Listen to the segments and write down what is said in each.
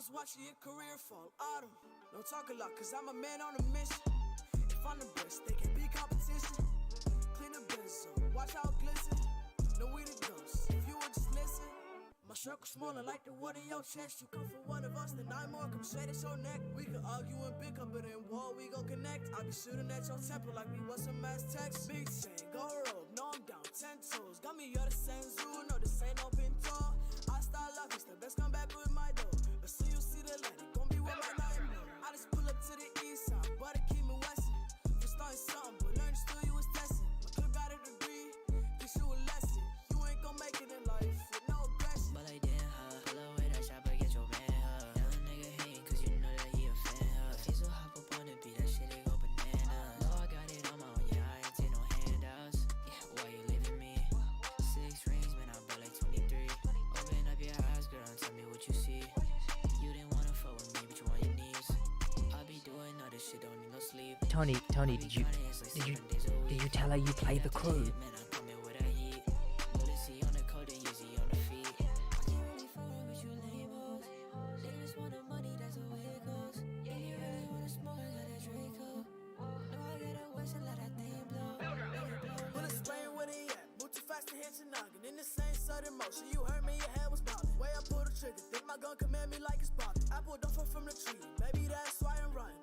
just watching your career fall autumn. Don't talk a lot, cause I'm a man on a mission. If I'm the best, they can be competition. Clean the business up, watch how it glisten. No we the ghosts, if you would just listen. My circle smaller like the one in your chest. You come for one of us, then I'm more. Come straight at your neck. We can argue and bicker, but in war we gon' connect. I be shooting at your temple like we was some mass text. Big chain, go rope, no I'm down, 10 toes. Got me, you're the same zoo, no this ain't open tall. I style love, it's the best come back with my dough. But soon you see the light, it gon' be with my nightmare. I just pull up to the east side, but it keep me westin'. For starting something, but learn still you was testing. My clip got a degree, teach you a lesson. You ain't gon' make it in life with no aggression. But like damn, pull away that shot, but get your man, young nigga hating cause you know that he a fan, If he's so hop up on the beat, that shit they go bananas. Know I got it on my own, yeah, I ain't take no handouts. Yeah, why you leaving me? 6 rings, man, I bought like 23. Open up your eyes, girl, and tell me what you see. You didn't wanna fuck with me, but you on your knees. I be doing all this shit, don't need no sleep. Tony, did you tell her you play the crew? Man, I'm coming with that heat. Bullet C on the coat and Yeezy on the feet. I can't really fuck with you labels. They just want the money, that's the way it goes. Yeah, you really wanna smoke, I got that Draco. No, I got a West and let that thing blow. Well, explain where they at. Move too fast to hit your noggin. In the same sudden motion, you heard me, your head was bobbing. Way I pull the trigger, think my gun command me like it's popping. I pulled off from the tree, maybe that's why I'm running.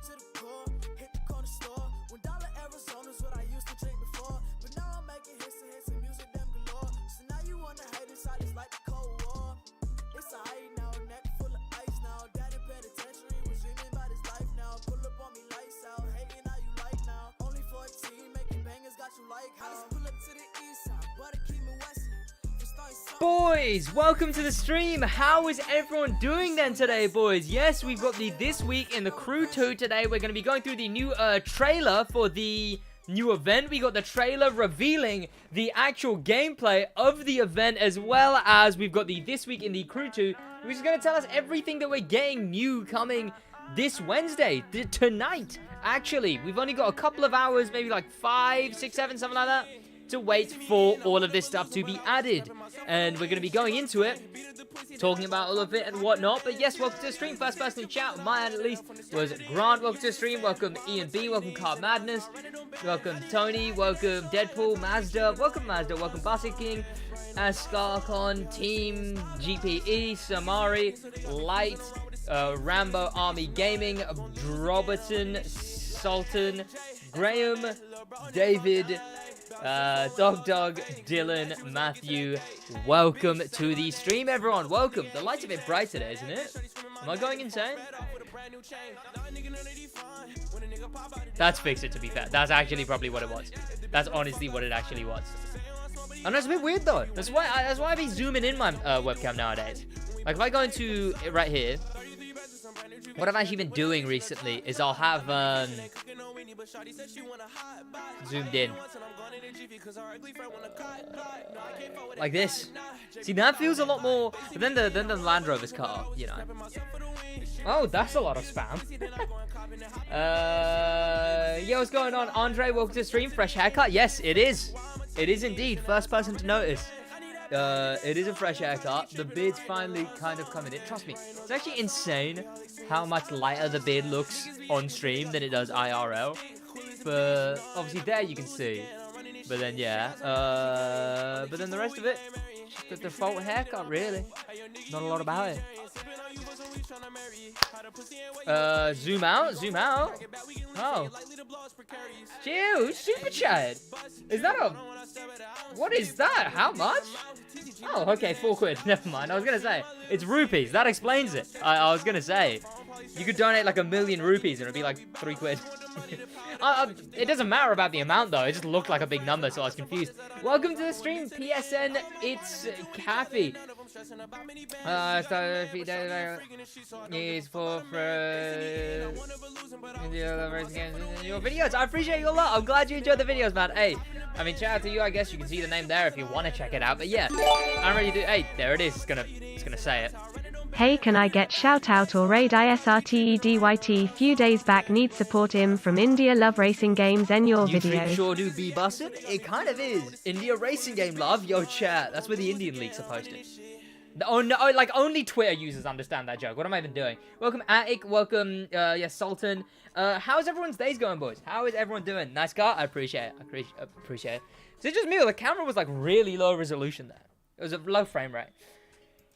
To the core, hit the corner store. $1 Arizona's what I used to drink before. But now I'm making hits and music them galore. So now you wanna hate inside, it's like the Cold War. It's a hate now, neck full of ice now. Daddy penitentiary was dreaming about his life now. Pull up on me lights out, hating how you like now. Only 14, making bangers got you like how. I just pull up to the east side, but it keep me westin'. Boys, welcome to the stream. How is everyone doing then today, boys? Yes, we've got the This Week in the Crew 2 today. We're going to be going through the new trailer for the new event. We got the trailer revealing the actual gameplay of the event, as well as we've got the This Week in the Crew 2, which is going to tell us everything that we're getting new coming this Wednesday, tonight. Actually, we've only got a couple of hours, maybe like 5, 6, 7, something like that, to wait for all of this stuff to be added. And we're going to be going into it, talking about all of it and whatnot. But yes, welcome to the stream. First person in chat, my end at least, was Grant. Welcome to the stream. Welcome Ian B. Welcome Car Madness. Welcome Tony. Welcome Deadpool. Mazda. Welcome Mazda. Welcome Basset King. Ascarcon. Team GPE. Samari. Light. Rambo Army Gaming. Droberton. Sultan. Graham. David. Dog, Dylan, Matthew, welcome to the stream, everyone. Welcome. The light's a bit bright today, isn't it? Am I going insane? That's fixed it, to be fair. That's actually probably what it was. That's honestly what it actually was. And that's a bit weird, though. That's why I be zooming in my webcam nowadays. Like, if I go into it right here, what I've actually been doing recently is I'll have zoomed in like this. See, that feels a lot more than the Land Rover's car, you know. Oh, that's a lot of spam. Yeah, what's going on, Andre? Welcome to the stream. Fresh haircut. Yes, it is. It is indeed. First person to notice. It is a fresh haircut. The beard's finally kind of coming in. Trust me, it's actually insane how much lighter the beard looks on stream than it does IRL. But obviously there you can see. But then yeah, but then the rest of it, just the default haircut really. Not a lot about it. Zoom out. Oh. Chill, super chat. Is that a... What is that? How much? Oh, okay, 4 quid. Never mind. I was going to say, it's rupees. That explains it. I was going to say, you could donate like 1,000,000 rupees and it'd be like 3 quid. It doesn't matter about the amount though. It just looked like a big number, so I was confused. Welcome to the stream, PSN. It's Kathy. Is for your videos. I appreciate you a lot. I'm glad you enjoyed the videos, man. Hey, I mean, shout out to you. I guess you can see the name there if you want to check it out. But yeah, I really do. Hey, there it is. It's gonna say it. Hey, can I get shout out or raid ISRTEDYT? Few days back need support him from India Love Racing Games and your you videos. You sure do be busted. It kind of is. India Racing Game love, yo chat. That's where the Indian leaks are posted. Oh no, like only Twitter users understand that joke. What am I even doing? Welcome Attic, welcome Sultan. How's everyone's days going, boys? How is everyone doing? Nice car? I appreciate it. Appreciate it. So it's just me, the camera was like really low resolution there. It was a low frame rate.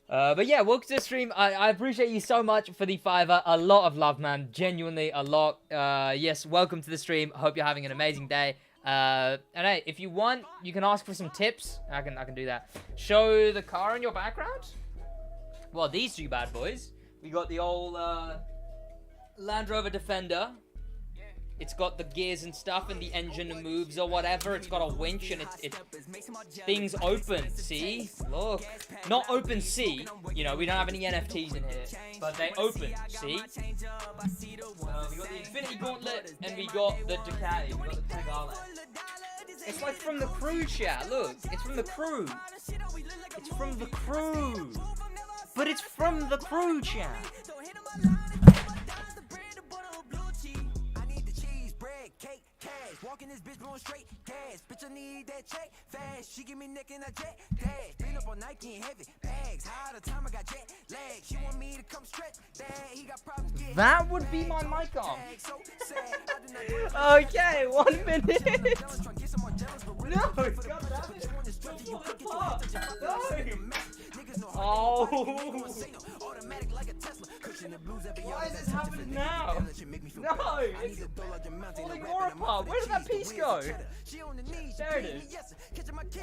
But yeah, welcome to the stream. I appreciate you so much for the $5. A lot of love, man. Genuinely a lot. Yes, welcome to the stream. Hope you're having an amazing day. And hey, if you want, you can ask for some tips. I can do that. Show the car in your background. Well, these two bad boys. We got the old Land Rover Defender. It's got the gears and stuff, and the engine moves or whatever. It's got a winch, and it things open. See, look, not open. See, you know, we don't have any NFTs in here, but they open. See, we got the Infinity Gauntlet, and we got the Ducati. We got the Tigale. It's like from the crew, chat. Look, it's from the crew. It's from the crew. But it's from the crew, chat. Walking this bitch blowing straight gas. Bitch, I need that check fast. She give me neck and I jet dash. Been up on Nike and heavy bags. High the time I got jet lag. She want me to come stretch that. He got problems getting that would be my mic arm. Okay, 1 minute. No, it's got that. Oh. Why is this happening now? No, it's falling more apart. Where did that piece go? There it is.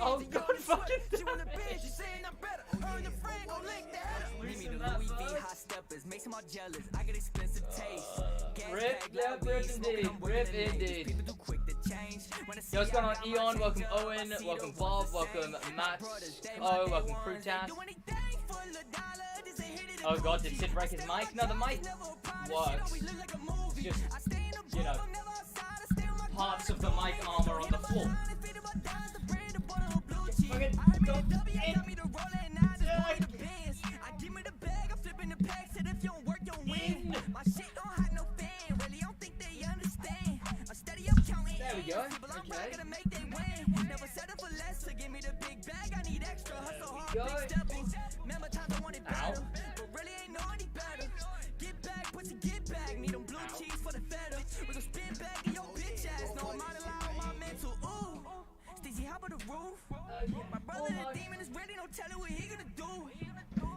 Oh god, fucking damn it. Rip indeed. Rip indeed. Yo, what's going on, Eon? Welcome Owen. Welcome Bob. Welcome Matt. Oh, welcome Frutas. Oh god, did Sid break his mic? No, the mic works. Just, you know, parts of the mic arm are on the floor. Okay, go in. There we go. Okay. Ow. My brother the demon is ready, don't tell him what he gonna do.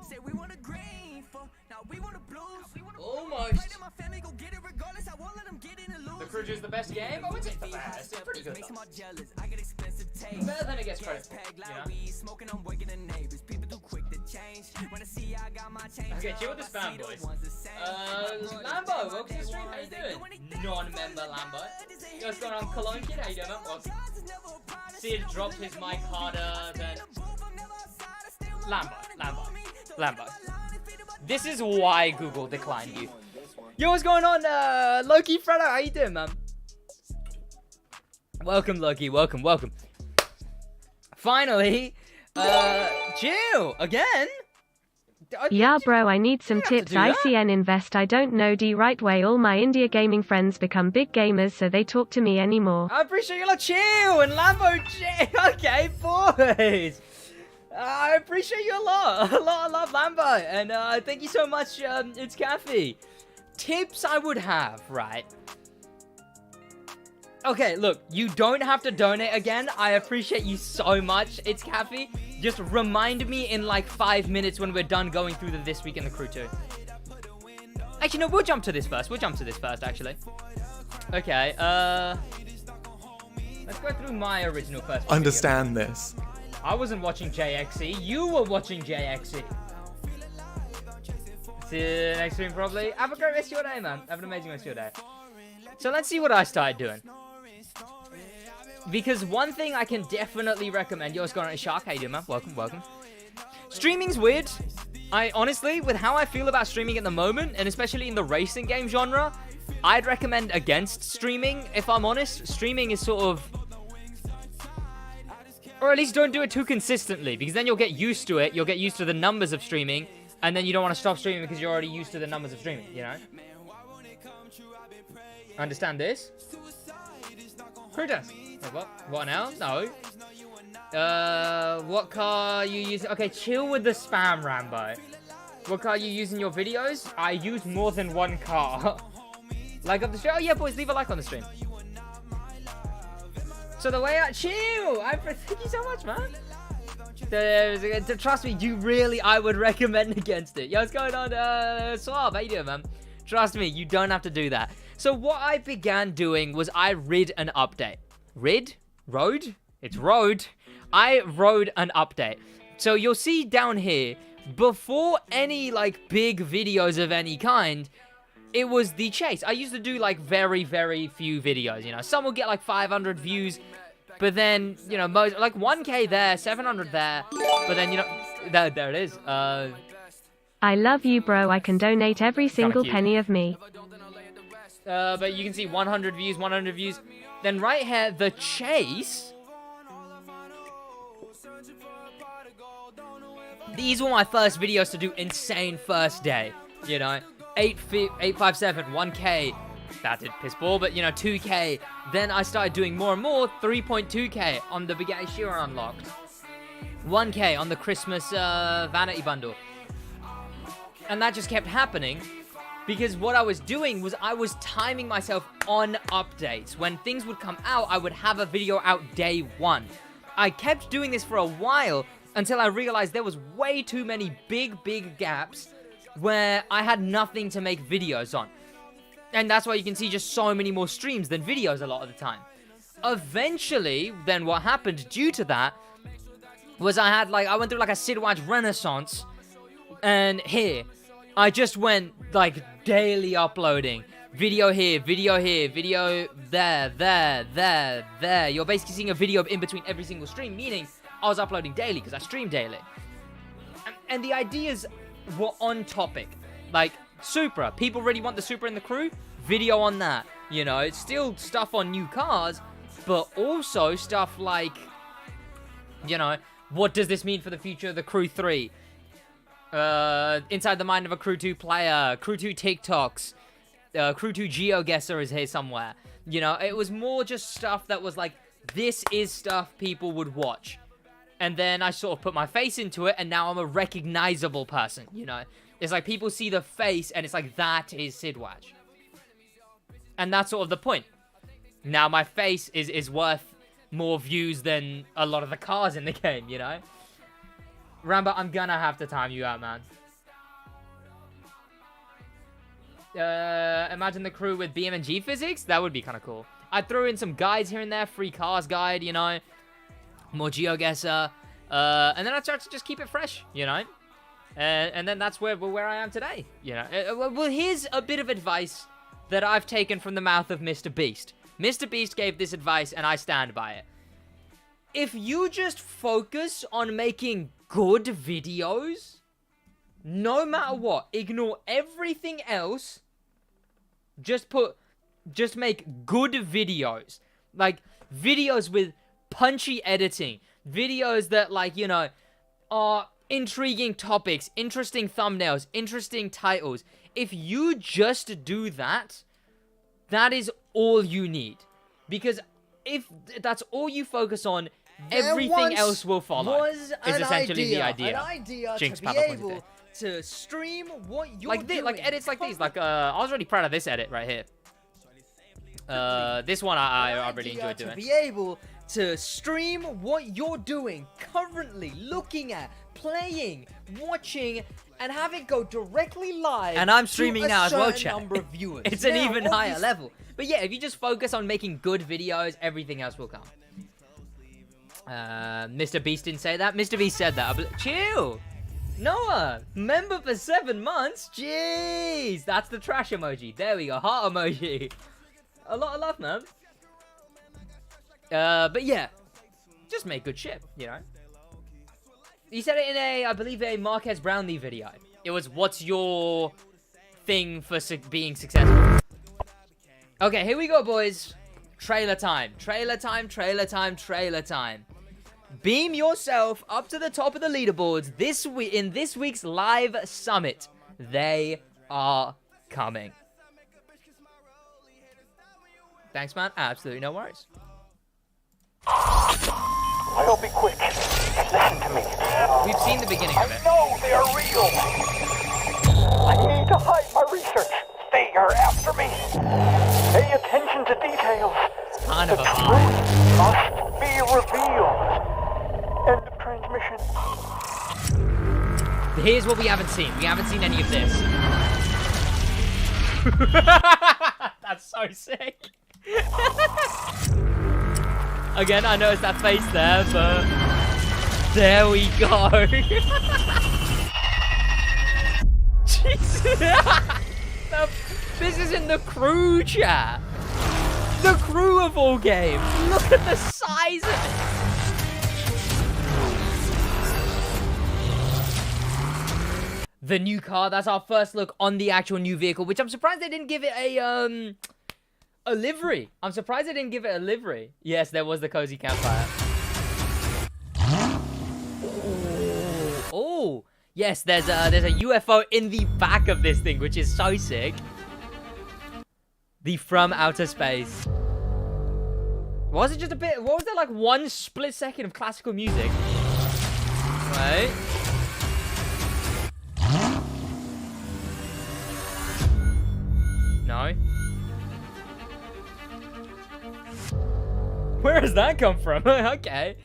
Say we want a green for, now we want a blues. Almost. The Crew is the best game? I would say the best. It's pretty good though. Better than it gets credit for, you know? Okay, chill with the spam, boys. Lambo, welcome to the stream. How you doing? Non-member Lambo. Yo, what's going on, Cologne Kid? How you doing, man? Welcome. Sid dropped his mic harder than... Lambo. This is why Google declined you. Yo, what's going on, Loki Fredo? How you doing, man? Welcome, Loki. Welcome. Finally, Jill, again? Yeah, bro, I need some tips. ICN Invest. I don't know the right way. All my India gaming friends become big gamers, so they talk to me anymore. I appreciate you lot, Chill and Lambo. Okay, boys. I appreciate you a lot. I love Lambo. And thank you so much. It's Kathy. Tips I would have, right? Okay, look, you don't have to donate again. I appreciate you so much. It's Kathy. Just remind me in like 5 minutes when we're done going through the This Week in the Crew 2. Actually, no, we'll jump to this first. Actually. Okay, let's go through my original first video. Understand this. I wasn't watching JXE. You were watching JXE. See you next stream, probably. Have a great rest of your day, man. Have an amazing rest of your day. So let's see what I started doing. Because one thing I can definitely recommend... Yo, what's going on, Shark? How you doing, man? Welcome. Streaming's weird. I honestly, with how I feel about streaming at the moment, and especially in the racing game genre, I'd recommend against streaming, if I'm honest. Streaming is sort of... Or at least don't do it too consistently, because then you'll get used to it. You'll get used to the numbers of streaming, and then you don't want to stop streaming because you're already used to the numbers of streaming, you know? Understand this? Who does? What now? No. What car you use? Okay, chill with the spam, Rambo. What car you use in your videos? I use more than one car. Like up the show? Oh yeah, boys, leave a like on the stream. So the way I chill, thank you so much, man. Trust me, I would recommend against it. Yo, what's going on, Swab? How you doing, man? Trust me, you don't have to do that. So what I began doing was I rid an update. Road? It's road. I rode an update. So you'll see down here, before any, like, big videos of any kind, it was the chase. I used to do, like, very, very few videos, you know. Some will get, like, 500 views, but then, you know, most, like, 1K there, 700 there, but then, you know, there it is. I love you, bro. I can donate every single penny of me. But you can see 100 views, 100 views. Then right here, the chase. These were my first videos to do insane first day. You know, 857, 1K. That did piss ball, but you know, 2K. Then I started doing more and more. 3.2K on the Big Shira unlocked. 1K on the Christmas vanity bundle. And that just kept happening because what I was doing was I was timing myself on updates. When things would come out, I would have a video out day one. I kept doing this for a while until I realized there was way too many big gaps where I had nothing to make videos on. And that's why you can see just so many more streams than videos a lot of the time. Eventually, then what happened due to that was I went through like a SidWaj renaissance. And here, I just went like daily uploading. Video here, video there. You're basically seeing a video in between every single stream, meaning I was uploading daily because I stream daily. And the ideas were on topic. Like, Supra. People really want the Supra in the crew. Video on that. You know, it's still stuff on new cars, but also stuff like, you know, what does this mean for the future of the Crew 3? Inside the mind of a Crew 2 player. Crew 2 TikToks. Crew 2 GeoGuessr is here somewhere. You know, it was more just stuff that was like, this is stuff people would watch. And then I sort of put my face into it, and now I'm a recognizable person, you know? It's like people see the face, and it's like, that is SidWaj. And that's sort of the point. Now my face is worth more views than a lot of the cars in the game, you know? Rambo, I'm gonna have to time you out, man. Imagine the crew with BM&G physics? That would be kind of cool. I'd throw in some guides here and there. Free cars guide, you know? More GeoGuessr. And then I'd try to just keep it fresh, you know? And then that's where I am today, you know? Well, here's a bit of advice that I've taken from the mouth of Mr. Beast. Mr. Beast gave this advice, and I stand by it. If you just focus on making good videos, no matter what, ignore everything else, just make good videos. Like, videos with punchy editing, videos that, like, you know, are intriguing topics, interesting thumbnails, interesting titles. If you just do that, that is all you need. Because if that's all you focus on, everything else will follow. Is essentially the idea. An idea Jinx, to be Papa able to stream what you're like doing. like edits like these. Like I was really proud of this edit right here. This one I really enjoyed doing. To be able to stream what you're doing, currently looking at, playing, watching, and have it go directly live. And I'm streaming now as well, chat. Number of viewers. It's an even higher level. But yeah, if you just focus on making good videos, everything else will come. Mr. Beast didn't say that. Mr. Beast said that. Chill. Noah, member for 7 months. Jeez, that's the trash emoji. There we go, heart emoji. A lot of love, man. But yeah, just make good shit, you know. He said it in I believe, a Marquez Brownlee video. It was, what's your thing for being successful? Okay, here we go, boys. Trailer time. Trailer time, trailer time, trailer time. Beam yourself up to the top of the leaderboards in this week's live summit. They are coming. Thanks, man. Absolutely no worries. I'll be quick. Listen to me. We've seen the beginning of it. No, they are real. I need to hide my research. They are after me. Pay attention to details. It's kind of The a vibe. truth must be revealed. End of transmission. Here's what we haven't seen. We haven't seen any of this. That's so sick. Again, I noticed that face there, but there we go. Jesus. This is in the crew chat. The crew of all games. Look at the size of it. The new car, that's our first look on the actual new vehicle, which I'm surprised they didn't give it a livery. I'm surprised they didn't give it a livery. Yes, there was the cozy campfire. Oh, yes, there's a UFO in the back of this thing, which is so sick. The From Outer Space. Was it just a bit, what was there, like one split second of classical music? Right. No. Where does that come from? Okay.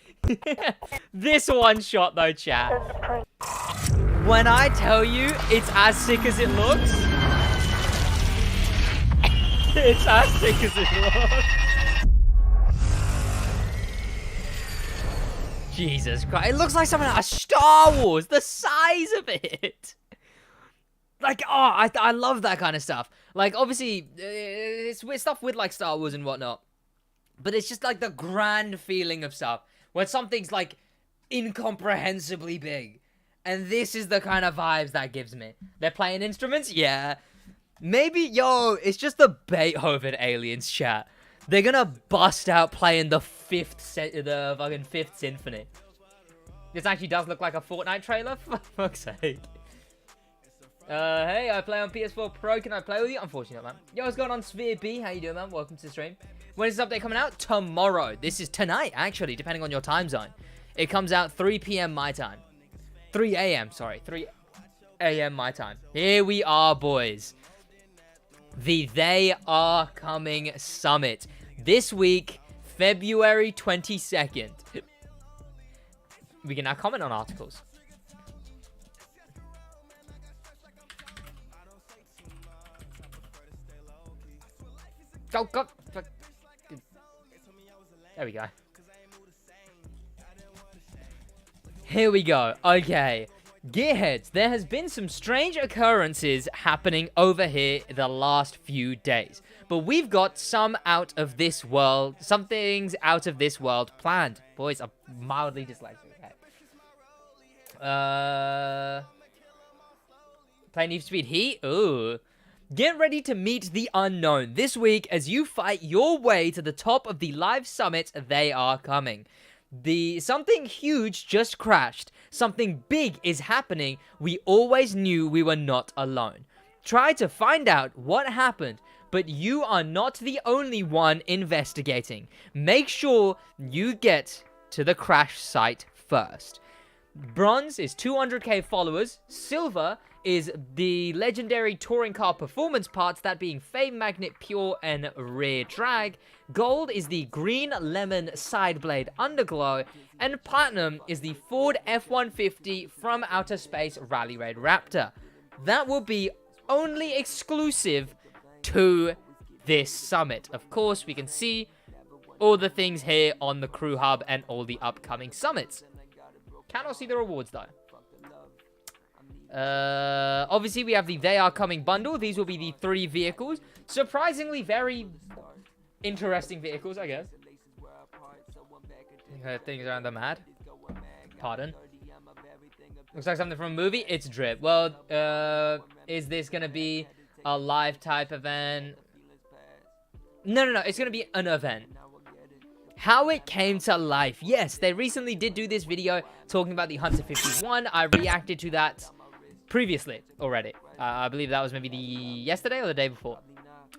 This one shot though, chat. When I tell you it's as sick as it looks, it's as sick as it looks. Jesus Christ. It looks like something out of Star Wars. The size of it. Like, oh, I love that kind of stuff. Like, obviously, it's weird stuff with, like, Star Wars and whatnot. But it's just, like, the grand feeling of stuff. When something's, like, incomprehensibly big. And this is the kind of vibes that gives me. They're playing instruments? Yeah. Maybe, yo, it's just the Beethoven aliens, chat. They're gonna bust out playing the fucking Fifth Symphony. This actually does look like a Fortnite trailer, for fuck's sake. Hey, I play on PS4 Pro. Can I play with you? Unfortunately not, man. Yo, what's going on, Sphere B? How you doing, man? Welcome to the stream. When is this update coming out? Tomorrow. This is tonight, actually, depending on your time zone. It comes out 3 p.m. my time. 3 a.m., sorry. 3 a.m. my time. Here we are, boys. The They Are Coming Summit. This week, February 22nd. We can now comment on articles. Go. There we go. Here we go. Okay. Gearheads, there has been some strange occurrences happening over here the last few days. But we've got some things out of this world planned. Boys, I'm mildly dyslexic. Okay. Play Need for Speed Heat? Ooh. Get ready to meet the unknown this week as you fight your way to the top of the live summit. They are coming. Something huge just crashed. Something big is happening. We always knew we were not alone. Try to find out what happened, but you are not the only one investigating. Make sure you get to the crash site first. Bronze is 200k followers. Silver is the legendary touring car performance parts, that being Fame Magnet Pure and Rear Drag. Gold is the Green Lemon Side Blade Underglow. And Platinum is the Ford F-150 From Outer Space Rally Raid Raptor. That will be only exclusive to this summit. Of course, we can see all the things here on the Crew Hub and all the upcoming summits. Cannot see the rewards though. Obviously, we have the They Are Coming bundle. These will be the 3 vehicles. Surprisingly, very interesting vehicles, I guess. Things around the mad. Pardon. Looks like something from a movie. It's drip. Well, is this going to be a live type event? No. It's going to be an event. How it came to life. Yes, they recently did do this video talking about the Hunter 51. I reacted to that previously already. I believe that was maybe yesterday or the day before.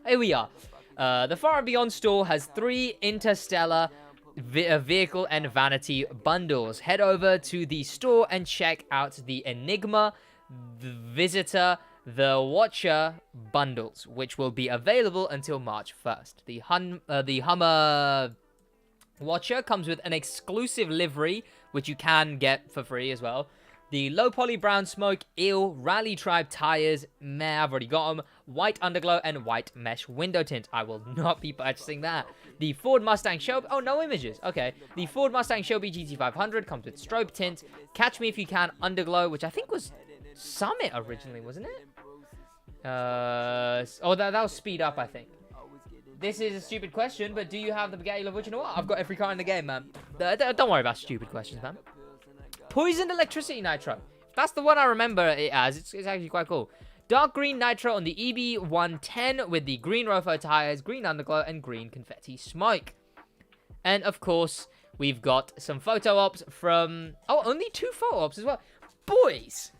Here we are. The Far and Beyond store has 3 interstellar Vehicle and Vanity bundles. Head over to the store and check out the Enigma, the Visitor, the Watcher bundles, which will be available until March 1st. The Hummer Watcher comes with an exclusive livery, which you can get for free as well. The low poly brown smoke, eel, rally tribe tires, meh, I've already got them. White underglow and white mesh window tint. I will not be purchasing that. The Ford Mustang Shelby, oh, no images. Okay. The Ford Mustang Shelby GT500 comes with strobe tint. Catch Me If You Can underglow, which I think was Summit originally, wasn't it? Oh, that was Speed Up, I think. This is a stupid question, but do you have the Bugatti Love? You know what? I've got every car in the game, man. Don't worry about stupid questions, man. Poisoned Electricity Nitro. That's the one I remember it as. It's actually quite cool. Dark green nitro on the EB110 with the green Rofo tires, green underglow, and green confetti smoke. And, of course, we've got some photo ops from... Oh, only 2 photo ops as well. Boys!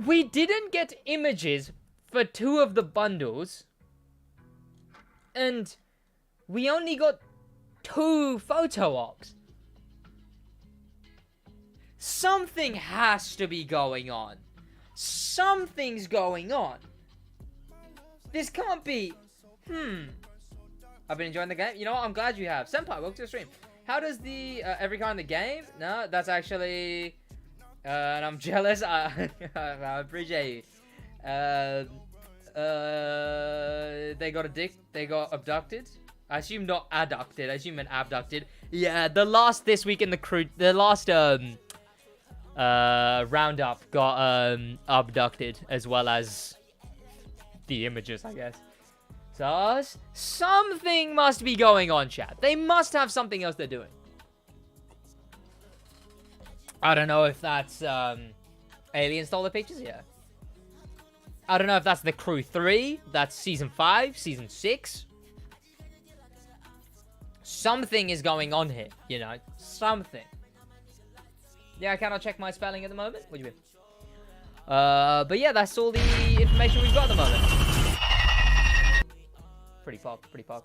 We didn't get images for 2 of the bundles. And we only got 2 photo ops. Something has to be going on. Something's going on. This can't be... I've been enjoying the game. You know what? I'm glad you have. Senpai, welcome to the stream. How does the every car in the game? No, that's actually... and I'm jealous. I appreciate you. They got abducted. I assume not adducted. I assume abducted. Yeah, the last this week in the crew, the last roundup got abducted, as well as the images, I guess. So something must be going on, chat. They must have something else they're doing. I don't know if that's Alien Stole the Pictures. Yeah. I don't know if that's the Crew 3. That's Season 5, Season 6. Something is going on here, you know. Something. Yeah, I cannot check my spelling at the moment. What do you mean? But yeah, that's all the information we've got at the moment. Pretty pog, pretty pog.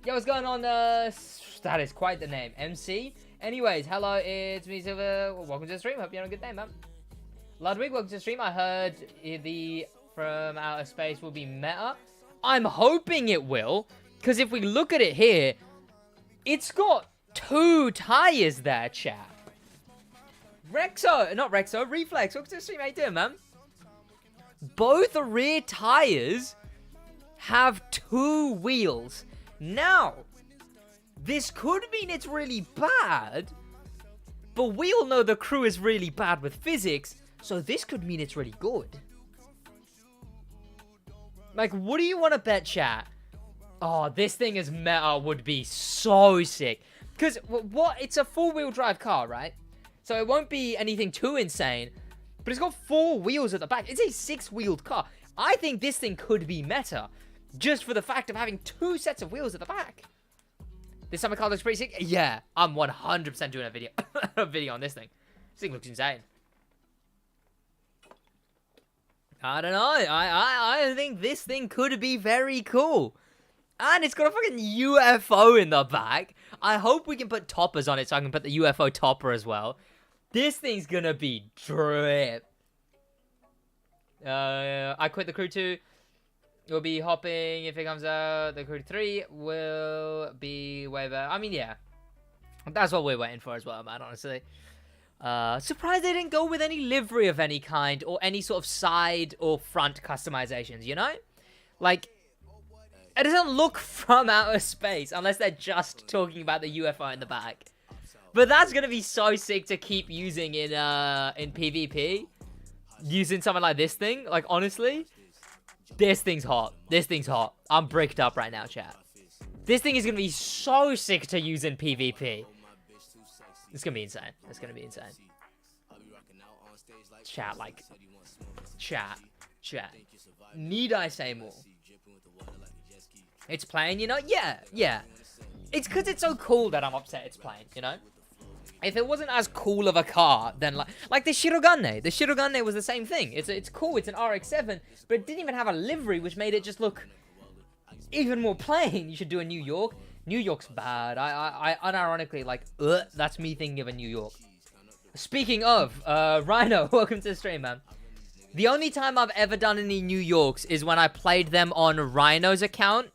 Yo, what's going on? That is quite the name. MC. Anyways, hello, it's me, Silver. Welcome to the stream. Hope you're having a good day, man. Ludwig, welcome to the stream. I heard the From Outer Space will be meta. I'm hoping it will, because if we look at it here, it's got 2 tires there, chat. Reflex, welcome to the stream. How you doing, man? Both rear tires have 2 wheels. Now, this could mean it's really bad, but we all know the crew is really bad with physics, so this could mean it's really good. Like, what do you want to bet, chat? Oh, this thing as meta would be so sick. Because, what? It's a 4-wheel drive car, right? So it won't be anything too insane, but it's got 4 wheels at the back. It's a 6-wheeled car. I think this thing could be meta, just for the fact of having 2 sets of wheels at the back. This summer car looks pretty sick. Yeah, I'm 100% doing a video, on this thing. This thing looks insane. I don't know. I think this thing could be very cool. And it's got a fucking UFO in the back. I hope we can put toppers on it so I can put the UFO topper as well. This thing's gonna be drip. I quit the Crew 2. We'll be hopping if it comes out. The Crew 3 will be way better. I mean, yeah. That's what we're waiting for as well, man, honestly. Surprised they didn't go with any livery of any kind or any sort of side or front customizations, you know? Like, it doesn't look from outer space unless they're just talking about the UFO in the back. But that's gonna be so sick to keep using in PvP. Using something like this thing. Like, honestly, this thing's hot. This thing's hot. I'm bricked up right now, chat. This thing is gonna be so sick to use in PvP. It's gonna be insane. It's gonna be insane. Chat, like... Chat. Need I say more? It's playing, you know? Yeah. It's because it's so cool that I'm upset it's playing, you know? if it wasn't as cool of a car, then like the Shirogane. The Shirogane was the same thing. It's cool. It's an RX-7, but it didn't even have a livery, which made it just look even more plain. You should do a New York. New York's bad. I unironically, like, that's me thinking of a New York. Speaking of, Rhino, welcome to the stream, man. The only time I've ever done any New Yorks is when I played them on Rhino's account.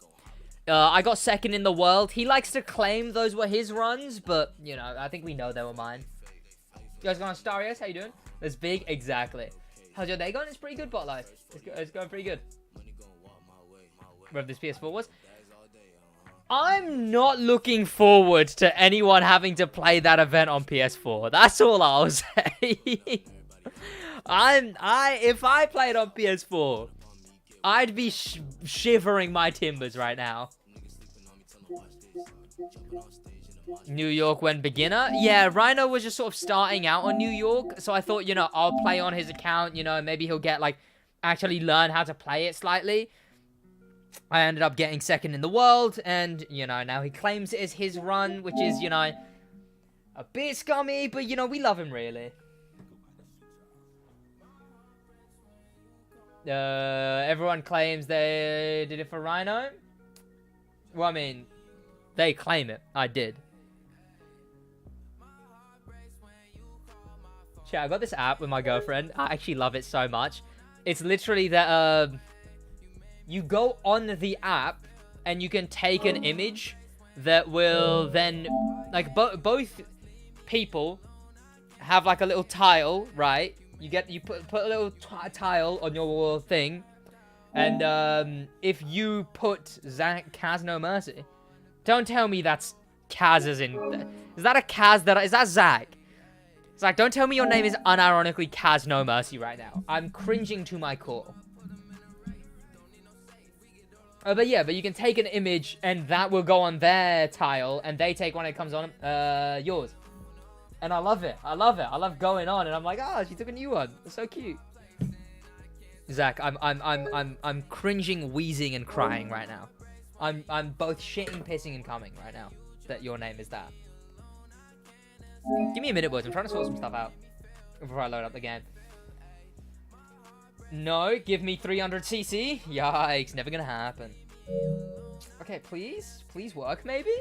I got second in the world. He likes to claim those were his runs, but, you know, I think we know they were mine. You guys going on Starios? How you doing? That's big? Exactly. How's your day going? It's pretty good, bot life. It's going pretty good. Wherever this PS4 was. I'm not looking forward to anyone having to play that event on PS4. That's all I'll say. If I played on PS4, I'd be shivering my timbers right now. New York when beginner? Yeah, Rhino was just sort of starting out on New York, so I thought, you know, I'll play on his account, you know, maybe he'll get, like, actually learn how to play it slightly. I ended up getting second in the world, and, you know, now he claims it as his run, which is, you know, a bit scummy, but, you know, we love him, really. Everyone claims they did it for Rhino. Well, I mean, they claim it. I did. Chat, I got this app with my girlfriend. I actually love it so much. It's literally that, you go on the app, and you can take an image that will then, like, both people have, like, a little tile, right? You put a little tile on your thing, and if you put Kaz No Mercy, don't tell me that's Kaz as in, is that a Kaz is that Zach? Zach, don't tell me your name is unironically Kaz No Mercy right now. I'm cringing to my core. But yeah, but you can take an image, and that will go on their tile, and they take one, it comes on yours. And I love it. I love it. I love going on, and I'm like, oh, she took a new one. It's so cute. Zach, I'm cringing, wheezing, and crying right now. I'm both shitting, pissing, and coming right now that your name is that. Give me a minute, boys. I'm trying to sort some stuff out before I load up the game. No, give me 300cc. Yikes, never gonna happen. Okay, please work, maybe?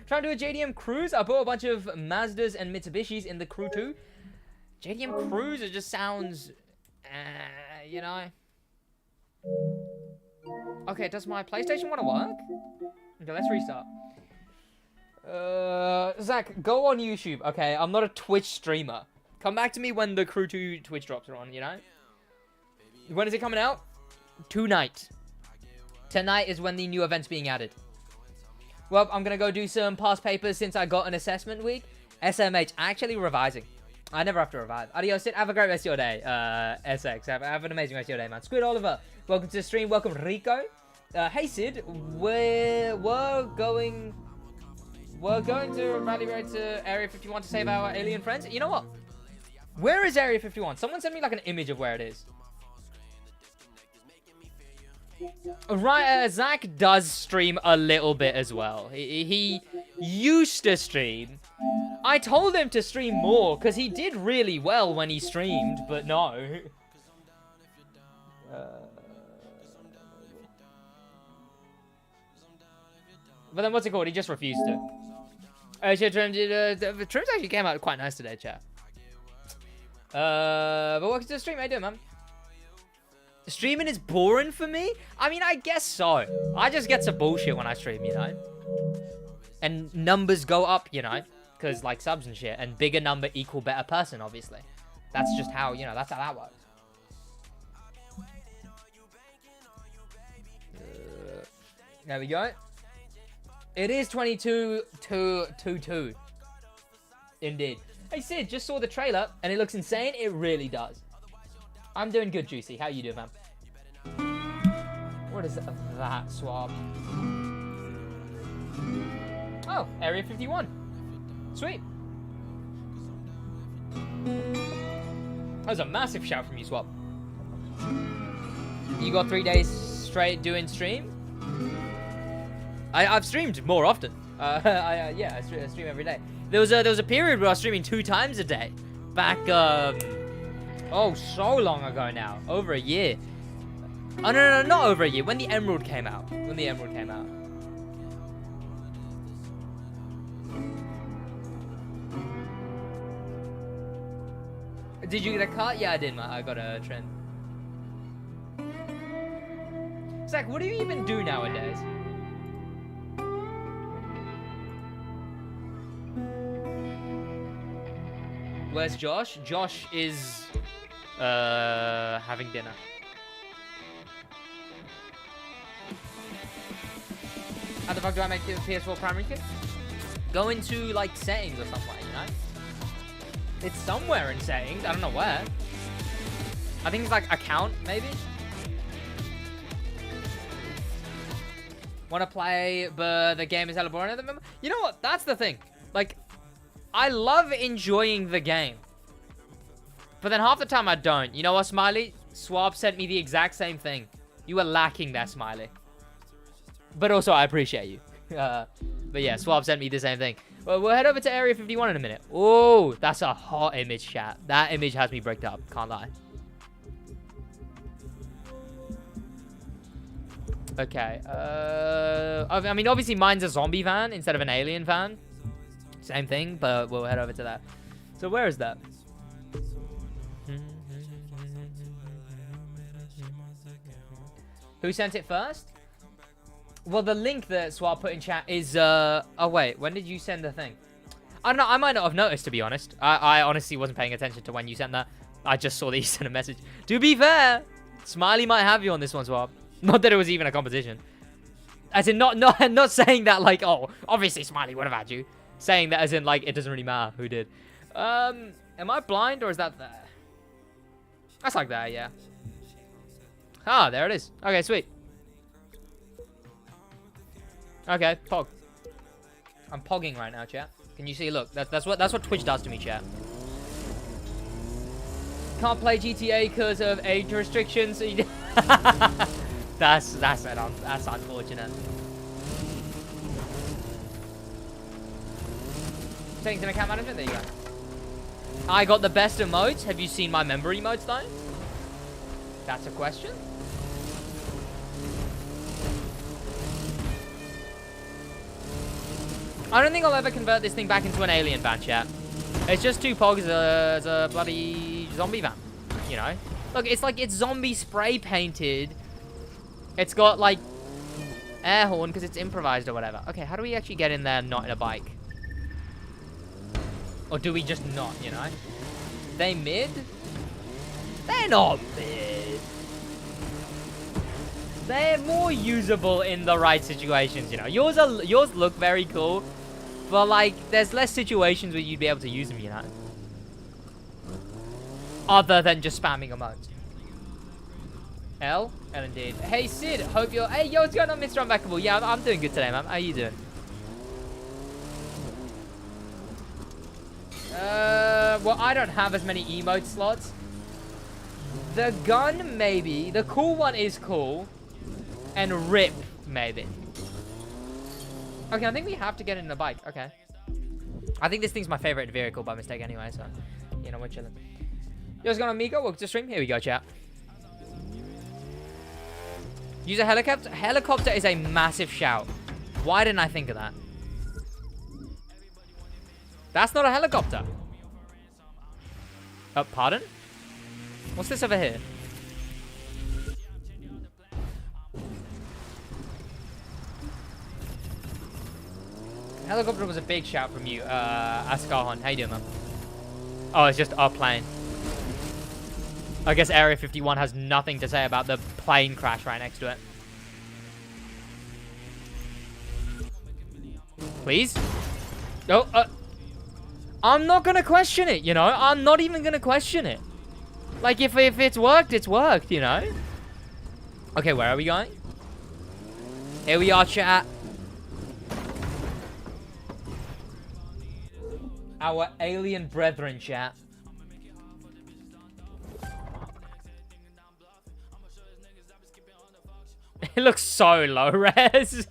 Trying to do a JDM Cruise. I bought a bunch of Mazdas and Mitsubishis in the Crew 2. JDM Cruise, it just sounds, you know. Okay, does my PlayStation want to work? Okay, let's restart. Zach, go on YouTube. Okay, I'm not a Twitch streamer. Come back to me when the Crew 2 Twitch drops are on, you know? When is it coming out? Tonight. Tonight is when the new event's being added. Well, I'm going to go do some past papers since I got an assessment week. SMH, actually revising. I never have to revise. Adios, Sid. Have a great rest of your day, SX. Have an amazing rest of your day, man. Squid Oliver, welcome to the stream. Welcome, Rico. Hey, Sid. We're going to Rally Road to Area 51 to save our alien friends. You know what? Where is Area 51? Someone send me, like, an image of where it is. Right, Zach does stream a little bit as well. He used to stream. I told him to stream more, because he did really well when he streamed, but no. But then what's it called? He just refused to. The trims actually came out quite nice today, chat. But welcome to the stream. How you doing, man? Streaming is boring for me? I mean, I guess so. I just get some bullshit when I stream, you know? And numbers go up, you know? Because, like, subs and shit. And bigger number equal better person, obviously. That's just how, you know, that's how that works. There we go. It is 22-2-2. Indeed. Hey, Sid, just saw the trailer, and it looks insane. It really does. I'm doing good, Juicy. How you doing, man? What is that swap? Oh, Area 51. Sweet. That was a massive shout from you, Swap. You got 3 days straight doing stream? I've streamed more often. Yeah, I stream every day. There was a period where I was streaming 2 times a day. Back, oh, so long ago now. Over a year. Oh, no, not over a year. When the Emerald came out. Did you get a cut? Yeah, I did, man. I got a trend. Zach, what do you even do nowadays? Where's Josh? Josh is having dinner. How the fuck do I make the PS4 primary kit? Go into like settings or something, you know? It's somewhere in settings. I don't know where. I think it's like account, maybe. Want to play, but the game is hella boring at the moment. You know what? That's the thing. Like, I love enjoying the game, but then half the time I don't. You know what, Smiley? Swab sent me the exact same thing. You were lacking there, Smiley. But also, I appreciate you. But yeah, Swab sent me the same thing. Well, we'll head over to Area 51 in a minute. Oh, that's a hot image, chat. That image has me bricked up. Can't lie. Okay. I mean, obviously, mine's a zombie van instead of an alien van. Same thing, but we'll head over to that. So where is that? Who sent it first? Well, the link that Swab put in chat is, oh wait, when did you send the thing? I don't know, I might not have noticed, to be honest. I honestly wasn't paying attention to when you sent that. I just saw that you sent a message. To be fair, Smiley might have you on this one, Swab. Not that it was even a competition. As in, not saying that, like, oh, obviously Smiley would have had you. Saying that as in, like, it doesn't really matter who did. Am I blind, or is that there? That's like there, yeah. Ah, there it is. Okay, sweet. Okay, pog. I'm pogging right now, chat. Can you see? Look, that's what Twitch does to me, chat. Can't play GTA because of age restrictions. That's unfortunate. Settings in account management. There you go. I got the best emotes. Have you seen my member emotes though? That's a question. I don't think I'll ever convert this thing back into an alien van, chat. It's just too pogs as a bloody zombie van, you know? Look, it's like it's zombie spray painted. It's got, like, air horn because it's improvised or whatever. Okay, how do we actually get in there not in a bike? Or do we just not, you know? They mid? They're not mid. They're more usable in the right situations, you know? Yours look very cool, but, like, there's less situations where you'd be able to use them, you know? Other than just spamming emotes. L indeed. Hey, Sid, hope you're... Hey, yo, what's going on, Mr. Unbackable? Yeah, I'm doing good today, man. How you doing? Well, I don't have as many emote slots. The gun, maybe. The cool one is cool. And rip, maybe. Okay, I think we have to get in the bike. Okay. I think this thing's my favorite vehicle by mistake anyway, so... You know, we're chilling. Yo, what's going on, Miko? Welcome to stream. Here we go, chat. Use a helicopter? Helicopter is a massive shout. Why didn't I think of that? That's not a helicopter. Oh, pardon? What's this over here? Helicopter was a big shout from you, Ascarhon. How you doing, man? Oh, it's just our plane. I guess Area 51 has nothing to say about the plane crash right next to it. Please? Oh, I'm not gonna question it, you know? I'm not even gonna question it. Like, if it's worked, it's worked, you know? Okay, where are we going? Here we are, chat. Our alien brethren, chat. It looks so low res.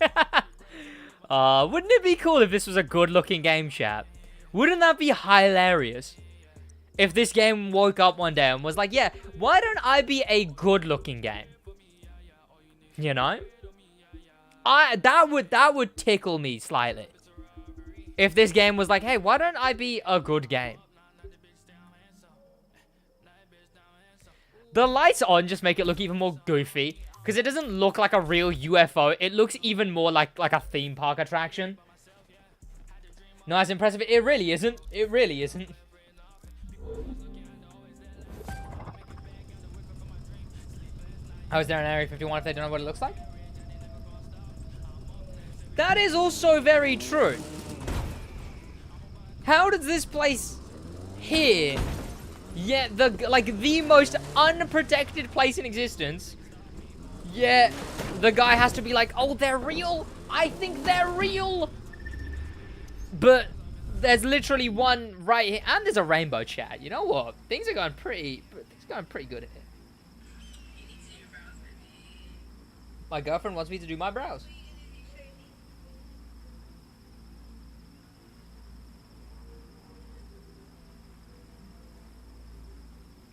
Wouldn't it be cool if this was a good-looking game, chat? Wouldn't that be hilarious? If this game woke up one day and was like, yeah, why don't I be a good-looking game? You know? That would tickle me slightly. If this game was like, hey, why don't I be a good game? The lights on just make it look even more goofy. Because it doesn't look like a real UFO. It looks even more like a theme park attraction. Not as impressive. It really isn't. It really isn't. How is there an Area 51 if they don't know what it looks like? That is also very true. How does this place here, yet the most unprotected place in existence, yet the guy has to be like, oh, they're real? I think they're real. But there's literally one right here, and there's a rainbow, chat. You know what? Things are going pretty good here. My girlfriend wants me to do my brows.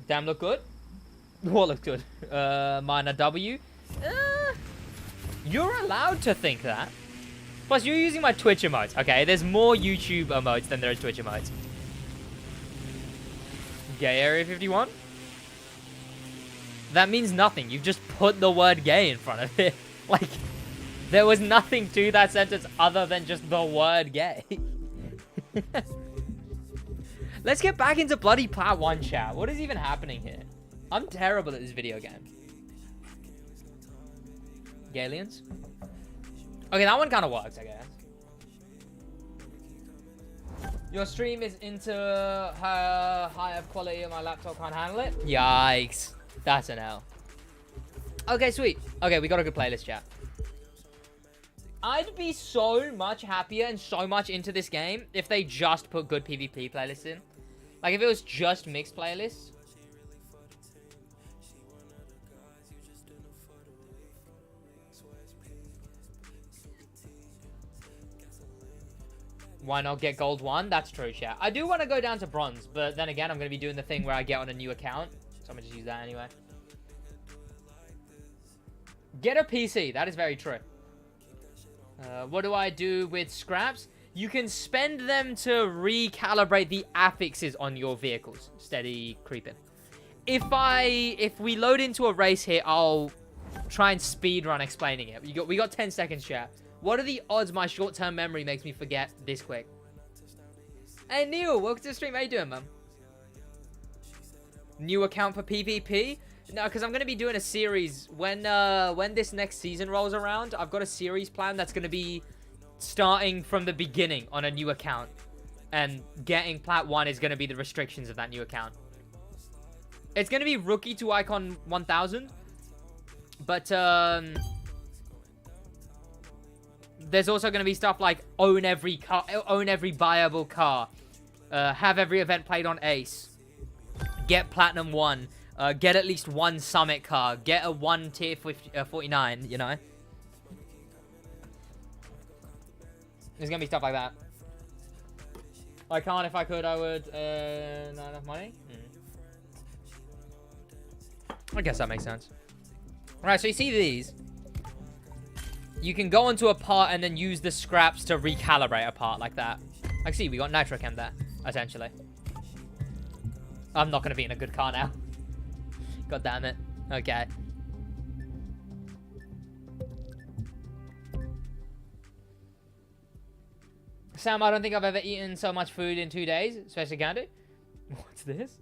Damn, look good. What looks good? Mine a W. You're allowed to think that. Plus, you're using my Twitch emotes. Okay, there's more YouTube emotes than there are Twitch emotes. Gay Area 51? That means nothing. You've just put the word gay in front of it. Like, there was nothing to that sentence other than just the word gay. Let's get back into bloody Plat 1 chat. What is even happening here? I'm terrible at this video game. Aliens? Okay, that one kind of works, I guess. Your stream is into higher quality and my laptop can't handle it? Yikes. That's an L. Okay, sweet. Okay, we got a good playlist, chat. I'd be so much happier and so much into this game if they just put good PvP playlists in. Like, if it was just mixed playlists. Why not get gold 1? That's true, chat. I do want to go down to bronze, but then again, I'm going to be doing the thing where I get on a new account. So I'm going to just use that anyway. Get a PC. That is very true. What do I do with scraps? You can spend them to recalibrate the affixes on your vehicles. Steady creeping. If we load into a race here, I'll try and speedrun explaining it. We got 10 seconds, chat. What are the odds my short-term memory makes me forget this quick? Hey, Neil, welcome to the stream. How you doing, man? New account for PvP? No, because I'm going to be doing a series. When this next season rolls around, I've got a series plan that's going to be starting from the beginning on a new account. And getting Plat 1 is going to be the restrictions of that new account. It's going to be Rookie to Icon 1000. But, there's also going to be stuff like own every car, own every buyable car, have every event played on Ace, get Platinum 1, get at least one Summit car, get a 1 tier 49, you know? There's going to be stuff like that. I can't. If I could, I would. Not enough money? I guess that makes sense. Alright, so you see these. You can go onto a part and then use the scraps to recalibrate a part like that. I see, we got Nitrochem there, essentially. I'm not going to be in a good car now. God damn it. Okay. Sam, I don't think I've ever eaten so much food in 2 days, especially candy. What's this?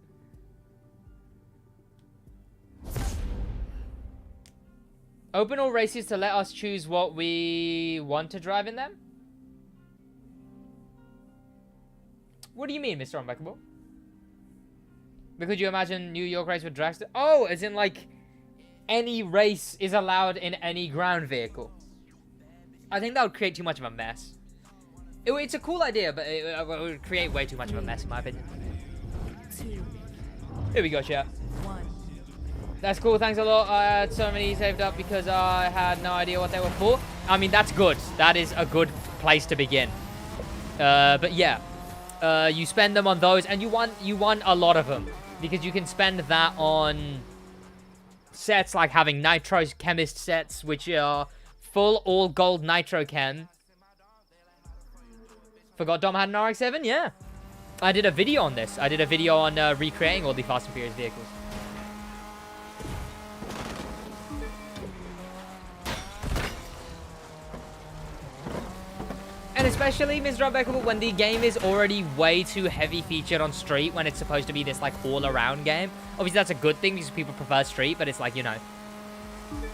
Open all races to let us choose what we want to drive in them? What do you mean, Mr. Unbreakable? But could you imagine New York race with dragster? Oh, as in like any race is allowed in any ground vehicle. I think that would create too much of a mess. It's a cool idea, but it would create way too much of a mess in my opinion. Here we go, chat. That's cool, thanks a lot. I had so many saved up because I had no idea what they were for. I mean, that's good. That is a good place to begin. But yeah, you spend them on those, and you want a lot of them because you can spend that on sets like having Nitro Chemist sets, which are full all gold Nitro Chem. Forgot Dom had an RX-7? Yeah. I did a video on this. I did a video on recreating all the Fast and Furious vehicles. And especially, Mr. Unbeckable, when the game is already way too heavy featured on Street when it's supposed to be this, like, all-around game. Obviously, that's a good thing because people prefer Street, but it's like, you know,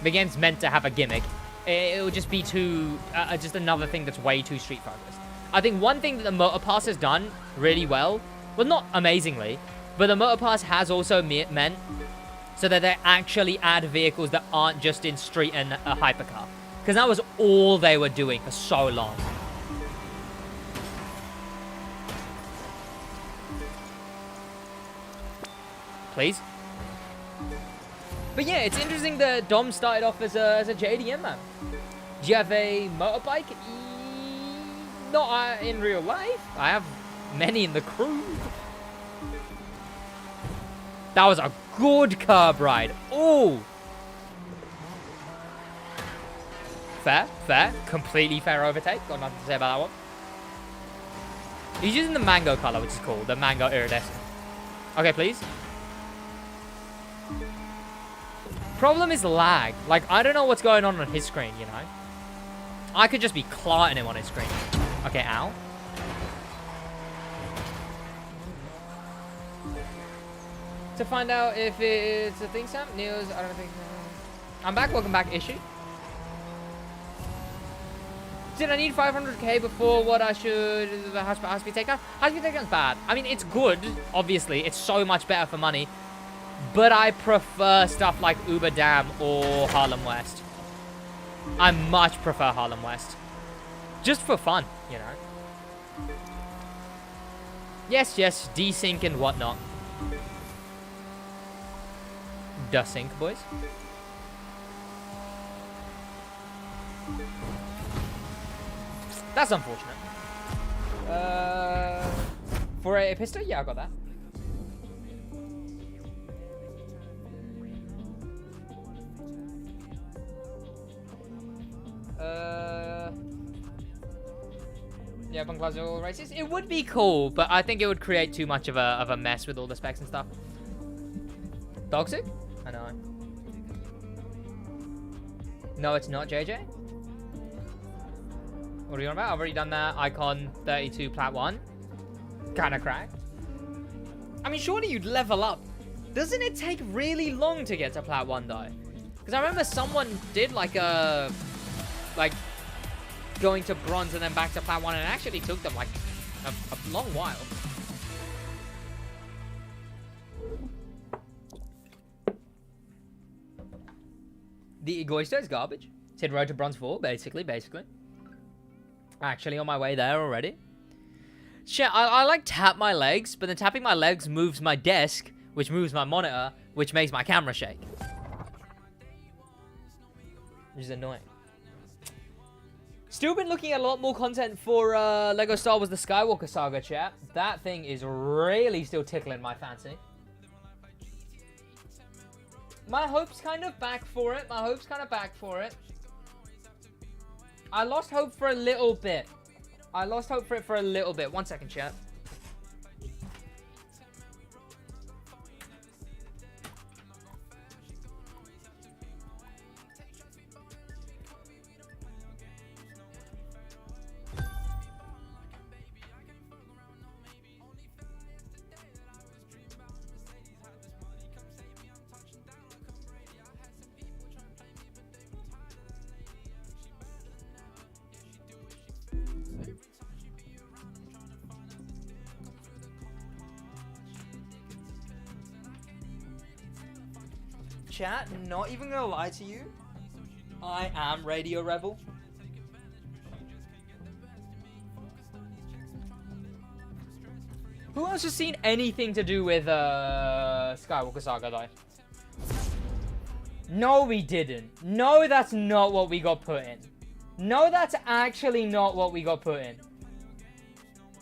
the game's meant to have a gimmick. It will just be too, just another thing that's way too Street-focused. I think one thing that the Motor Pass has done really well, not amazingly, but the Motor Pass has also meant so that they actually add vehicles that aren't just in Street and a hypercar. Because that was all they were doing for so long. Please. But yeah, it's interesting that Dom started off as a JDM man. Do you have a motorbike? Not in real life. I have many in the crew. That was a good curb ride. Oh. Fair. Completely fair overtake. Got nothing to say about that one. He's using the mango color, which is cool. The mango iridescent. Okay, please. Problem is lag. Like, I don't know what's going on his screen, you know? I could just be clarting him on his screen. Okay, ow. To find out if it's a thing, Sam? News, I don't think... I'm back. Welcome back, Issue. Did I need 500k before what I should... The high-speed takedown? High-speed takedown's bad. I mean, it's good, obviously. It's so much better for money. But I prefer stuff like Uber Dam or Harlem West. I much prefer Harlem West. Just for fun, you know. Yes, desync and whatnot. Desync, boys. That's unfortunate. For a pistol? Yeah, I got that. Yeah, Bunclazo races. It would be cool, but I think it would create too much of a mess with all the specs and stuff. Toxic? I know. No, it's not, JJ. What are you on about? I've already done that. Icon 32 Plat 1. Kinda cracked. I mean, surely you'd level up. Doesn't it take really long to get to Plat 1, though? Because I remember someone did, like, going to bronze and then back to Plat 1, and it actually took them, like, a long while. The Egoister is garbage. Said road to bronze 4, basically. Actually on my way there already. Shit, I like tap my legs, but then tapping my legs moves my desk, which moves my monitor, which makes my camera shake. Which is annoying. Still been looking at a lot more content for Lego Star Wars The Skywalker Saga, chat. That thing is really still tickling my fancy. My hope's kind of back for it. I lost hope for a little bit. One second, chat. Chat, not even gonna lie to you, I am Radio Rebel. Who else has seen anything to do with Skywalker Saga though? No, we didn't. No, that's not what we got put in. No, that's actually not what we got put in.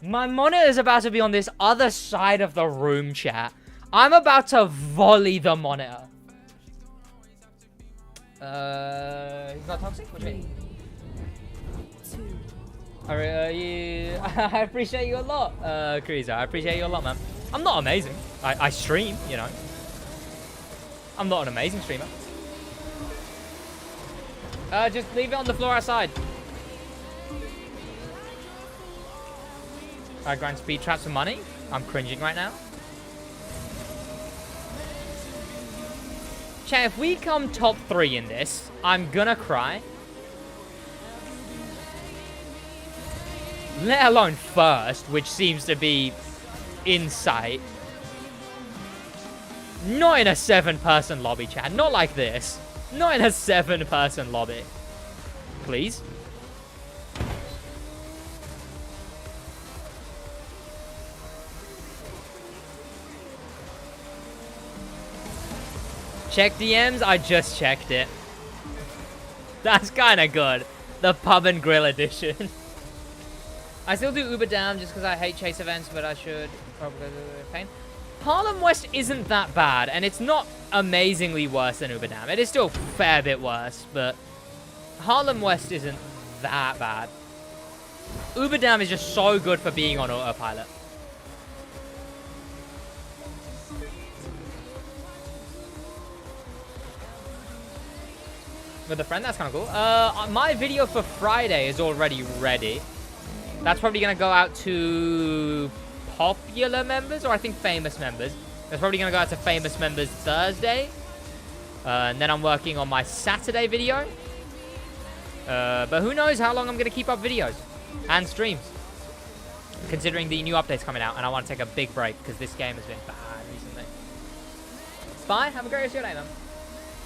My monitor is about to be on this other side of the room, chat. I'm about to volley the monitor. He's not toxic? What do you mean? I appreciate you a lot, Kriza. I appreciate you a lot, man. I'm not amazing. I stream, you know. I'm not an amazing streamer. Just leave it on the floor outside. I grind speed traps for money. I'm cringing right now. Chat, if we come top 3 in this, I'm gonna cry. Let alone first, which seems to be in sight. Not in a 7-person lobby, chat. Not like this. Not in a 7-person lobby. Please. Check DMs? I just checked it. That's kind of good. The pub and grill edition. I still do Uber Dam just because I hate chase events, but I should probably go to pain. Harlem West isn't that bad, and it's not amazingly worse than Uber Dam. It is still a fair bit worse, but Harlem West isn't that bad. Uber Dam is just so good for being on autopilot. With a friend, that's kind of cool. My video for Friday is already ready. That's probably going to go out to popular members, or I think famous members. That's probably going to go out to famous members Thursday. And then I'm working on my Saturday video. But who knows how long I'm going to keep up videos and streams. Considering the new updates coming out, and I want to take a big break because this game has been bad recently. Bye, have a great rest of your day, man.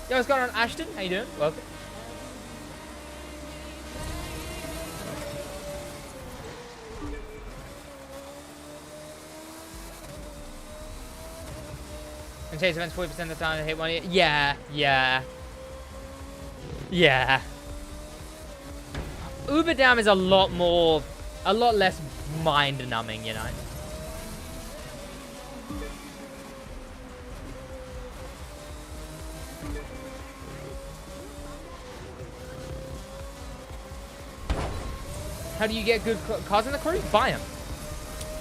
Yo, what's going on, Ashton? How you doing? Welcome. And chase events 40% of the time, I hit one. Yeah. Uber Dam is a lot less mind-numbing, you know. How do you get good cars in the crew? Buy them.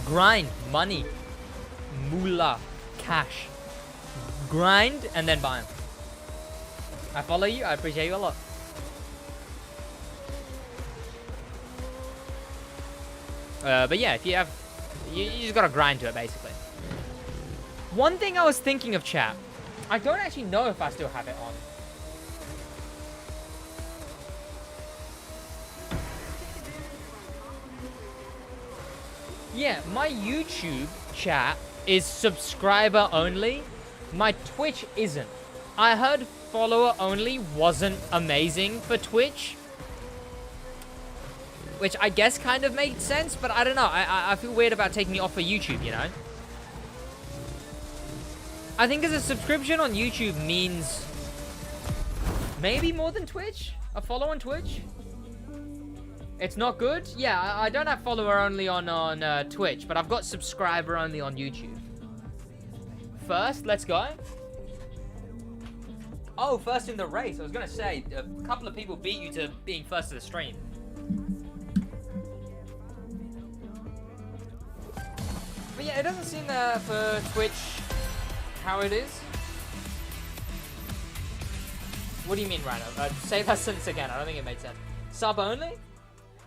Grind, money, moolah, cash. Grind and then buy them. I follow you. I appreciate you a lot. But yeah, if you have, you just gotta grind to it basically. One thing I was thinking of, chat. I don't actually know if I still have it on. Yeah, my YouTube chat is subscriber only. My Twitch isn't. I heard follower only wasn't amazing for Twitch. Which I guess kind of made sense, but I don't know. I feel weird about taking it off for YouTube, you know? I think as a subscription on YouTube means maybe more than Twitch? A follow on Twitch? It's not good? Yeah, I don't have follower only on Twitch, but I've got subscriber only on YouTube. First, let's go. Oh, first in the race. I was going to say, a couple of people beat you to being first to the stream. But yeah, it doesn't seem for Twitch how it is. What do you mean, Rhino? Say that sentence again. I don't think it made sense. Sub only?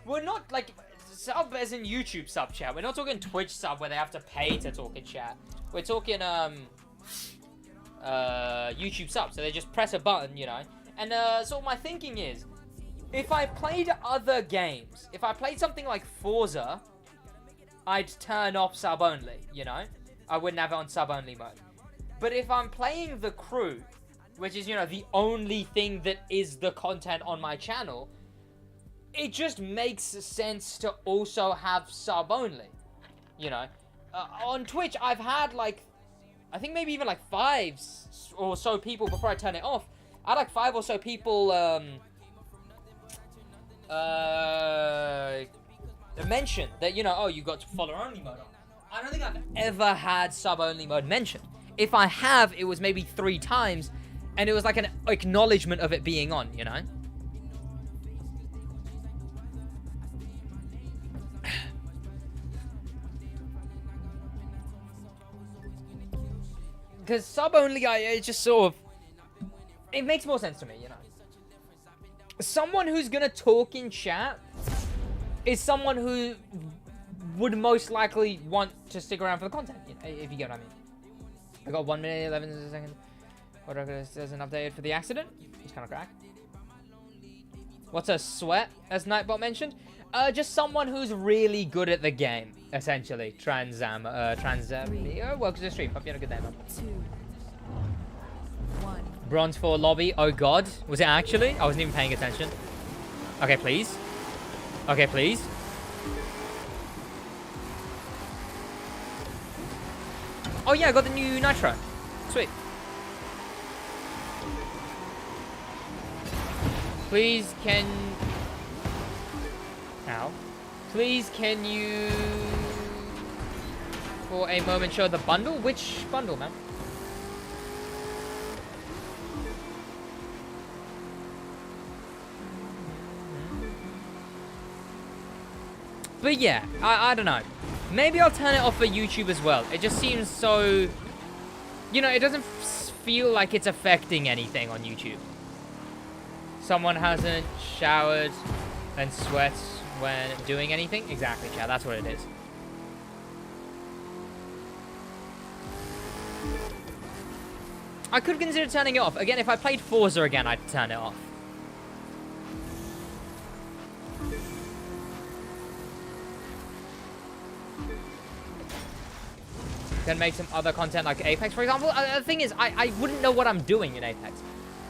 We're not, like, sub as in YouTube sub chat. We're not talking Twitch sub where they have to pay to talk in chat. We're talking, YouTube sub. So they just press a button, you know. And, so my thinking is, if I played other games, if I played something like Forza, I'd turn off sub only, you know. I wouldn't have it on sub only mode. But if I'm playing The Crew, which is, you know, the only thing that is the content on my channel, it just makes sense to also have sub only, you know. On Twitch, I've had like, I think maybe even like 5 or so people before I turn it off. I had like 5 or so people mentioned that, you know, oh, you got follower only mode on. I don't think I've ever had sub only mode mentioned. If I have, it was maybe 3 times, and it was like an acknowledgement of it being on, you know? Because sub only, it's just sort of, it makes more sense to me, you know? Someone who's gonna talk in chat is someone who would most likely want to stick around for the content, you know, if you get what I mean. I got 1 minute, 11 seconds. What there's an update for the accident? It's kind of crack. What's a sweat, as Nightbot mentioned? Just someone who's really good at the game, essentially. Transam. Welcome to the stream. Hope you had a good day, man. 2, 1. Bronze 4 lobby. Oh god. Was it actually? I wasn't even paying attention. Okay, please. Okay, please. Oh yeah, I got the new Nitro. Sweet. Please can... Ow. Please can you... For a moment show the bundle? Which bundle, man? But yeah, I don't know. Maybe I'll turn it off for YouTube as well. It just seems so... You know, it doesn't feel like it's affecting anything on YouTube. Someone hasn't showered and sweats when doing anything? Exactly, chat. That's what it is. I could consider turning it off. Again, if I played Forza again, I'd turn it off. Can make some other content like Apex, for example. The thing is, I wouldn't know what I'm doing in Apex.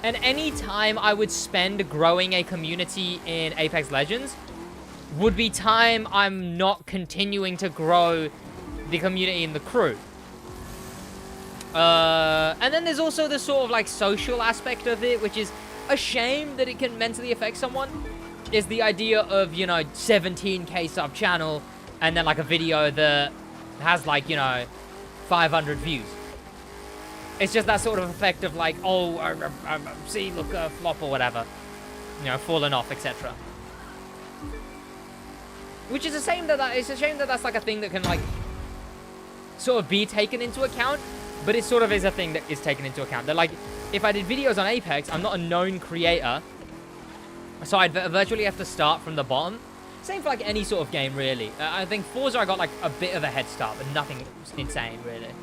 And any time I would spend growing a community in Apex Legends would be time I'm not continuing to grow the community in the crew. And then there's also the sort of like social aspect of it, which is a shame that it can mentally affect someone. Is the idea of, you know, 17k sub channel and then like a video that has like, you know, 500 views. It's just that sort of effect of like, oh, see, look, flop or whatever. You know, fallen off, etc. Which is a shame that it's a shame that that's like a thing that can like sort of be taken into account, but it sort of is a thing that is taken into account. That like, if I did videos on Apex, I'm not a known creator, so I'd virtually have to start from the bottom. Same for like any sort of game, really. I think Forza I got like a bit of a head start, but nothing insane, really.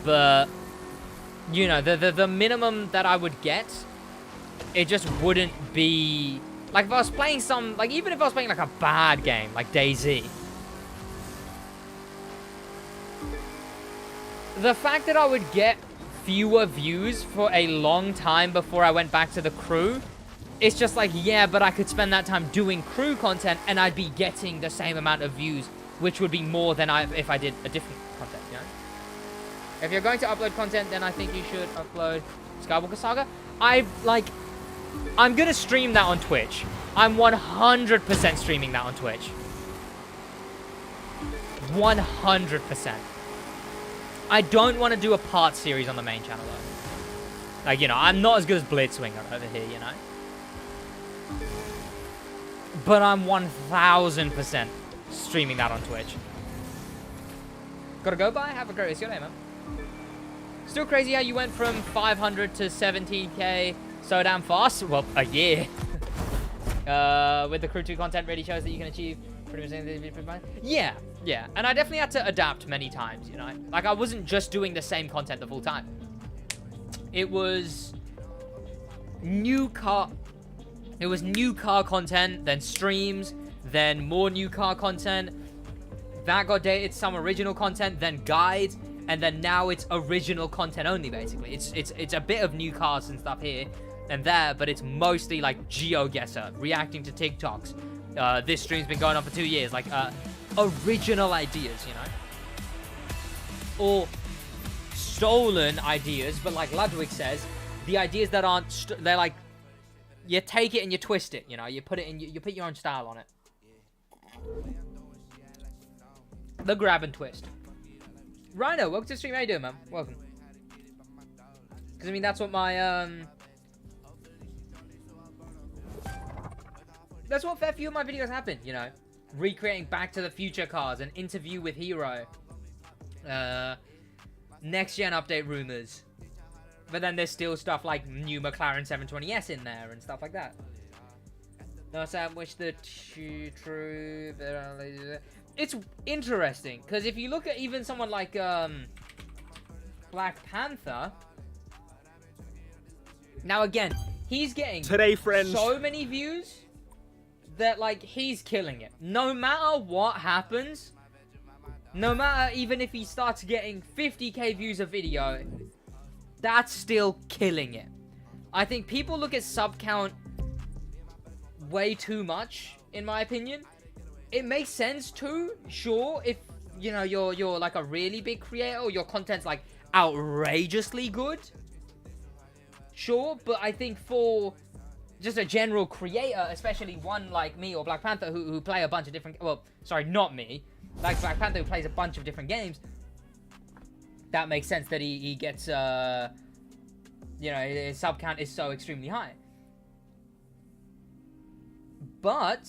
But you know, the minimum that I would get, it just wouldn't be like if I was playing some, like even if I was playing like a bad game like DayZ. The fact that I would get fewer views for a long time before I went back to the crew, it's just like, yeah, but I could spend that time doing crew content and I'd be getting the same amount of views, which would be more than if I did a different content, you know? If you're going to upload content, then I think you should upload Skywalker Saga. I'm gonna stream that on Twitch. I'm 100% streaming that on Twitch. 100%. I don't want to do a part series on the main channel, though. Like, you know, I'm not as good as Blitzwinger over here, you know? But I'm 1000% streaming that on Twitch. Gotta go, bye. Have a great rest of your day, man. Still crazy how you went from 500 to 17k so damn fast. Well, a year. With the Crew 2 content really shows that you can achieve pretty much anything. Yeah, yeah. And I definitely had to adapt many times, you know? Like, I wasn't just doing the same content the full time. It was new car content, then streams, then more new car content. That got dated, some original content, then guides, and then now it's original content only, basically. It's a bit of new cars and stuff here and there, but it's mostly like GeoGuessr, reacting to TikToks. This stream's been going on for 2 years, like original ideas, you know? Or stolen ideas, but like Ludwig says, the ideas that aren't, they're like you take it and you twist it, you know, you put it in, you put your own style on it. The grab and twist. Rhino, welcome to the stream. How you doing, man? Welcome. Because I mean, that's what my that's what fair few of my videos happen, you know, recreating Back to the Future cars, an interview with Hero, next gen update rumors. But then there's still stuff like new McLaren 720S in there and stuff like that. No sandwich, the true. It's interesting because if you look at even someone like Black Panther. Now again, he's getting today, friends, so many views that like he's killing it. No matter what happens, no matter even if he starts getting 50k views a video, that's still killing it. I think people look at sub count way too much, in my opinion. It makes sense too, sure, if you know you're like a really big creator or your content's like outrageously good. Sure, but I think for just a general creator, especially one like me or Black Panther who play a bunch of different, well, sorry, not me, like Black Panther who plays a bunch of different games, that makes sense that he gets, you know, his sub count is so extremely high. But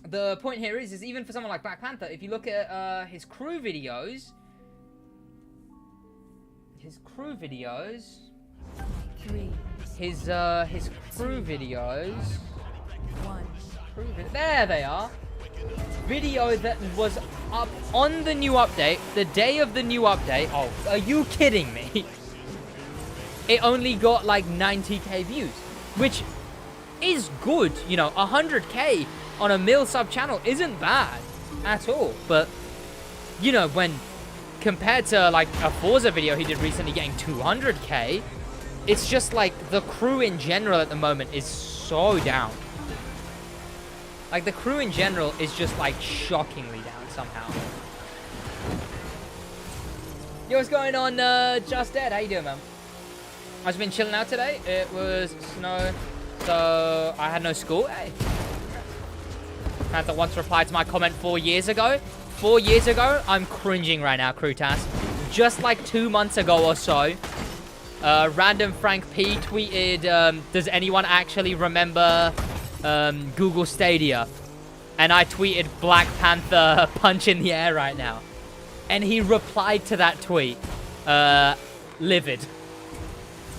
the point here is even for someone like Black Panther, if you look at his crew videos, his crew videos, there they are. Video that was up on the new update, the day of the new update. Oh, are you kidding me? It only got like 90k views, which is good. You know, 100k on a mil sub channel isn't bad at all. But, you know, when compared to like a Forza video he did recently getting 200k, it's just like the crew in general at the moment is so down. Like the crew in general is just like shockingly down somehow. Yo, what's going on, Just Dead? How you doing, man? I've just been chilling out today. It was snow, so I had no school. Hey. Panther once replied to my comment 4 years ago. 4 years ago, I'm cringing right now, Crewtas. Just like 2 months ago or so, Random Frank P tweeted, does anyone actually remember Google Stadia? And I tweeted Black Panther punch in the air right now. And he replied to that tweet, livid.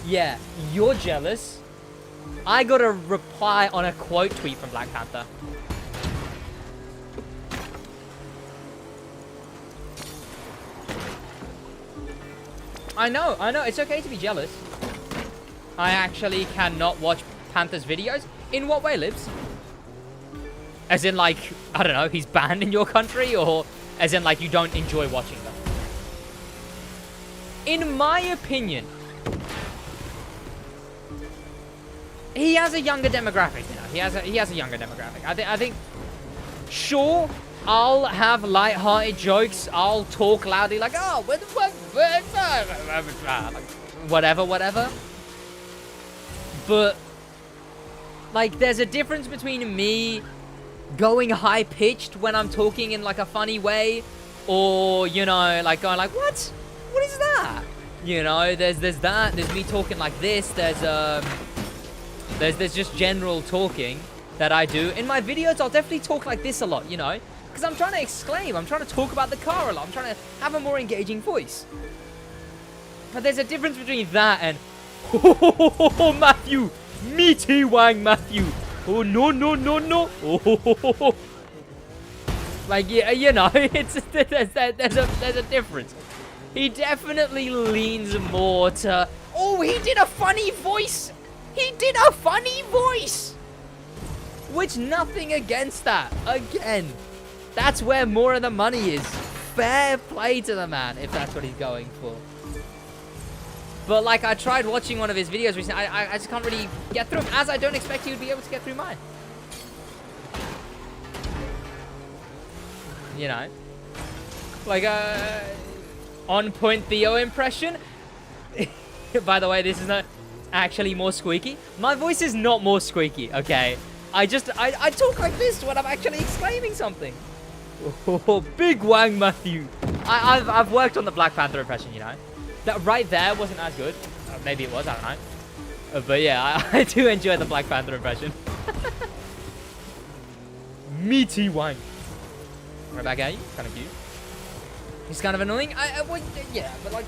Yeah, you're jealous. I got a reply on a quote tweet from Black Panther. I know, it's okay to be jealous. I actually cannot watch Panther's videos. In what way, Libs? As in, like, I don't know, he's banned in your country, or as in, like, you don't enjoy watching them? In my opinion, he has a younger demographic, you know. He has a younger demographic. I think, sure, I'll have light-hearted jokes. I'll talk loudly, like, oh, whatever. But, like, there's a difference between me going high-pitched when I'm talking in, like, a funny way, or, you know, like, going like, what? What is that? You know, there's that. There's me talking like this. There's just general talking that I do. In my videos, I'll definitely talk like this a lot, you know, because I'm trying to exclaim. I'm trying to talk about the car a lot. I'm trying to have a more engaging voice. But there's a difference between that and, oh, Matthew, meaty wang Matthew. Oh, no. Oh. Like, yeah, you know, there's a difference. He definitely leans more to, oh, he did a funny voice. He did a funny voice. Which, nothing against that. Again, that's where more of the money is. Fair play to the man, if that's what he's going for. But, like, I tried watching one of his videos recently. I just can't really get through them, as I don't expect he would be able to get through mine. You know? Like, on point Theo impression. By the way, this is not... actually more squeaky. My voice is not more squeaky, okay? I talk like this when I'm actually exclaiming something. Oh, big wang, Matthew. I've worked on the Black Panther impression, you know. That right there wasn't as good. Maybe it was, I don't know. But yeah, I do enjoy the Black Panther impression. Meaty wang. Right back at you. Kind of cute. He's kind of annoying. Well, yeah, but like,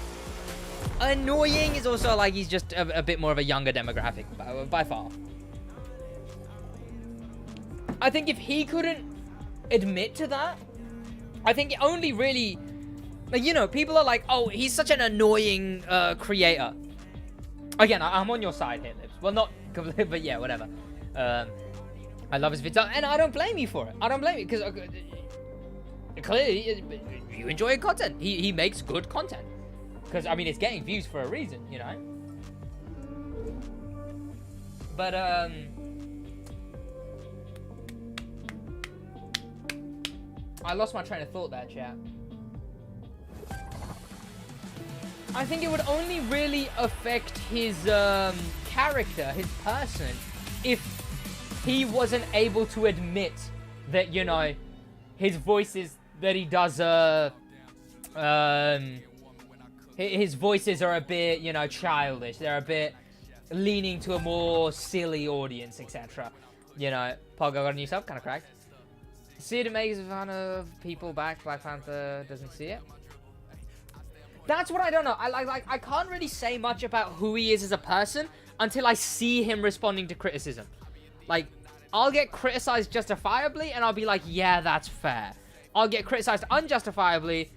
annoying is also like he's just a bit more of a younger demographic by far. I think if he couldn't admit to that, I think it only really, like, you know, people are like, oh, he's such an annoying creator. Again, I'm on your side here, Lips. Well, not completely, but yeah, whatever. I love his videos, and I don't blame you for it. I don't blame you, because clearly you enjoy his content. He makes good content. Because, I mean, it's getting views for a reason, you know? But, I lost my train of thought there, chat. I think it would only really affect his character, his person, if he wasn't able to admit that, you know, his voices that he does, his voices are a bit, you know, childish. They're a bit leaning to a more silly audience, etc. You know, Pog, got a new sub, kind of cracked. Sid makes fun of people back. Black Panther doesn't see it. That's what I don't know. I can't really say much about who he is as a person until I see him responding to criticism. Like, I'll get criticized justifiably, and I'll be like, yeah, that's fair. I'll get criticized unjustifiably,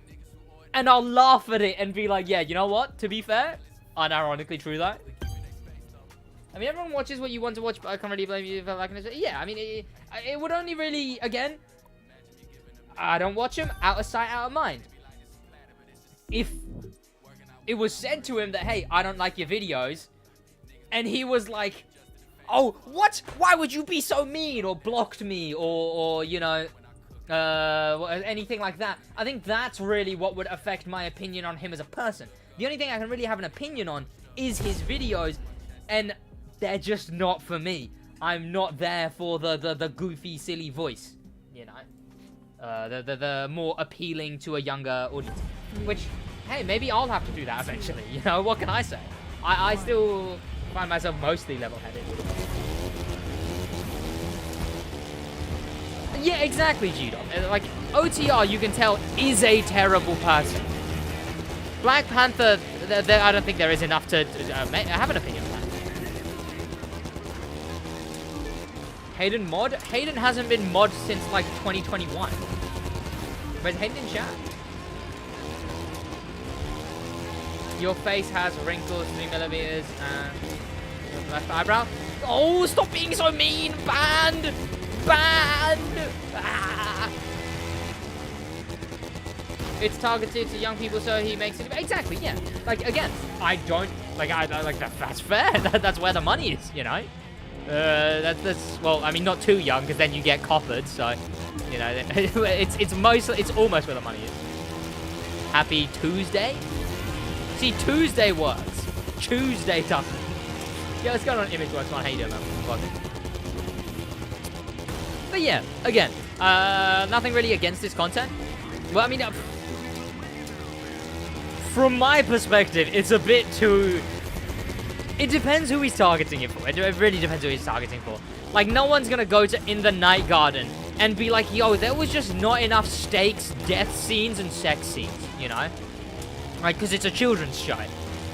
and I'll laugh at it and be like, yeah, you know what? To be fair, unironically true though. I mean, everyone watches what you want to watch, but I can't really blame you for liking it. Yeah, I mean, it would only really, again, I don't watch him, out of sight, out of mind. If it was said to him that, hey, I don't like your videos, and he was like, oh, what? Why would you be so mean? Or blocked me, or you know, anything like that. I think that's really what would affect my opinion on him as a person. The only thing I can really have an opinion on is his videos, and they're just not for me. I'm not there for the goofy, silly voice, you know. The more appealing to a younger audience. Which, hey, maybe I'll have to do that eventually, you know? What can I say? I still find myself mostly level-headed. Yeah, exactly, G-Dog. Like, OTR, you can tell, is a terrible person. Black Panther, I don't think there is enough to have an opinion on that. Hayden mod? Hayden hasn't been mod since, like, 2021. But Hayden in chat. Your face has wrinkles, 3 millimeters, and your left eyebrow. Oh, stop being so mean! Banned! Banned! Ah. It's targeted to young people, so he makes it. Exactly, yeah. Like, again, I don't like. I like that. That's fair. That's where the money is, you know. That's well. I mean, not too young, because then you get coppered. So, you know, it's almost where the money is. Happy Tuesday. See, Tuesday works. Tuesday doesn't. Yeah, let's go on ImageWorks on. How you doing, man? Welcome. But yeah, again, nothing really against this content. Well, I mean, from my perspective, it's a bit too... It depends who he's targeting it for. It really depends who he's targeting for. Like, no one's gonna go to In the Night Garden and be like, yo, there was just not enough stakes, death scenes, and sex scenes, you know? Right, because it's a children's show.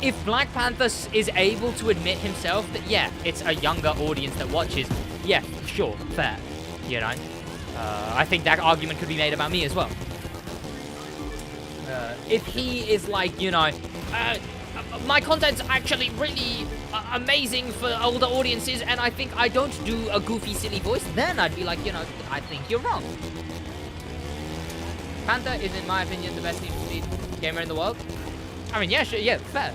If Black Panther is able to admit himself that, yeah, it's a younger audience that watches, yeah, sure, fair, you know? I think that argument could be made about me as well. If he is like, you know, my content's actually really amazing for older audiences, and I think I don't do a goofy, silly voice, then I'd be like, you know, I think you're wrong. Panther is, in my opinion, the best Need for Speed gamer in the world. I mean, yeah, sure, yeah, fair.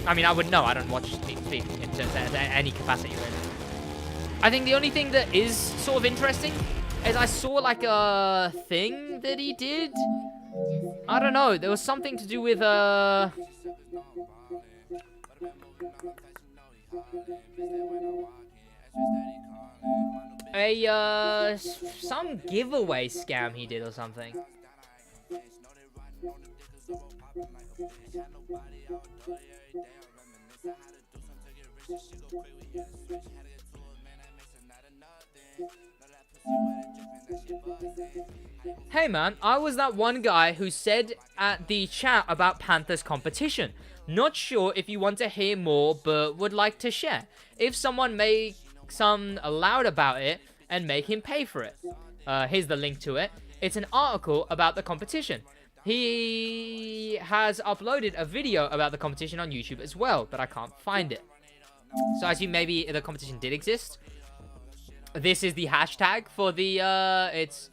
I mean, I would know. I don't watch Need for Speed in terms of any capacity, really. I think the only thing that is sort of interesting is I saw, like, a thing that he did. I don't know. There was something to do with, Some giveaway scam he did or something. Hey man, I was that one guy who said at the chat about Panther's competition. Not sure if you want to hear more, but would like to share. If someone makes some loud about it and make him pay for it. Here's the link to it. It's an article about the competition. He has uploaded a video about the competition on YouTube as well, but I can't find it. So I assume maybe the competition did exist. This is the hashtag for the, it's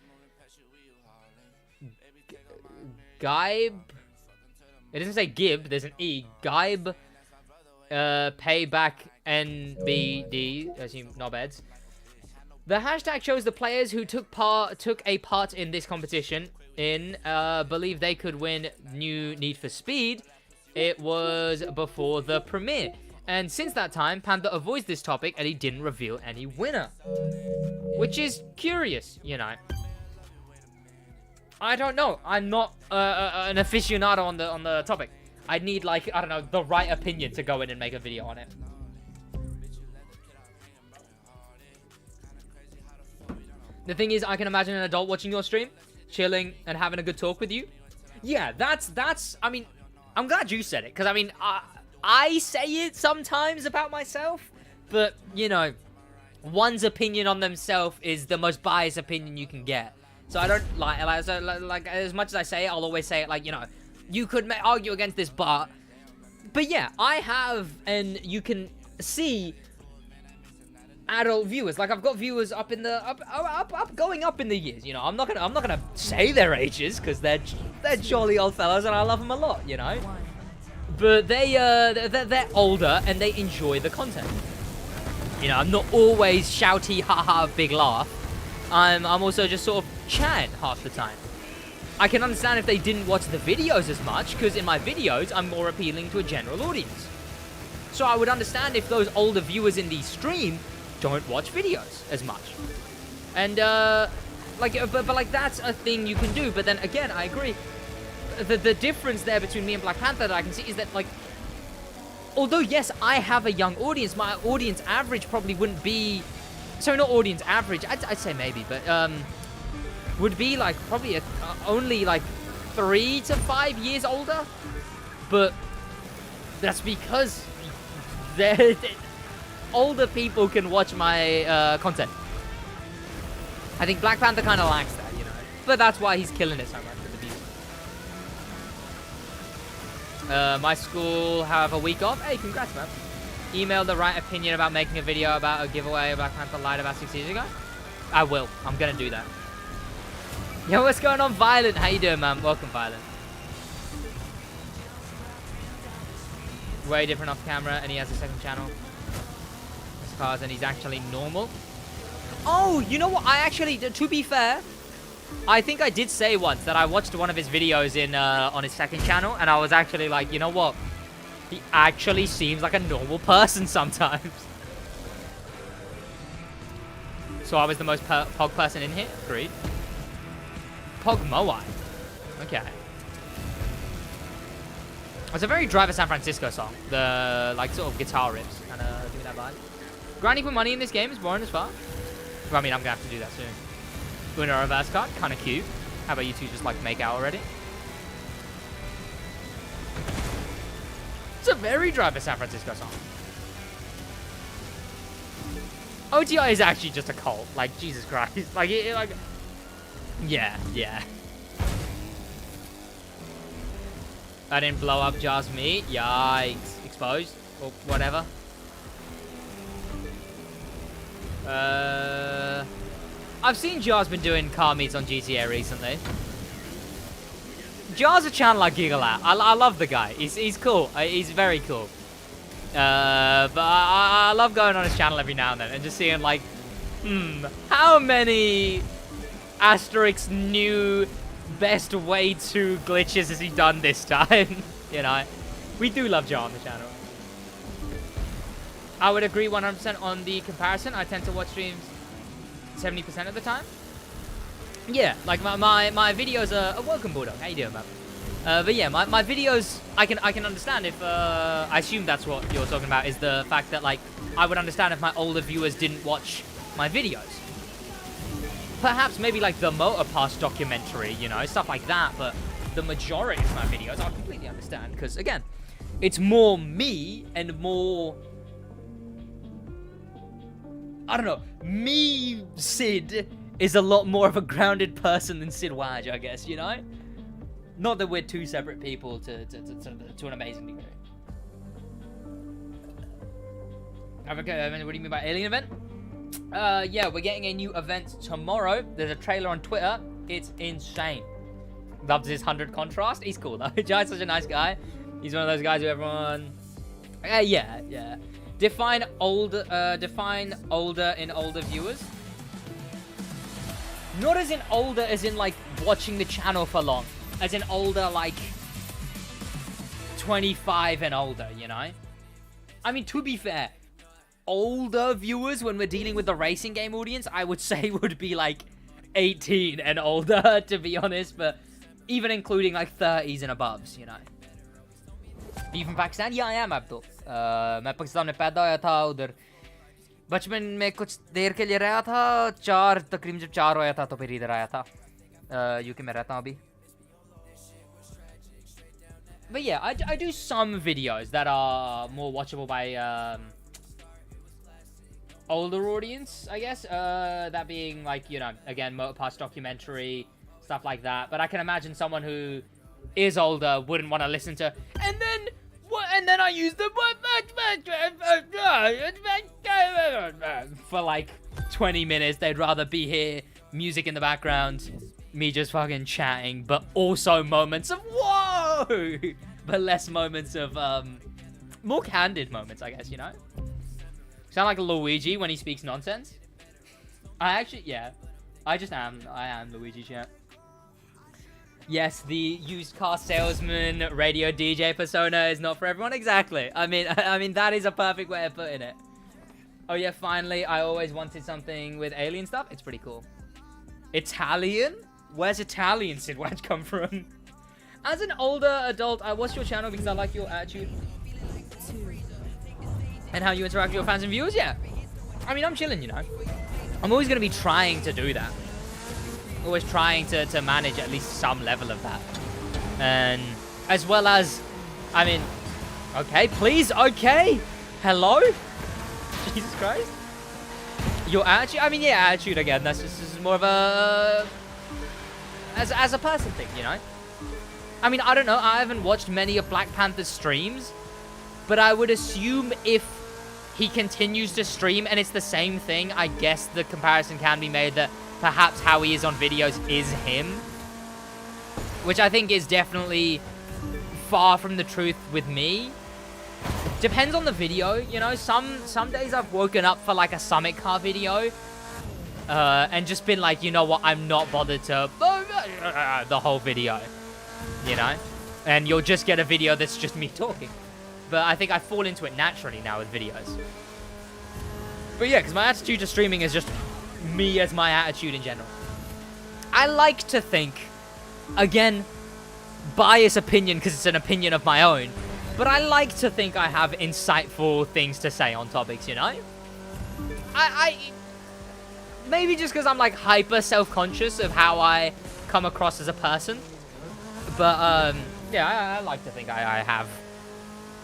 Gaib. It doesn't say Gib, there's an E. Gaib, payback NBD, I assume knobheads. The hashtag shows the players who took a part in this competition believe they could win new Need for Speed. It was before the premiere. And since that time, Panther avoids this topic and he didn't reveal any winner. Which is curious, you know. I don't know. I'm not an aficionado on the topic. I'd need, like, I don't know, the right opinion to go in and make a video on it. The thing is, I can imagine an adult watching your stream, chilling and having a good talk with you. Yeah, that's, I mean, I'm glad you said it, because, I mean, I say it sometimes about myself, but, you know, one's opinion on themselves is the most biased opinion you can get. So I don't, like as much as I say it, I'll always say it, like, you know, you could argue against this, but yeah, I have, and you can see adult viewers. Like, I've got viewers up in the going up in the years. You know, I'm not gonna say their ages because they're jolly old fellas and I love them a lot. You know, but they're older and they enjoy the content. You know, I'm not always shouty, haha, big laugh. I'm also just sort of chatting half the time. I can understand if they didn't watch the videos as much, because in my videos, I'm more appealing to a general audience. So I would understand if those older viewers in the stream don't watch videos as much. And, but like, that's a thing you can do. But then, again, I agree. The difference there between me and Black Panther that I can see is that, like, although, yes, I have a young audience, my audience average probably wouldn't be... Sorry, not audience average, I'd say maybe, but, would be, like, probably only, like, 3 to 5 years older. But that's because older people can watch my content. I think Black Panther kind of lacks that, you know. But that's why he's killing it so much with the views. My school have a week off. Hey, congrats, man. Email the right opinion about making a video about a giveaway Black Panther lied about 6 years ago. I will. I'm gonna do that. Yo, what's going on, Violent? How you doing, man? Welcome, Violent. Way different off camera, and he has a second channel. His cars, and he's actually normal. Oh, you know what? I actually, to be fair, I think I did say once that I watched one of his videos in on his second channel, and I was actually like, you know what? He actually seems like a normal person sometimes. So I was the most pog person in here? Agreed. Pog Moai. Okay. It's a very Drive of San Francisco song. The, like, sort of guitar riffs. Kind of give me that vibe. Grinding for money in this game is boring as fuck. Well, I mean, I'm going to have to do that soon. Winner reverse card. Kind of cute. How about you two just, like, make out already? It's a very Drive of San Francisco song. OTI is actually just a cult. Like, Jesus Christ. Like, yeah. I didn't blow up Jar's meat. Yikes. Exposed. Or whatever. I've seen Jar's been doing car meets on GTA recently. Jar's a channel I giggle at. I love the guy. He's cool. He's very cool. But I love going on his channel every now and then and just seeing, like, how many asterisk new best way to glitches has he done this time? You know, we do love Jar on the channel. I would agree 100% on the comparison. I tend to watch streams 70% of the time. Yeah, like my videos are welcome, Bulldog. How you doing, man? But yeah, my videos, I can understand if I assume that's what you're talking about, is the fact that like I would understand if my older viewers didn't watch my videos. Perhaps maybe like the Motor Pass documentary, you know, stuff like that. But the majority of my videos, I completely understand, because again, it's more me and more, I don't know, me, Sid, is a lot more of a grounded person than SidWaj, I guess, you know? Not that we're two separate people to an amazing degree. Okay, what do you mean by alien event? Yeah, we're getting a new event tomorrow. There's a trailer on Twitter. It's insane. Loves his 100 contrast. He's cool though. Jai's such a nice guy. He's one of those guys who everyone... yeah. Define older in older viewers. Not as in older as in like watching the channel for long. As in older like 25 and older, you know? I mean, to be fair, older viewers, when we're dealing with the racing game audience, I would say would be like 18 and older, to be honest, but even including like 30s and above, you know. Are you from Pakistan? Yeah, I am, Abdul. मैं पाकिस्तान में पैदा हुआ था उधर बचपन में कुछ देर के लिए रहा था तकरीबन जब 4 होया था तो फिर इधर आया था यूके में रहता हूं अभी. But yeah, I do some videos that are more watchable by older audience, I guess. That being like, you know, again, Motor Pass documentary, stuff like that. But I can imagine someone who is older wouldn't want to listen to. And then I use the for like 20 minutes. They'd rather be here, music in the background, me just fucking chatting, but also moments of whoa, but less moments of more candid moments, I guess, you know. Sound like Luigi when he speaks nonsense. I am Luigi, chat. Yes, the used car salesman radio DJ persona is not for everyone. Exactly. I mean that is a perfect way of putting it. Oh yeah, finally, I always wanted something with alien stuff. It's pretty cool. Italian? Where's Italian, SidWaj, come from? As an older adult, I watch your channel because I like your attitude and how you interact with your fans and viewers. Yeah, I mean, I'm chilling, you know. I'm always going to be trying to do that. Always trying to manage at least some level of that. And as well as, I mean, okay, please, okay. Hello? Jesus Christ. Your attitude? I mean, yeah, attitude again. That's just more of a... As a person thing, you know? I mean, I don't know. I haven't watched many of Black Panther's streams. But I would assume if he continues to stream and it's the same thing, I guess the comparison can be made that perhaps how he is on videos is him. Which I think is definitely far from the truth with me. Depends on the video, you know. Some days I've woken up for like a Summit Car video. And just been like, you know what, I'm not bothered to the whole video. You know? And you'll just get a video that's just me talking. But I think I fall into it naturally now with videos. But yeah, because my attitude to streaming is just me as my attitude in general. I like to think, again, biased opinion because it's an opinion of my own, but I like to think I have insightful things to say on topics, you know? I maybe just because I'm like hyper self-conscious of how I come across as a person. But yeah, I like to think I have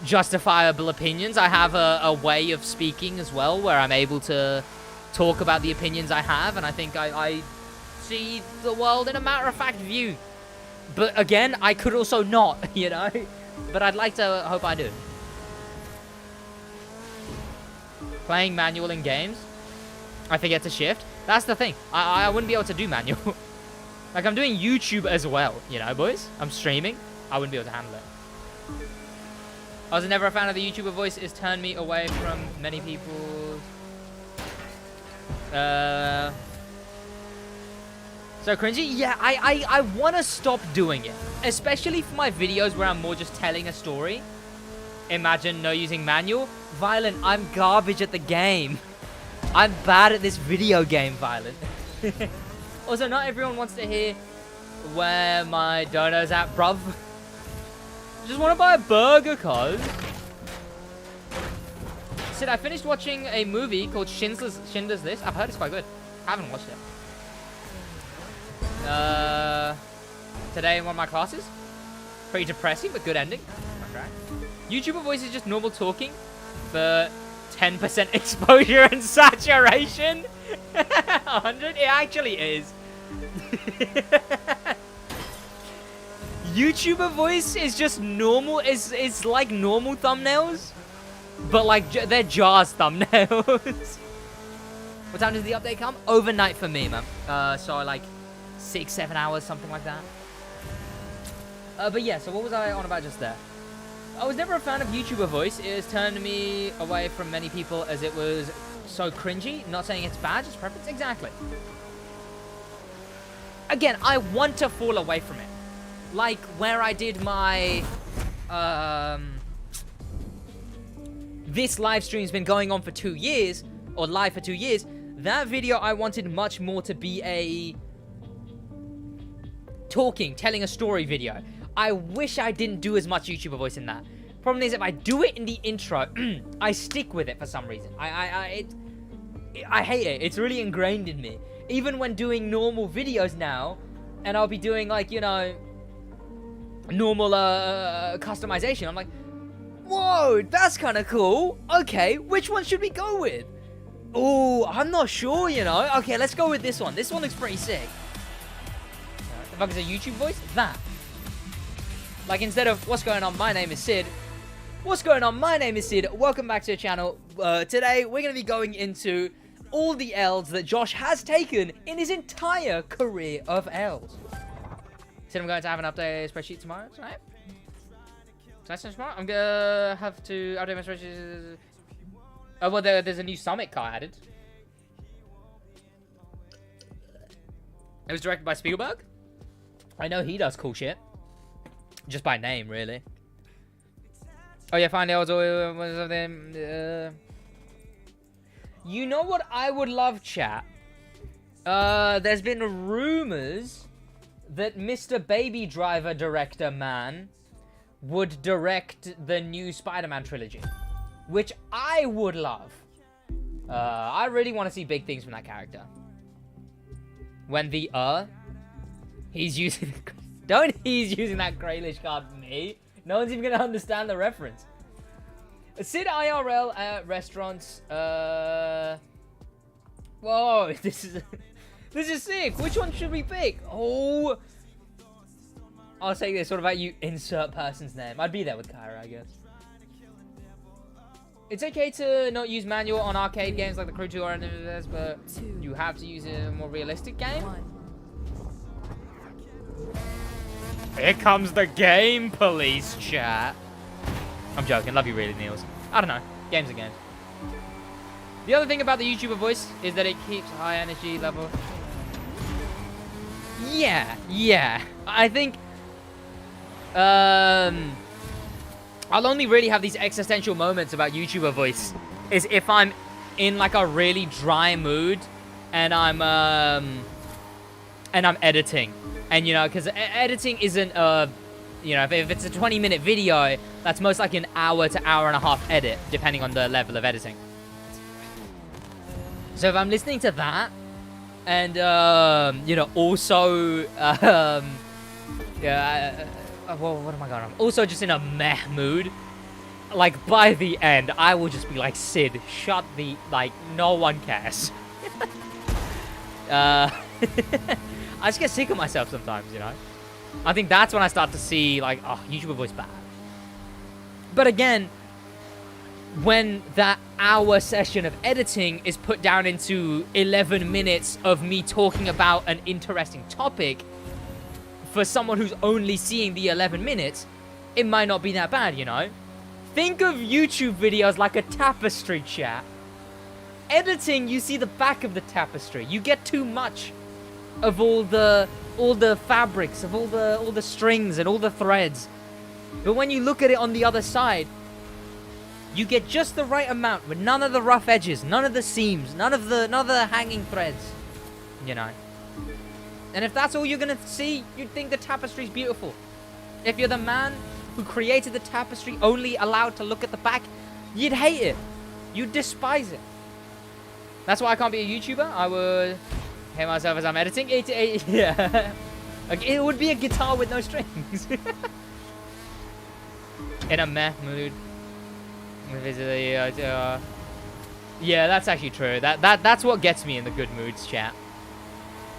justifiable opinions. I have a way of speaking as well where I'm able to talk about the opinions I have, and I think I see the world in a matter-of-fact view. But again, I could also not, you know? But I'd like to hope I do. Playing manual in games, I forget to shift. That's the thing. I wouldn't be able to do manual. Like, I'm doing YouTube as well, you know, boys? I'm streaming. I wouldn't be able to handle it. I was never a fan of the YouTuber voice. It's turned me away from many people. So cringy? Yeah, I want to stop doing it. Especially for my videos where I'm more just telling a story. Imagine no using manual. Violent, I'm garbage at the game. I'm bad at this video game violent. Also, not everyone wants to hear where my dono's at, bruv. Just want to buy a burger, cuz. Sid, I finished watching a movie called Schindler's List. I've heard it's quite good. I haven't watched it. Today in one of my classes. Pretty depressing, but good ending. Okay. YouTuber voice is just normal talking, but 10% exposure and saturation. 100? It actually is. YouTuber voice is just normal. It's like normal thumbnails, but like they're Jaws thumbnails. What time does the update come? Overnight for me, man. So like 6-7 hours, something like that. But yeah, so what was I on about just there? I was never a fan of YouTuber voice. It has turned me away from many people as it was so cringy. Not saying it's bad, just preference. Exactly. Again, I want to fall away from it. Like where I did my... this live stream's been going on for 2 years, or live for 2 years. That video, I wanted much more to be a... telling a story video. I wish I didn't do as much YouTuber voice in that. Problem is, if I do it in the intro, I stick with it for some reason. I hate it. It's really ingrained in me. Even when doing normal videos now, and I'll be doing like, you know, normal customization, I'm like, whoa, that's kind of cool. Okay, which one should we go with? Oh, I'm not sure, you know. Okay, let's go with this one. This one looks pretty sick. The fuck is a YouTube voice? That. Like, instead of, what's going on, my name is Sid. What's going on, my name is Sid. Welcome back to the channel. Today, we're going to be going into all the L's that Josh has taken in his entire career of L's. Sid, I'm going to have an update spreadsheet tomorrow, right? Tomorrow? I'm going to have to update my spreadsheet. Oh, well, there's a new Summit car added. It was directed by Spielberg. I know he does cool shit. Just by name, really. Oh, yeah, fine. There was something. You know what I would love, chat? There's been rumors that Mr. Baby Driver director man would direct the new Spider-Man trilogy, which I would love. I really want to see big things from that character. When the he's using. He's using that Graylish card for me. No one's even gonna understand the reference. Sid IRL at restaurants. Whoa, this is sick. Which one should we pick? Oh, I'll say this. What about you? Insert person's name. I'd be there with Kyra, I guess. It's okay to not use manual on arcade games like the Crew 2 or anything like this, but you have to use a more realistic game. Here comes the game police, chat. I'm joking. Love you really, Niels. I don't know. Games are games. The other thing about the YouTuber voice is that it keeps a high energy level. Yeah. I think... I'll only really have these existential moments about YouTuber voice is if I'm in like a really dry mood and I'm editing. And, you know, because editing isn't, you know, if it's a 20-minute video, that's most like an hour to hour and a half edit, depending on the level of editing. So if I'm listening to that, and, you know, also, yeah, well, what am I going on? Also just in a meh mood, like, by the end, I will just be like, Sid, shut the, like, no one cares. I just get sick of myself sometimes, you know? I think that's when I start to see, like, oh, YouTuber voice bad. But again, when that hour session of editing is put down into 11 minutes of me talking about an interesting topic, for someone who's only seeing the 11 minutes, it might not be that bad, you know? Think of YouTube videos like a tapestry, chat. Editing, you see the back of the tapestry. You get too much of all the fabrics, of all the strings and all the threads. But when you look at it on the other side, You get just the right amount with none of the rough edges, none of the seams, none of the hanging threads, you know. And if that's all you're gonna see, you'd think the tapestry's beautiful. If you're the man who created the tapestry only allowed to look at the back, you'd hate it. You'd despise it. That's why I can't be a YouTuber. I would hate myself as I'm editing. Yeah. Like, it would be a guitar with no strings. In a meh mood. Yeah, that's actually true. That's what gets me in the good moods, chat.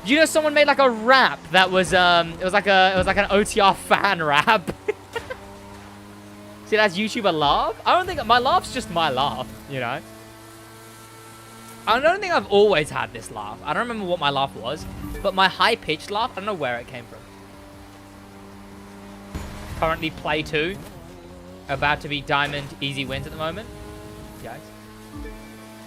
Do you know someone made like a rap that was it was like an OTR fan rap? See, that's YouTuber laugh. I don't think my laugh's just my laugh, you know. I don't think I've always had this laugh. I don't remember what my laugh was, but my high-pitched laugh, I don't know where it came from. Currently play 2. About to be diamond easy wins at the moment. Guys.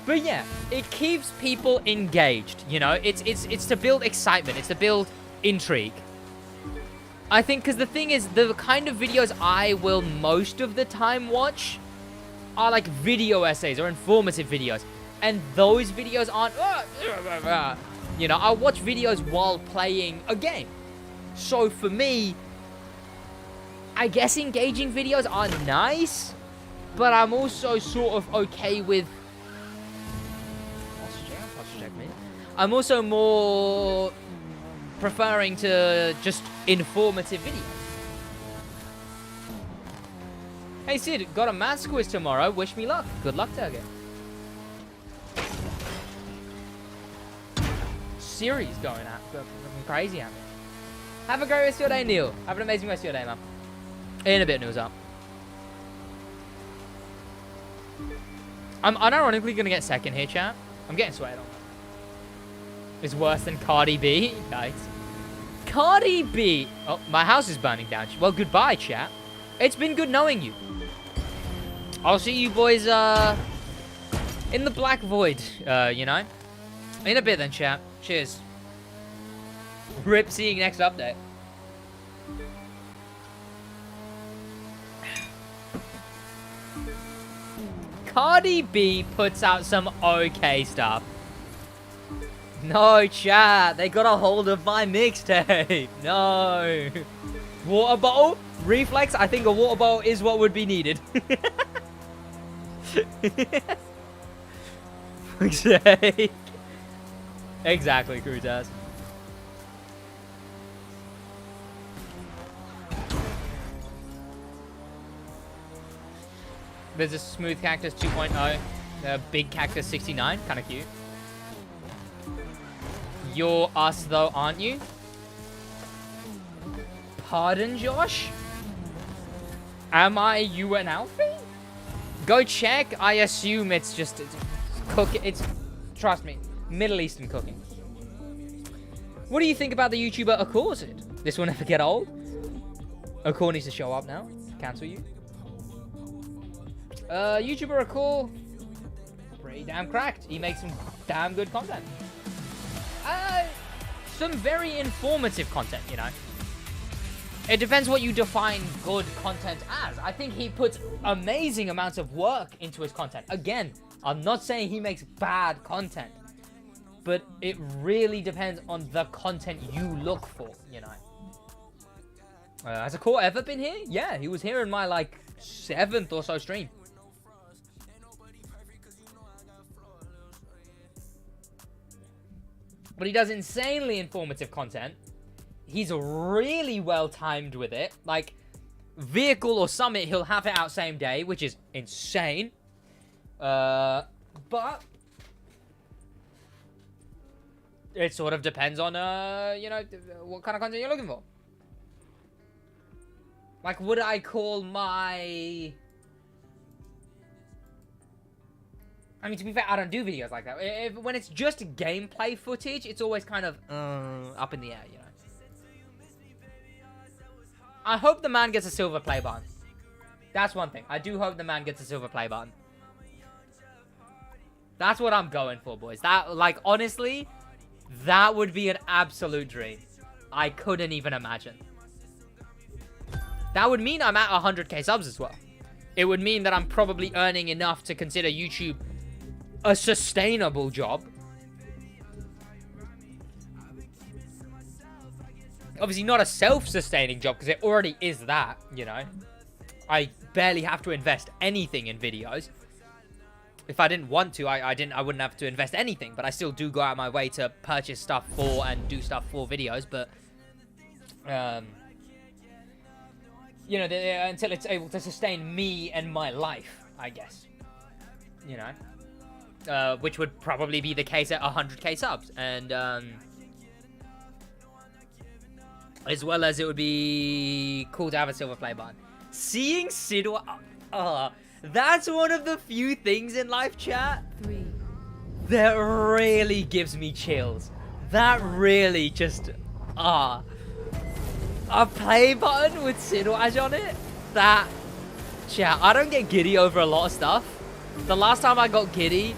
But yeah, it keeps people engaged, you know. It's to build excitement. It's to build intrigue. I think because the thing is, the kind of videos I will most of the time watch are like video essays or informative videos. And those videos aren't, you know, I'll watch videos while playing a game. So for me, I guess engaging videos are nice, but I'm also sort of okay with... I'm also more preferring to just informative videos. Hey Sid, got a maths quiz tomorrow. Wish me luck. Good luck, Target. Siri's going at crazy at me. Have a great rest of your day, Neil. Have an amazing rest of your day, man. In a bit, Neil's up. I'm unironically gonna get second here, chat. I'm getting sweated on. It's worse than Cardi B. Nice. Cardi B. Oh, my house is burning down. Well, goodbye, chat. It's been good knowing you. I'll see you boys in the black void, you know. In a bit then, chat. Cheers. Rip seeing next update. Cardi B puts out some okay stuff. No, chat. They got a hold of my mixtape. No. Water bottle? Reflex? I think a water bottle is what would be needed. Fuck's sake. Exactly, Cruzaz. There's a smooth cactus 2.0. A big cactus 69. Kind of cute. You're us though, aren't you? Pardon, Josh? Am I you and Alfie? Go check. I assume it's just cooking. It's, trust me, Middle Eastern cooking. What do you think about the YouTuber Akor? This will never get old. Akor needs to show up now. Cancel you. YouTuber Akor, pretty damn cracked. He makes some damn good content. Some very informative content, you know. It depends what you define good content as. I think he puts amazing amounts of work into his content. Again, I'm not saying he makes bad content, but it really depends on the content you look for, you know. Has Akor ever been here? Yeah, he was here in my, like, 7th or so stream. But he does insanely informative content. He's really well timed with it. Like, Vehicle or Summit, he'll have it out same day, which is insane. But it sort of depends on, you know, what kind of content you're looking for. Like, would I call my... I mean, to be fair, I don't do videos like that. When it's just gameplay footage, it's always kind of up in the air, you know. I hope the man gets a silver play button. That's one thing. I do hope the man gets a silver play button. That's what I'm going for, boys. That, like, honestly, that would be an absolute dream. I couldn't even imagine. That would mean I'm at 100k subs as well. it would mean that I'm probably earning enough to consider YouTube a sustainable job. Obviously not a self-sustaining job, because it already is that, you know. I barely have to invest anything in videos. If I didn't want to, I wouldn't have to invest anything, but I still do go out of my way to purchase stuff for and do stuff for videos, but you know, until it's able to sustain me and my life, I guess. You know? Which would probably be the case at 100k subs. And, as well as it would be cool to have a silver play button. Seeing SidWaj... that's one of the few things in life, chat, that really gives me chills. That really just... a play button with SidWaj on it? That... Chat, I don't get giddy over a lot of stuff. The last time I got giddy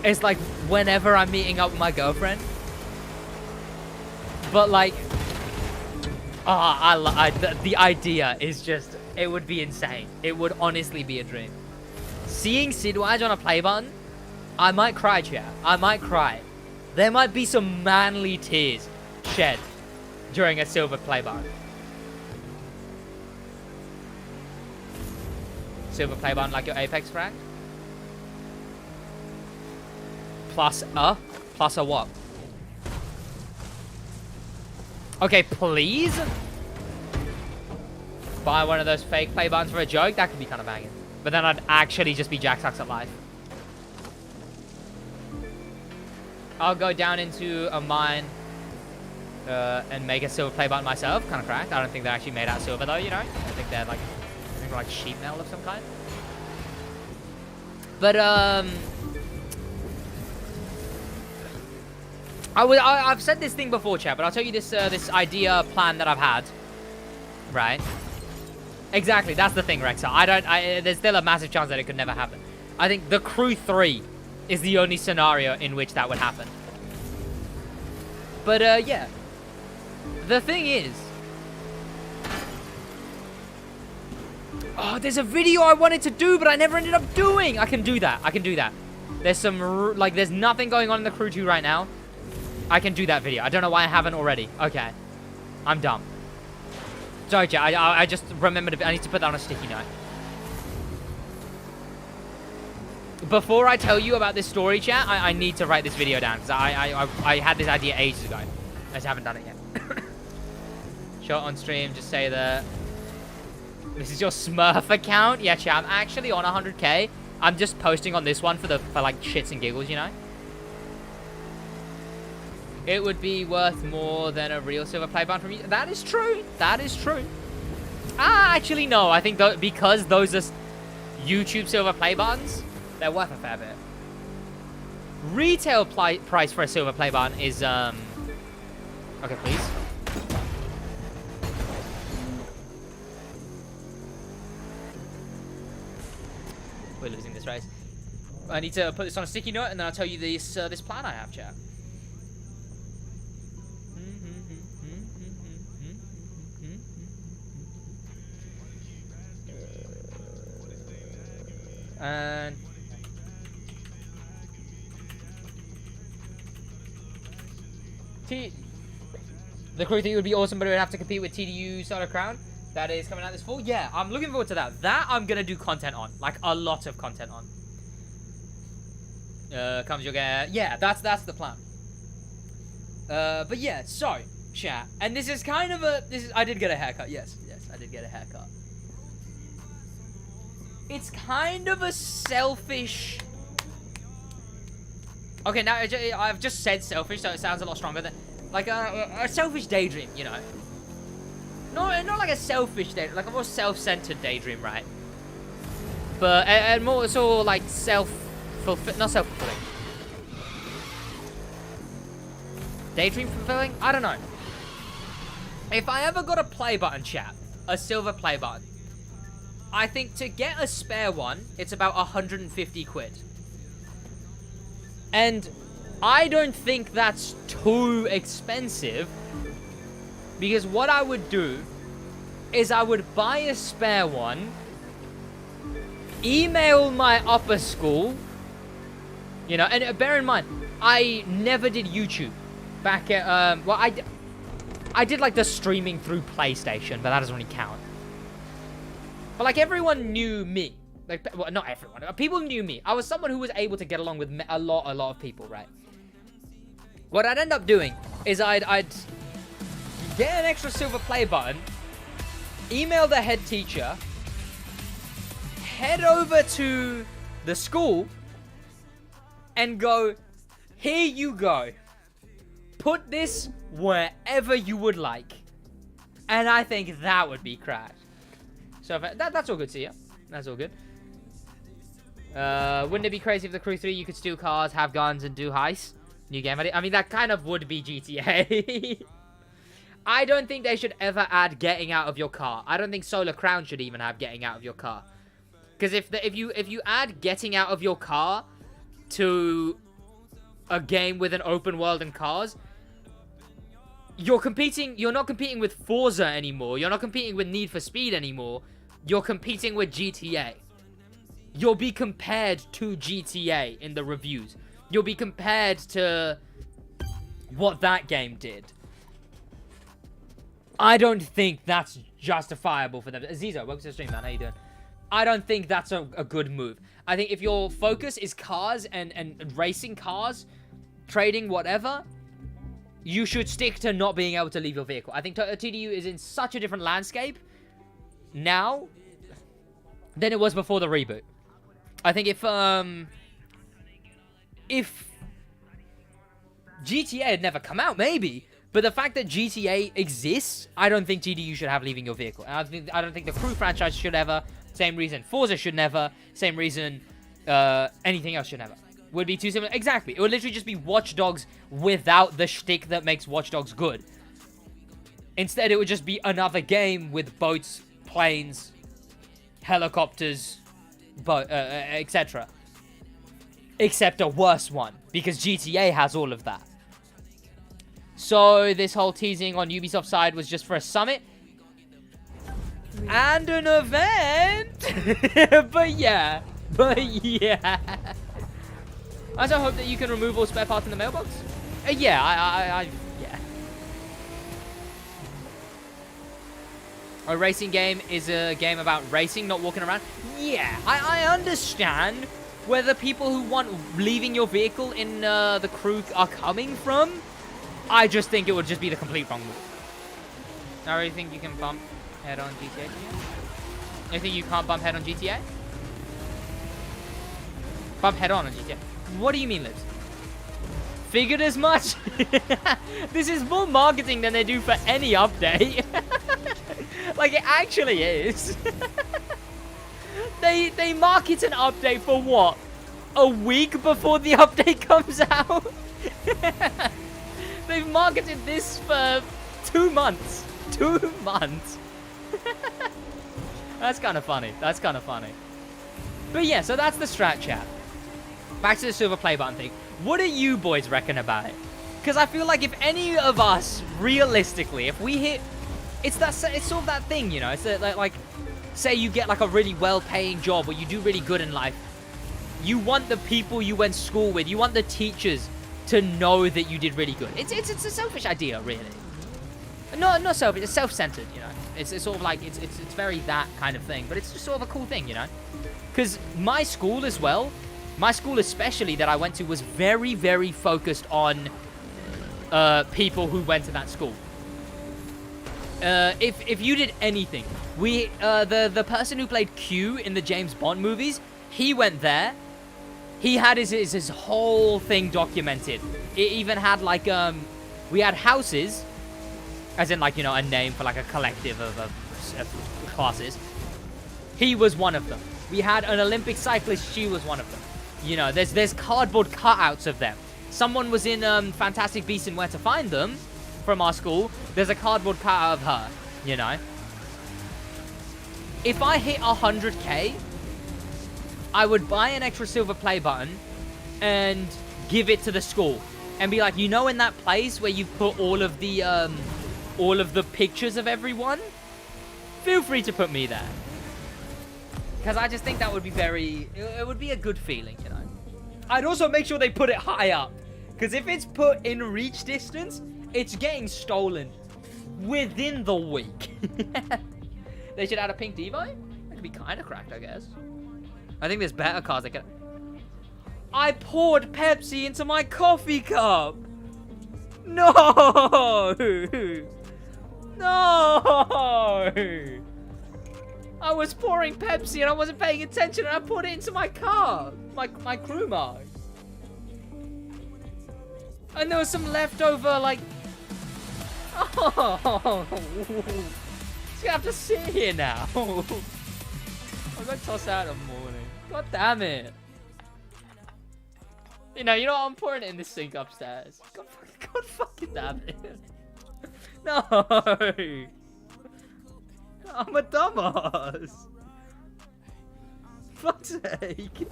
is like whenever I'm meeting up with my girlfriend. But like... the idea is just... It would be insane. It would honestly be a dream. Seeing SidWaj on a play button, I might cry, chat. I might cry. There might be some manly tears shed during a silver play button. Silver play button like your Apex rank? Plus a what? Okay, please? Buy one of those fake play buttons for a joke? That could be kind of banging. But then I'd actually just be Jack Sucks at life. I'll go down into a mine and make a silver play button myself. Kind of cracked. I don't think they're actually made out of silver though, you know? I think they're like sheet metal of some kind. But I've said this thing before, chat, but I'll tell you this this idea plan that I've had. Right? Exactly, that's the thing, Rexa. There's still a massive chance that it could never happen. I think the Crew 3 is the only scenario in which that would happen. But yeah. The thing is, oh, there's a video I wanted to do, but I never ended up doing. I can do that. I can do that. There's some, like, there's nothing going on in the Crew 2 right now. I can do that video. I don't know why I haven't already. Okay. I'm dumb. Sorry, chat. I just remembered. I need to put that on a sticky note. Before I tell you about this story, chat, I need to write this video down, because I had this idea ages ago. I just haven't done it yet. Show it on stream. Just say that this is your Smurf account. Yeah, chat. I'm actually on 100k. I'm just posting on this one for like shits and giggles, you know. It would be worth more than a real silver play button from you. That is true. That is true. Actually, no. I think because those are YouTube silver play buttons, they're worth a fair bit. Retail price for a silver play button is, okay, please. We're losing this race. I need to put this on a sticky note, and then I'll tell you this this plan I have, chat. And the Crew 3 would be awesome, but it would have to compete with TDU Solar Crown. That is coming out this fall. Yeah, I'm looking forward to that. That I'm gonna do content on, like a lot of content on. Comes your get. Yeah, that's the plan. But yeah, so chat, and this is kind of a I did get a haircut. Yes, I did get a haircut. It's kind of a selfish... Okay, now I've just said selfish, so it sounds a lot stronger than... Like a selfish daydream, you know. Not like a selfish daydream, like a more self-centered daydream, right? But, and more so like not self-fulfilling. Daydream fulfilling? I don't know. If I ever got a play button, chat, a silver play button, I think to get a spare one, it's about 150 quid. And I don't think that's too expensive, because what I would do is I would buy a spare one email my upper school, you know, and bear in mind, I never did YouTube back at, well, I did like the streaming through PlayStation, but that doesn't really count. But like everyone knew me. Like, well, not everyone. People knew me. I was someone who was able to get along with a lot of people, right? What I'd end up doing is I'd get an extra silver play button, email the head teacher, head over to the school, and go, here you go. Put this wherever you would like. And I think that would be crash. So that's all good to you. That's all good. Wouldn't it be crazy if the Crew 3 you could steal cars, have guns, and do heists? New game idea? I mean, that kind of would be GTA. I don't think they should ever add getting out of your car. I don't think Solar Crown should even have getting out of your car. Because if you add getting out of your car to a game with an open world and cars, you're not competing with Forza anymore. You're not competing with Need for Speed anymore. You're competing with GTA. You'll be compared to GTA in the reviews. You'll be compared to what that game did. I don't think that's justifiable for them. Azizo, welcome to the stream, man. How you doing? I don't think that's a good move. I think if your focus is cars and racing cars, trading, whatever, you should stick to not being able to leave your vehicle. I think TDU is in such a different landscape now than it was before the reboot. I think if GTA had never come out, maybe. But the fact that GTA exists, I don't think TDU should have leaving your vehicle. And I don't think the Crew franchise should ever. Same reason Forza should never. Same reason anything else should never. Would be too similar. Exactly. It would literally just be Watch Dogs without the shtick that makes Watch Dogs good. Instead, it would just be another game with boats, planes, helicopters, etc. Except a worse one, because GTA has all of that. So this whole teasing on Ubisoft's side was just for a summit and an event. But yeah. I also hope that you can remove all spare parts in the mailbox. Yeah. A racing game is a game about racing, not walking around. Yeah, I understand where the people who want leaving your vehicle in the Crew are coming from. I just think it would just be the complete wrong move. I really think you can bump head on GTA. You think you can't bump head on GTA? Bump head on GTA. What do you mean, Liz? Figured as much? This is more marketing than they do for any update. Like, it actually is. They market an update for what? A week before the update comes out? They've marketed this for 2 months. 2 months. That's kind of funny. But yeah, so that's the strat chat. Back to the silver play button thing. What do you boys reckon about it? Because I feel like if any of us, realistically, if we hit... It's sort of that thing, you know? It's like, say you get like a really well-paying job or you do really good in life. You want the people you went to school with, you want the teachers to know that you did really good. It's a selfish idea, really. Not selfish, it's self-centered, you know? It's sort of like, it's very that kind of thing. But it's just sort of a cool thing, you know? Because my school as well... My school especially that I went to was very, very focused on people who went to that school. If you did anything, the person who played Q in the James Bond movies, he went there. He had his whole thing documented. It even had like we had houses, as in like, you know, a name for like a collective of classes. He was one of them. We had an Olympic cyclist. She was one of them. You know, there's cardboard cutouts of them. Someone was in Fantastic Beasts and Where to Find Them from our school. There's a cardboard cutout of her, you know. If I hit 100k, I would buy an extra silver play button and give it to the school. And be like, you know, in that place where you put all of the pictures of everyone? Feel free to put me there. Because I just think that would be it would be a good feeling, you know. I'd also make sure they put it high up. Because if it's put in reach distance, it's getting stolen within the week. They should add a pink Devo? It'd be kind of cracked, I guess. I think there's better cars that can... I poured Pepsi into my coffee cup. No! No! I was pouring Pepsi and I wasn't paying attention and I put it into my car. My crew mug. And there was some leftover, like... Oh! Just gonna have to sit here now. I'm gonna toss out in the morning. God damn it. You know what? I'm pouring it in the sink upstairs. God fucking damn it. No! I'm a dumbass. Fuck's sake.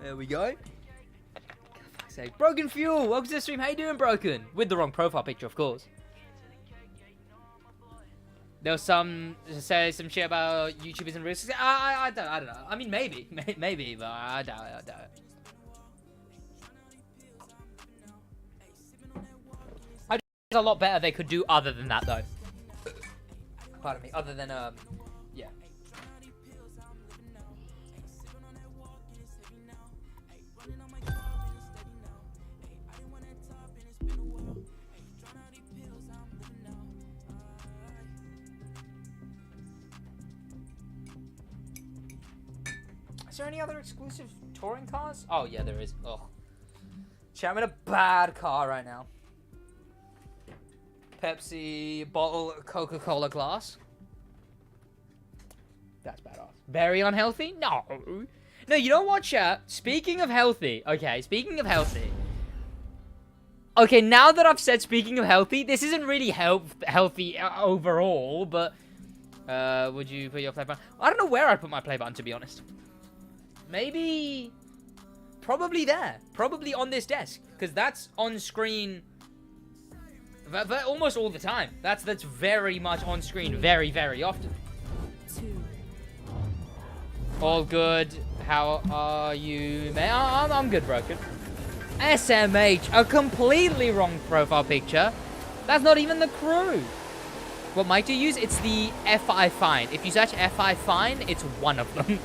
There we go. Fuck's sake. Broken Fuel, welcome to the stream. How you doing, Broken? With the wrong profile picture, of course. There was some shit about YouTubers and risks. I don't know. I mean, maybe, but I doubt it. I think there's a lot better they could do other than that, though. Pardon me. Other than yeah. Is there any other exclusive touring cars? Oh, yeah, there is. Oh. Shit, I'm in a bad car right now. Pepsi bottle, Coca-Cola glass. That's badass. Very unhealthy? No. No, you know what, chat? Speaking of healthy. Okay, speaking of healthy. Okay, now that I've said speaking of healthy, this isn't really healthy overall, but... would you put your play button? I don't know where I'd put my play button, to be honest. Maybe... Probably there. Probably on this desk. Because that's on screen... almost all the time. That's very much on screen very, very often. All good. How are you, man? I'm good, Broken. SMH. A completely wrong profile picture. That's not even the crew. What mic do you use? It's the FI Fine. If you search FI Fine, it's one of them.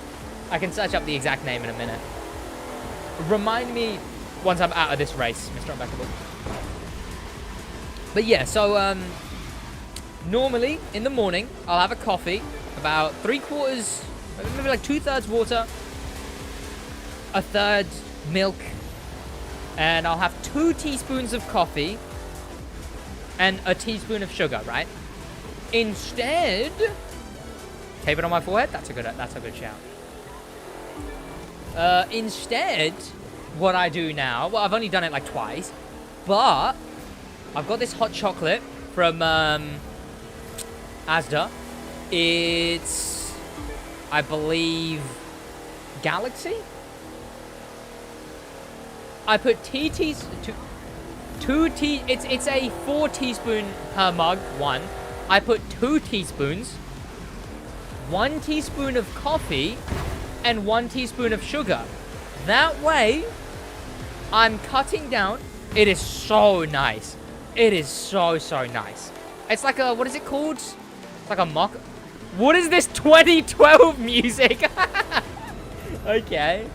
I can search up the exact name in a minute. Remind me once I'm out of this race, Mr. Unbackable. But yeah, so normally in the morning I'll have a coffee, about 3/4, maybe like 2/3 water, 1/3 milk, and I'll have 2 teaspoons of coffee and a teaspoon of sugar, right? Instead, tape it on my forehead. That's a good shout. Instead, what I do now, well, I've only done it like twice, but I've got this hot chocolate from Asda. It's, I believe, Galaxy. I put it's a 4 teaspoon per mug, one. I put 2 teaspoons, 1 teaspoon of coffee, and 1 teaspoon of sugar. That way, I'm cutting down. It is so nice. It is so nice. It's like a, what is it called? It's like a mock. What is this 2012 music? Okay.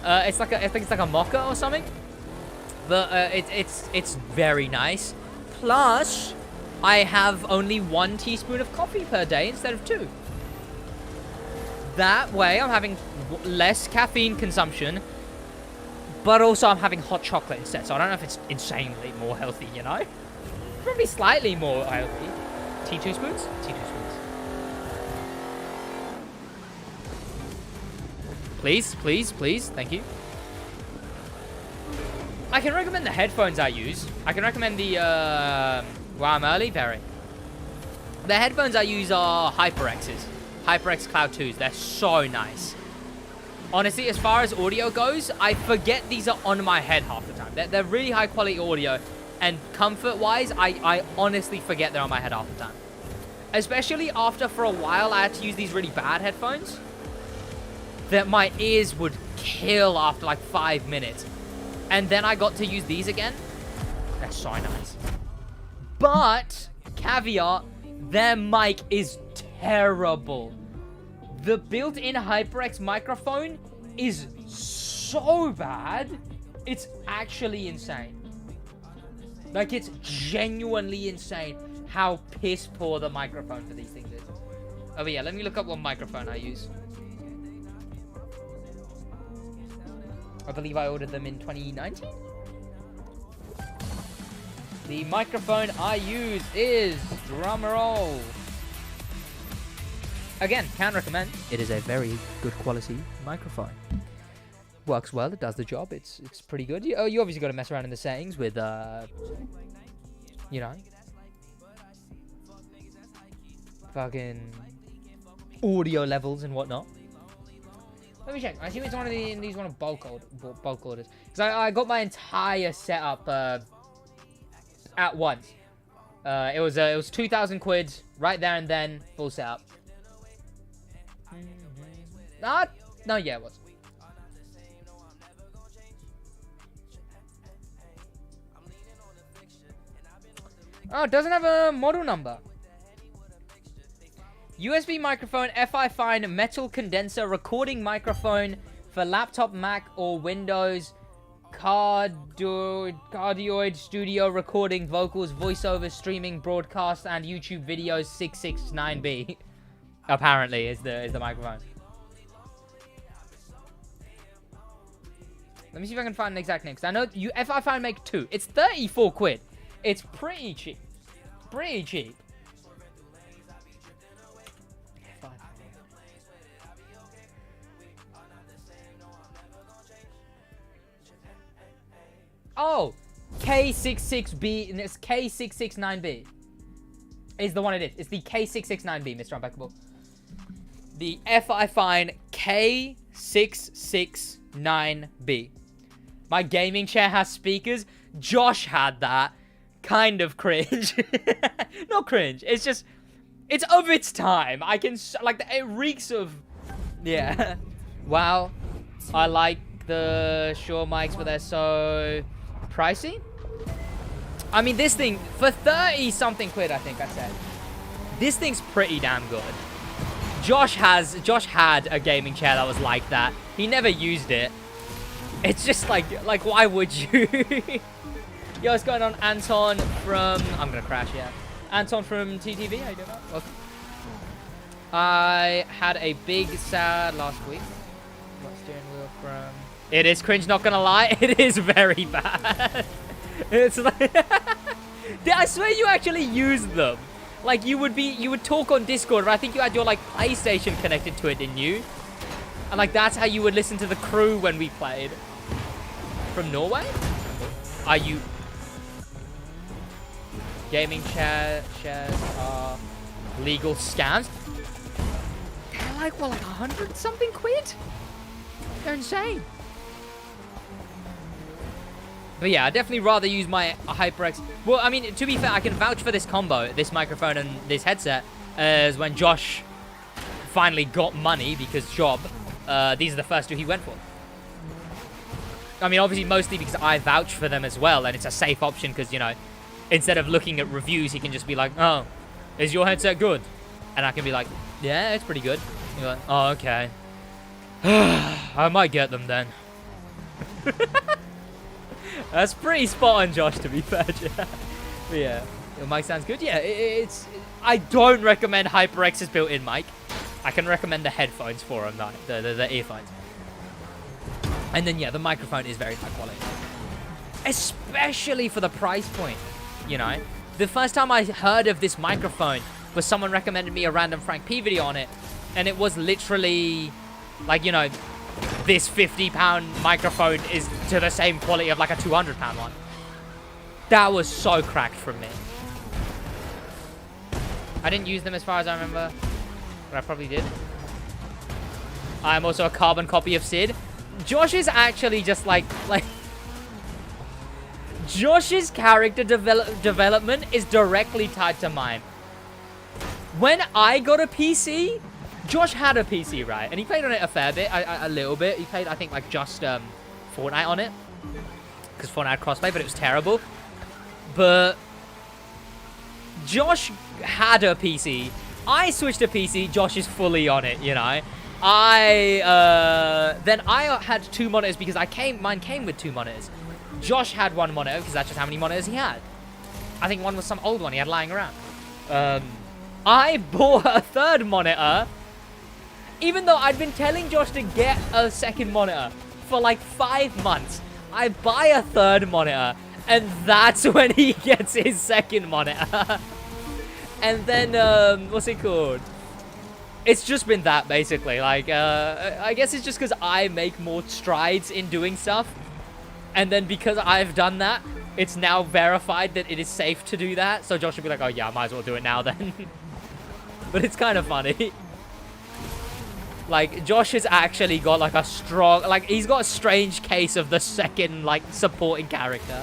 It's like I think it's like a mocha or something. But it's very nice. Plus, I have only 1 teaspoon of coffee per day instead of 2. That way, I'm having less caffeine consumption, but also I'm having hot chocolate instead. So I don't know if it's insanely more healthy, you know? Probably slightly more healthy. T2 spoons? T2 spoons. Please. Thank you. I can recommend the headphones I use. I can recommend the, wow, I'm early? Very. The headphones I use are HyperX's. HyperX Cloud 2s. They're so nice. Honestly, as far as audio goes, I forget these are on my head half the time. They're really high quality audio. and comfort-wise, I honestly forget they're on my head half the time. Especially after, for a while, I had to use these really bad headphones that my ears would kill after like 5 minutes. And then I got to use these again. That's so nice. But, caveat, their mic is terrible. The built-in HyperX microphone is so bad, it's actually insane. Like, it's genuinely insane how piss poor the microphone for these things is. Oh, but yeah, let me look up what microphone I use. I believe I ordered them in 2019. The microphone I use is, drumroll. Again, can recommend. It is a very good quality microphone. Works well, it does the job, it's pretty good. You obviously got to mess around in the settings with, you know, fucking audio levels and whatnot. Let me check. I assume it's one of these one of bulk orders. Because I got my entire setup at once. It was 2,000 quid right there and then, full setup. No, yeah, it was. Oh, it doesn't have a model number. USB microphone, FI fine, metal condenser, recording microphone for laptop, Mac, or Windows. Cardioid studio recording, vocals, voiceover, streaming, broadcast, and YouTube videos. 669B. Apparently, is the microphone. Let me see if I can find an exact name, because I know FI fine make 2. It's 34 quid. It's pretty cheap. Pretty cheap. Oh, K66B, and it's K669B is the one it is. It's the K669B, Mr. Unbackable. The FI fine K669B. My gaming chair has speakers. Josh had that. Kind of cringe. Not cringe. It's just, it's of its time. I can, like, it reeks of, yeah. Wow. I like the Shure mics, but they're so pricey. I mean, this thing, for 30 something quid, I think I said. This thing's pretty damn good. Josh had a gaming chair that was like that. He never used it. It's just like why would you? Yo, what's going on? Anton from... I'm going to crash, yeah. Anton from TTV, how you doing? Welcome. I had a big sad last week. What steering wheel from... It is cringe, not going to lie. It is very bad. It's like... I swear you actually use them. Like, you would talk on Discord, but I think you had your, like, PlayStation connected to it, didn't you? And, like, that's how you would listen to the crew when we played. From Norway? Are you... Gaming shares are legal scams. They're like, what, like 100 something quid? They're insane. But yeah, I'd definitely rather use my HyperX. Well, I mean, to be fair, I can vouch for this combo, this microphone and this headset, as when Josh finally got money because job, these are the first 2 he went for. I mean, obviously, mostly because I vouch for them as well, and it's a safe option because, you know, instead of looking at reviews, he can just be like, oh, is your headset good? And I can be like, yeah, it's pretty good. And you're like, oh, okay. I might get them then. That's pretty spot on, Josh, to be fair. But yeah, your mic sounds good. Yeah, I don't recommend HyperX's built-in mic. I can recommend the headphones for them, the earphones. And then, yeah, the microphone is very high quality. Especially for the price point, you know? The first time I heard of this microphone was someone recommended me a random Frank P video on it. And it was literally, like, you know, this £50 microphone is to the same quality of, like, a £200 one. That was so cracked from me. I didn't use them as far as I remember. But I probably did. I'm also a carbon copy of Sid. Josh is actually just like Josh's character development is directly tied to mine. When I got a PC, Josh had a PC, right? And he played on it a fair bit, a little bit. He played, I think, like, just Fortnite on it. Because Fortnite had crossplay, but it was terrible. But Josh had a PC. I switched to PC. Josh is fully on it, you know. Then I had 2 monitors because mine came with 2 monitors. Josh had 1 monitor because that's just how many monitors he had. I think one was some old one he had lying around. I bought a 3rd monitor, even though I'd been telling Josh to get a 2nd monitor for like 5 months. I buy a 3rd monitor, and that's when he gets his 2nd monitor. And then, what's it called? It's just been that, basically. Like, I guess it's just because I make more strides in doing stuff. And then because I've done that, it's now verified that it is safe to do that. So Josh would be like, oh yeah, I might as well do it now then. But it's kind of funny. Like, Josh has actually got like a strong, like, he's got a strange case of the 2nd, like, supporting character.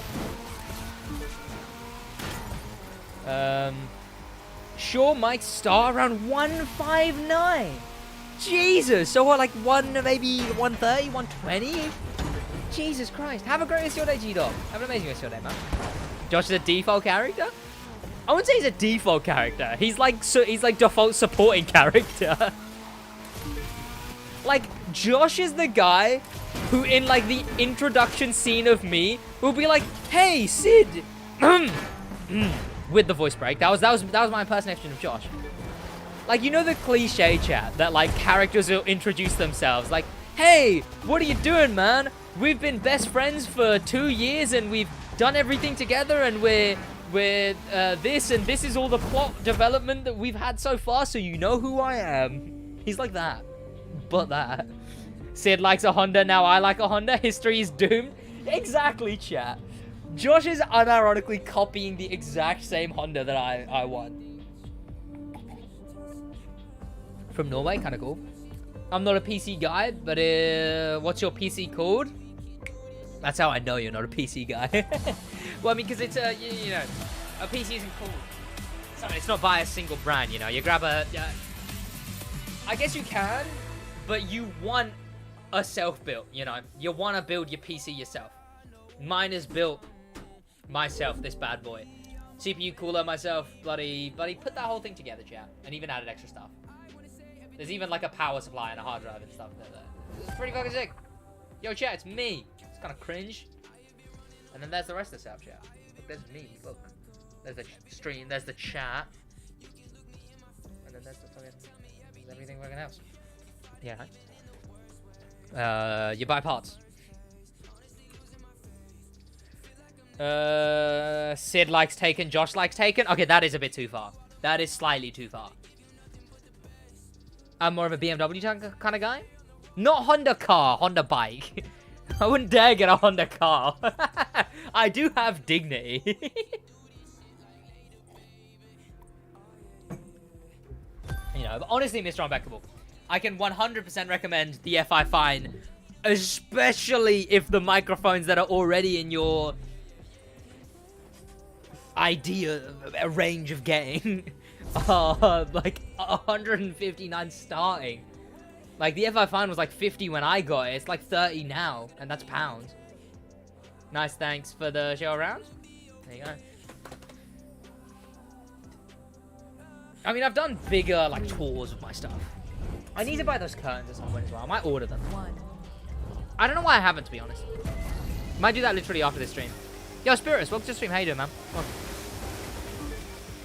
Sure, Mike start around 159. Jesus. So what, like maybe 130, 120? Jesus Christ. Have a great rest of your day, G-Dog. Have an amazing rest of your day, man. Josh is a default character? I wouldn't say he's a default character. He's like default supporting character. Like, Josh is the guy who in like the introduction scene of me will be like, hey, Sid. With the voice break. That was my impersonation of Josh. Like, you know the cliche chat that like characters will introduce themselves. Like, hey, what are you doing, man? We've been best friends for 2 years and we've done everything together and we're this and this is all the plot development that we've had so far, so you know who I am. He's like that. But that. Sid likes a Honda, now I like a Honda. History is doomed. Exactly, chat. Josh is unironically copying the exact same Honda that I want. From Norway, kind of cool. I'm not a PC guy, but what's your PC called? That's how I know you're not a PC guy. Well, I mean, because it's you know, a PC isn't called. It's not by a single brand, you know. You grab a. I guess you can, but you want a self-built, you know. You want to build your PC yourself. Mine is built myself, this bad boy. CPU cooler myself, bloody put that whole thing together, chat, and even added extra stuff. There's even like a power supply and a hard drive and stuff there. It's pretty fucking sick. Yo, chat, it's me. It's kind of cringe. And then there's the rest of the setup, chat. Look, there's me. Look, there's the stream. There's the chat. And then there's the fucking everything fucking else. Yeah. You buy parts. Sid likes Taken. Josh likes Taken. Okay, that is a bit too far. That is slightly too far. I'm more of a BMW kind of guy. Not Honda car, Honda bike. I wouldn't dare get a Honda car. I do have dignity. You know, but honestly, Mr. Unbackable, I can 100% recommend the FI Fine, especially if the microphones that are already in your idea range of getting like 159 starting. Like, the FI Fine was like 50 when I got it. It's like 30 now, and that's pounds. Nice, thanks for the show around. There you go. I mean, I've done bigger, like, tours of my stuff. I need to buy those curtains at some point as well. I might order them. I don't know why I haven't, to be honest. Might do that literally after this stream. Yo, Spirits, welcome to the stream. How you doing, man? Welcome.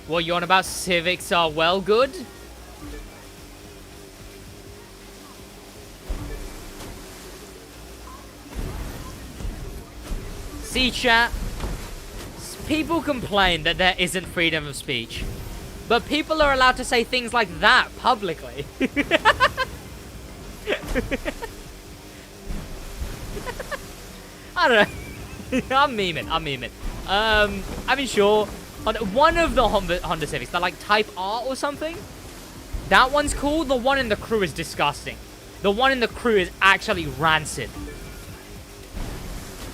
What you on about? Civics are well good? See, chat, people complain that there isn't freedom of speech, but people are allowed to say things like that publicly. I don't know. I'm memeing. I mean, sure, one of the Honda Civics, they're like Type R or something. That one's cool. The one in the Crew is disgusting. The one in the Crew is actually rancid.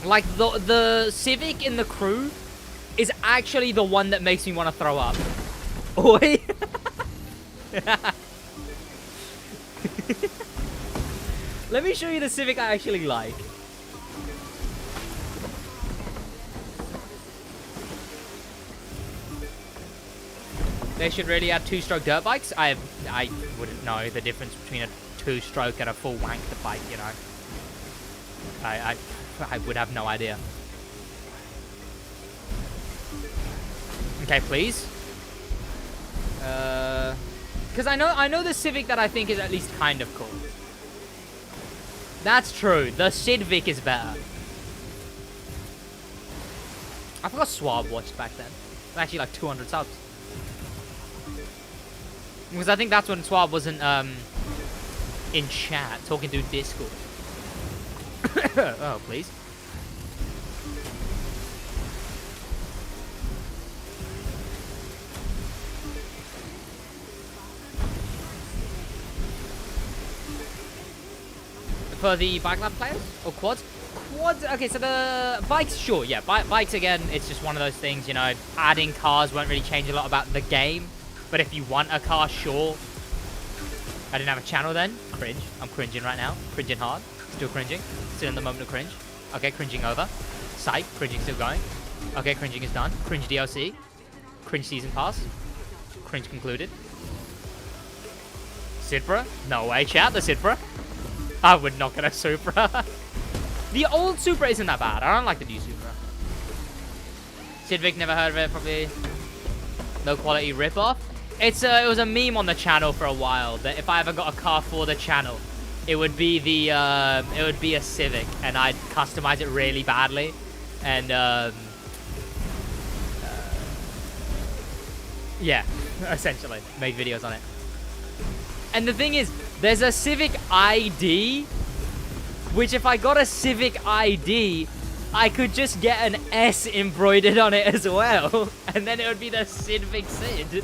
Like, the Civic in the Crew is actually the one that makes me want to throw up. Oi! Let me show you the Civic I actually like. They should really add 2-stroke dirt bikes. I wouldn't know the difference between a 2-stroke and a full wanker bike, you know. I would have no idea. Okay, please. Because I know the Civic that I think is at least kind of cool. That's true. The SidVic is better. I forgot Swab watched back then. Actually, like 200 subs. Because I think that's when Swab wasn't in chat talking through Discord. Oh, please. For the bike lab players or quads? Quads. Okay, so the bikes, sure, yeah. Bikes again. It's just one of those things, you know. Adding cars won't really change a lot about the game. But if you want a car, sure. I didn't have a channel then. Cringe. I'm cringing right now. Cringing hard. Still cringing. Still in the moment of cringe. Okay, cringing over. Psych. Cringing still going. Okay, cringing is done. Cringe DLC. Cringe season pass. Cringe concluded. Supra? No way, chat. The Supra. I would not get a Supra. The old Supra isn't that bad. I don't like the new Supra. SidVic, never heard of it. Probably low quality ripoff. It was a meme on the channel for a while that if I ever got a car for the channel, it would be a Civic, and I'd customize it really badly, and yeah, essentially make videos on it. And the thing is, there's a Civic ID, which if I got a Civic ID, I could just get an S embroidered on it as well, and then it would be the SidVic Sid.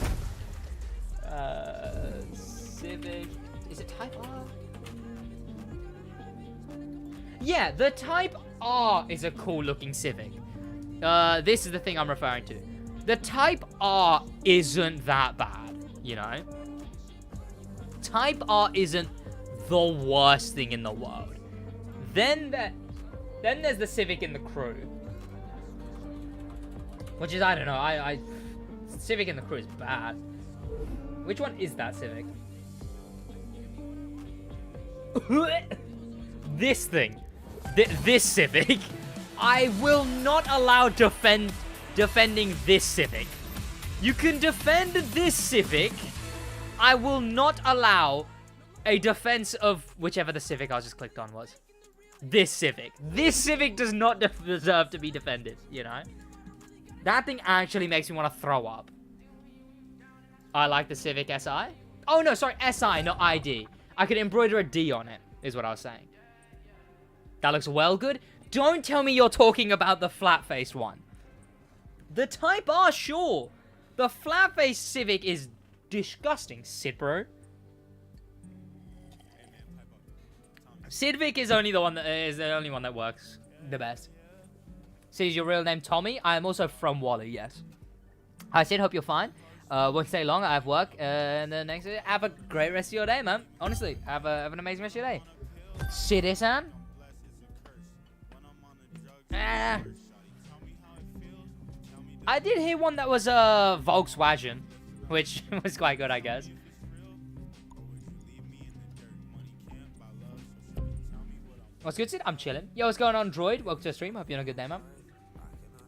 Civic, is it Type R? Yeah, the Type R is a cool looking Civic. This is the thing I'm referring to. The Type R isn't that bad, you know? Type R isn't the worst thing in the world. Then there's the Civic in the Crew. Which is, I don't know, Civic in the Crew is bad. Which one is that Civic? This thing. This Civic. I will not allow defending this Civic. You can defend this Civic. I will not allow a defense of whichever the Civic I just clicked on was. This Civic. This Civic does not deserve to be defended, you know? That thing actually makes me want to throw up. I like the Civic SI. Oh, no, sorry, SI, not ID. I could embroider a D on it, is what I was saying. That looks well good. Don't tell me you're talking about the flat-faced one. The Type R, sure. The flat-faced Civic is disgusting, Sid bro. SidVic is only the one that works the best. Sid, is your real name Tommy? I am also from Wally, yes. Hi Sid, hope you're fine. Won't stay long, I have work. And the next, have a great rest of your day, man. Honestly, have an amazing rest of your day. Sid-san? I did hear one that was a Volkswagen, which was quite good, I guess. What's good, Sid? I'm chilling. Yo, what's going on, Droid? Welcome to the stream. Hope you're on a good day, man.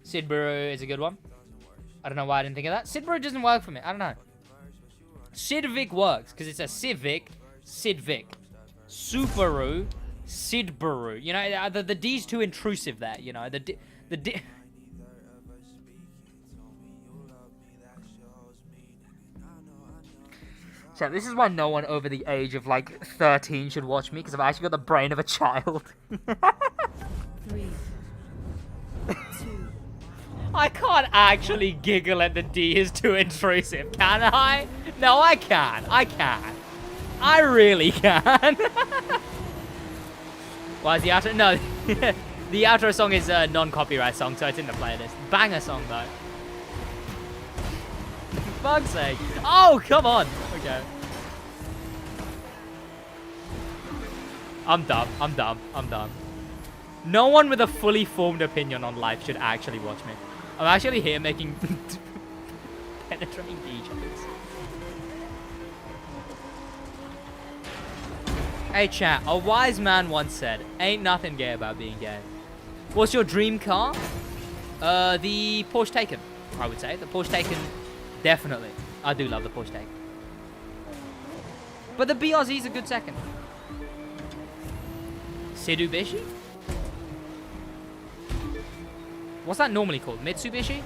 Sid Bro is a good one. I don't know why I didn't think of that. Sid Bro doesn't work for me. I don't know. SidVic works because it's a Civic, SidVic. Subaru, Sidbaru. You know, the D's too intrusive there. You know, the D. So this is why no one over the age of like 13 should watch me, because I've actually got the brain of a child. 3, 2. I can't actually giggle at the D is too intrusive, can I? No, I can. I can. I really can. Why is the outer? No. The outro song is a non-copyright song, so it's in the playlist. Banger song, though. For fuck's sake. Oh, come on. Okay. I'm dumb. No one with a fully formed opinion on life should actually watch me. I'm actually here making penetrating DJs. Hey chat, a wise man once said, ain't nothing gay about being gay. What's your dream car? The Porsche Taycan, I would say. The Porsche Taycan, definitely. I do love the Porsche Taycan. But the BRZ is a good second. SidWaj? What's that normally called? Mitsubishi?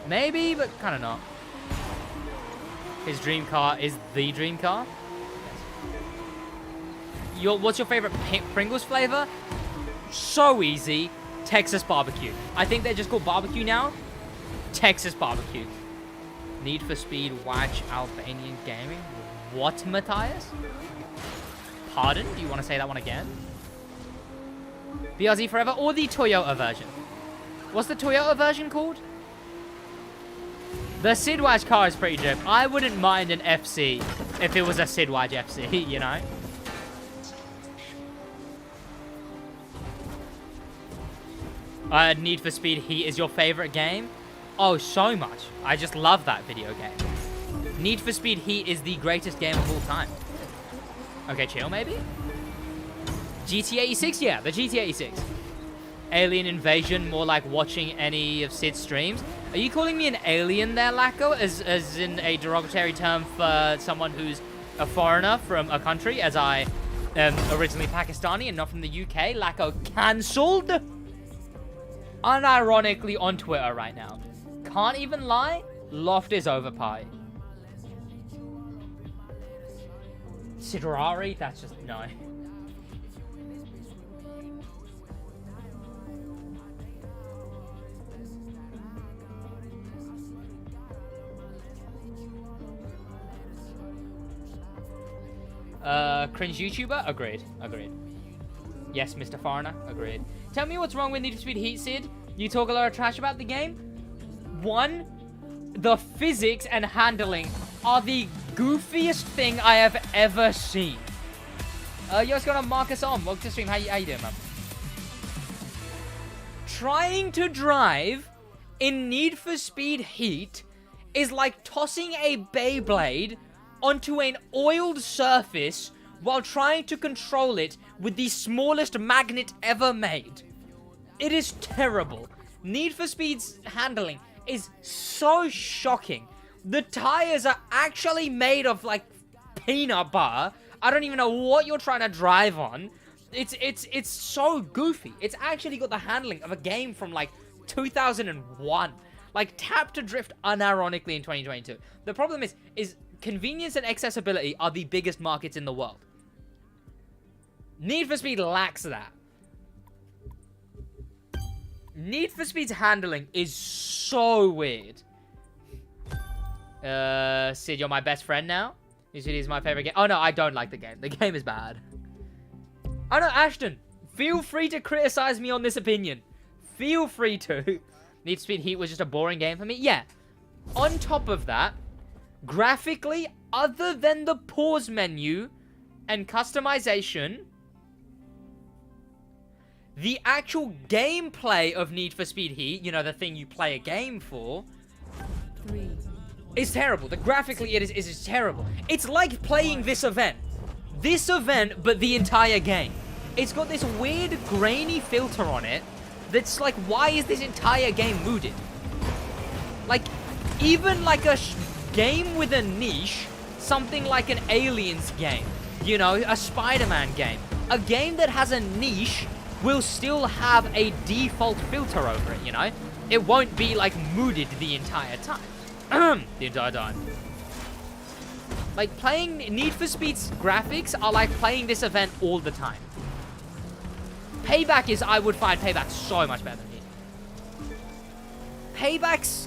Maybe, but kind of not. His dream car is the dream car. What's your favorite Pringles flavor? So easy. Texas barbecue. I think they're just called barbecue now. Texas barbecue. Need for Speed, Watch, Albanian Gaming. What, Matthias? Pardon? Do you want to say that one again? BRZ Forever or the Toyota version? What's the Toyota version called? The SidWaj car is pretty dope. I wouldn't mind an FC if it was a SidWaj FC, you know? Need for Speed Heat is your favorite game? Oh, so much. I just love that video game. Need for Speed Heat is the greatest game of all time. Okay, chill maybe? GTA 6? Yeah, the GTA 6. Alien Invasion, more like watching any of Sid's streams. Are you calling me an alien there, Lacko? As in a derogatory term for someone who's a foreigner from a country, as I am originally Pakistani and not from the UK? Lacko cancelled? Unironically on Twitter right now. Can't even lie, Loft is over pie. Sidrari? That's just, no. Cringe YouTuber? Agreed. Yes, Mr. Foreigner? Agreed. Tell me what's wrong with Need for Speed Heat, Sid. You talk a lot of trash about the game. One, the physics and handling are the goofiest thing I have ever seen. Yo, what's going on, Marcus On? Welcome to the stream. How you doing, man? Trying to drive in Need for Speed Heat is like tossing a Beyblade onto an oiled surface while trying to control it with the smallest magnet ever made. It is terrible. Need for Speed's handling is so shocking. The tires are actually made of like peanut butter. I don't even know what you're trying to drive on. It's so goofy. It's actually got the handling of a game from like 2001. Like tap to drift unironically in 2022. The problem is convenience and accessibility are the biggest markets in the world. Need for Speed lacks that. Need for Speed's handling is so weird. Sid, you're my best friend now? You said he's my favorite game. Oh no, I don't like the game. The game is bad. Oh no, Ashton, feel free to criticize me on this opinion. Feel free to. Need for Speed Heat was just a boring game for me? Yeah. On top of that, graphically, other than the pause menu and customization, the actual gameplay of Need for Speed Heat, you know, the thing you play a game for, is terrible. Graphically, it is terrible. It's like playing this event. This event, but the entire game. It's got this weird grainy filter on it that's like, why is this entire game mooded? Like, even like a game with a niche, something like an Aliens game, you know, a Spider-Man game, a game that has a niche will still have a default filter over it, you know? It won't be like mooded the entire time. The entire time. Like playing Need for Speed's graphics are like playing this event all the time. Payback I would find Payback so much better than Need. Payback's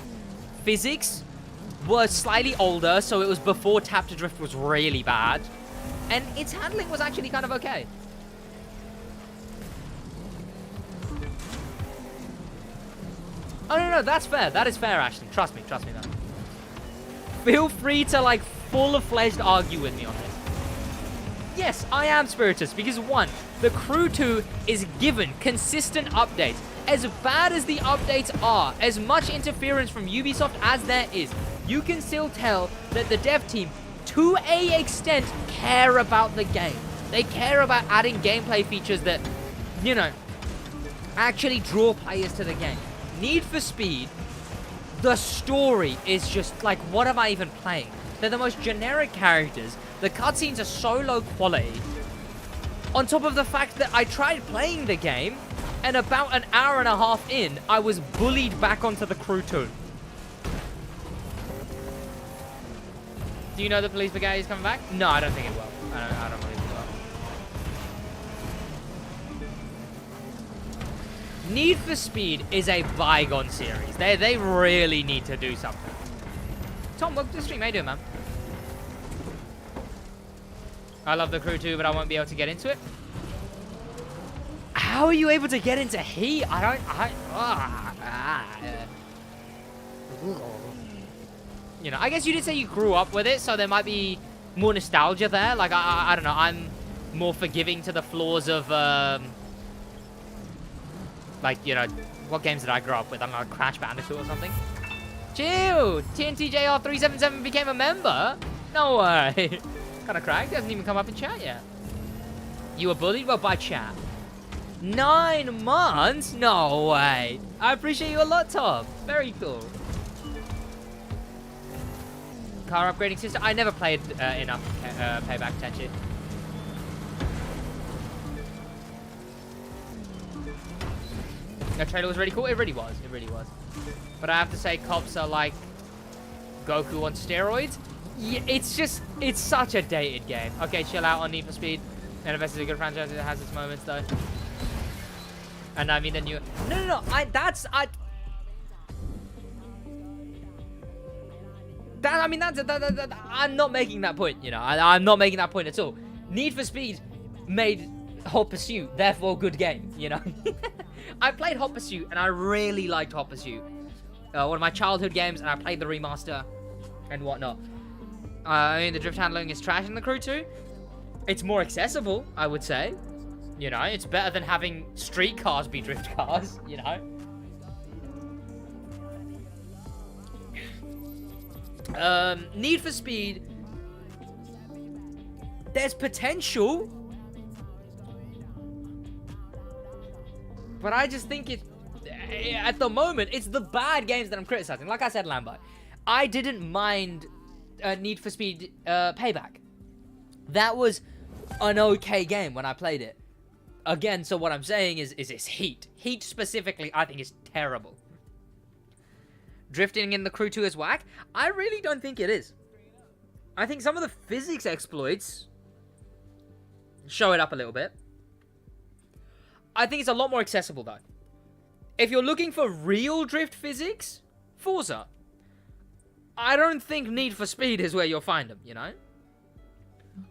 physics were slightly older, so it was before tap to drift was really bad. And its handling was actually kind of okay. Oh, no, that's fair. That is fair, Ashton. Trust me, man. Feel free to, like, full-fledged argue with me on this. Yes, I am Spiritus, because 1, the Crew 2 is given consistent updates. As bad as the updates are, as much interference from Ubisoft as there is, you can still tell that the dev team, to a extent, care about the game. They care about adding gameplay features that, you know, actually draw players to the game. Need for Speed, the story is just like, what am I even playing? They're the most generic characters. The cutscenes are so low quality. On top of the fact that I tried playing the game, and about an hour and a half in, I was bullied back onto the Crew 2. Do you know the police brigade is coming back? No, I don't think it will. I don't believe it will. Need for Speed is a bygone series. They really need to do something. Tom, welcome to the stream. How you doing, man? I love the Crew 2, but I won't be able to get into it. How are you able to get into Heat? You know, I guess you did say you grew up with it, so there might be more nostalgia there. Like, I don't know, I'm more forgiving to the flaws of, like, you know, what games did I grow up with? I don't know, Crash Bandicoot or something? Chill! TNTJR377 became a member? No way. Kind of cracked. He hasn't even come up in chat yet. You were bullied? Well, by chat. 9 months? No way. I appreciate you a lot, Tom. Very cool. Car upgrading system. I never played enough Payback Tenchi. The trailer was really cool. It really was. It really was. But I have to say, cops are like Goku on steroids. Yeah, it's such a dated game. Okay, chill out on Need for Speed. NFS is a good franchise. It has its moments, though. And I mean, then you... No. I'm not making that point, you know. I'm not making that point at all. Need for Speed made Hot Pursuit, therefore good game, you know. I played Hot Pursuit, and I really liked Hot Pursuit. One of my childhood games, and I played the remaster and whatnot. I mean, the drift handling is trash in the Crew 2. It's more accessible, I would say. You know, it's better than having street cars be drift cars, you know. Need for Speed, there's potential, but I just think at the moment, it's the bad games that I'm criticizing. Like I said, Lambo, I didn't mind Need for Speed Payback. That was an okay game when I played it. Again, so what I'm saying is it's Heat. Heat specifically, I think is terrible. Drifting in the Crew 2 is whack? I really don't think it is. I think some of the physics exploits show it up a little bit. I think it's a lot more accessible, though. If you're looking for real drift physics, Forza. I don't think Need for Speed is where you'll find them, you know?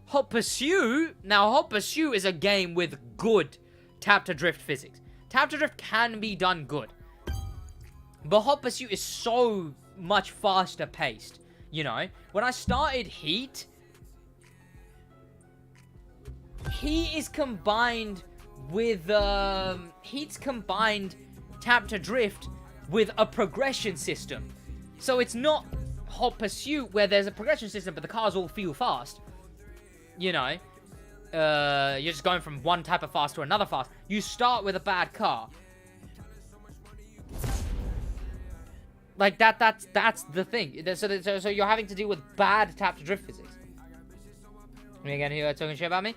Hot Pursuit, now Hot Pursuit is a game with good tap-to-drift physics. Tap-to-drift can be done good. But Hot Pursuit is so much faster paced, you know? When I started Heat is combined with, Heat's combined tap-to-drift with a progression system. So it's not Hot Pursuit where there's a progression system, but the cars all feel fast. You know, you're just going from one type of fast to another fast. You start with a bad car. Like, that's the thing. So you're having to deal with bad tap-to-drift physics. Me again, who are talking shit about me?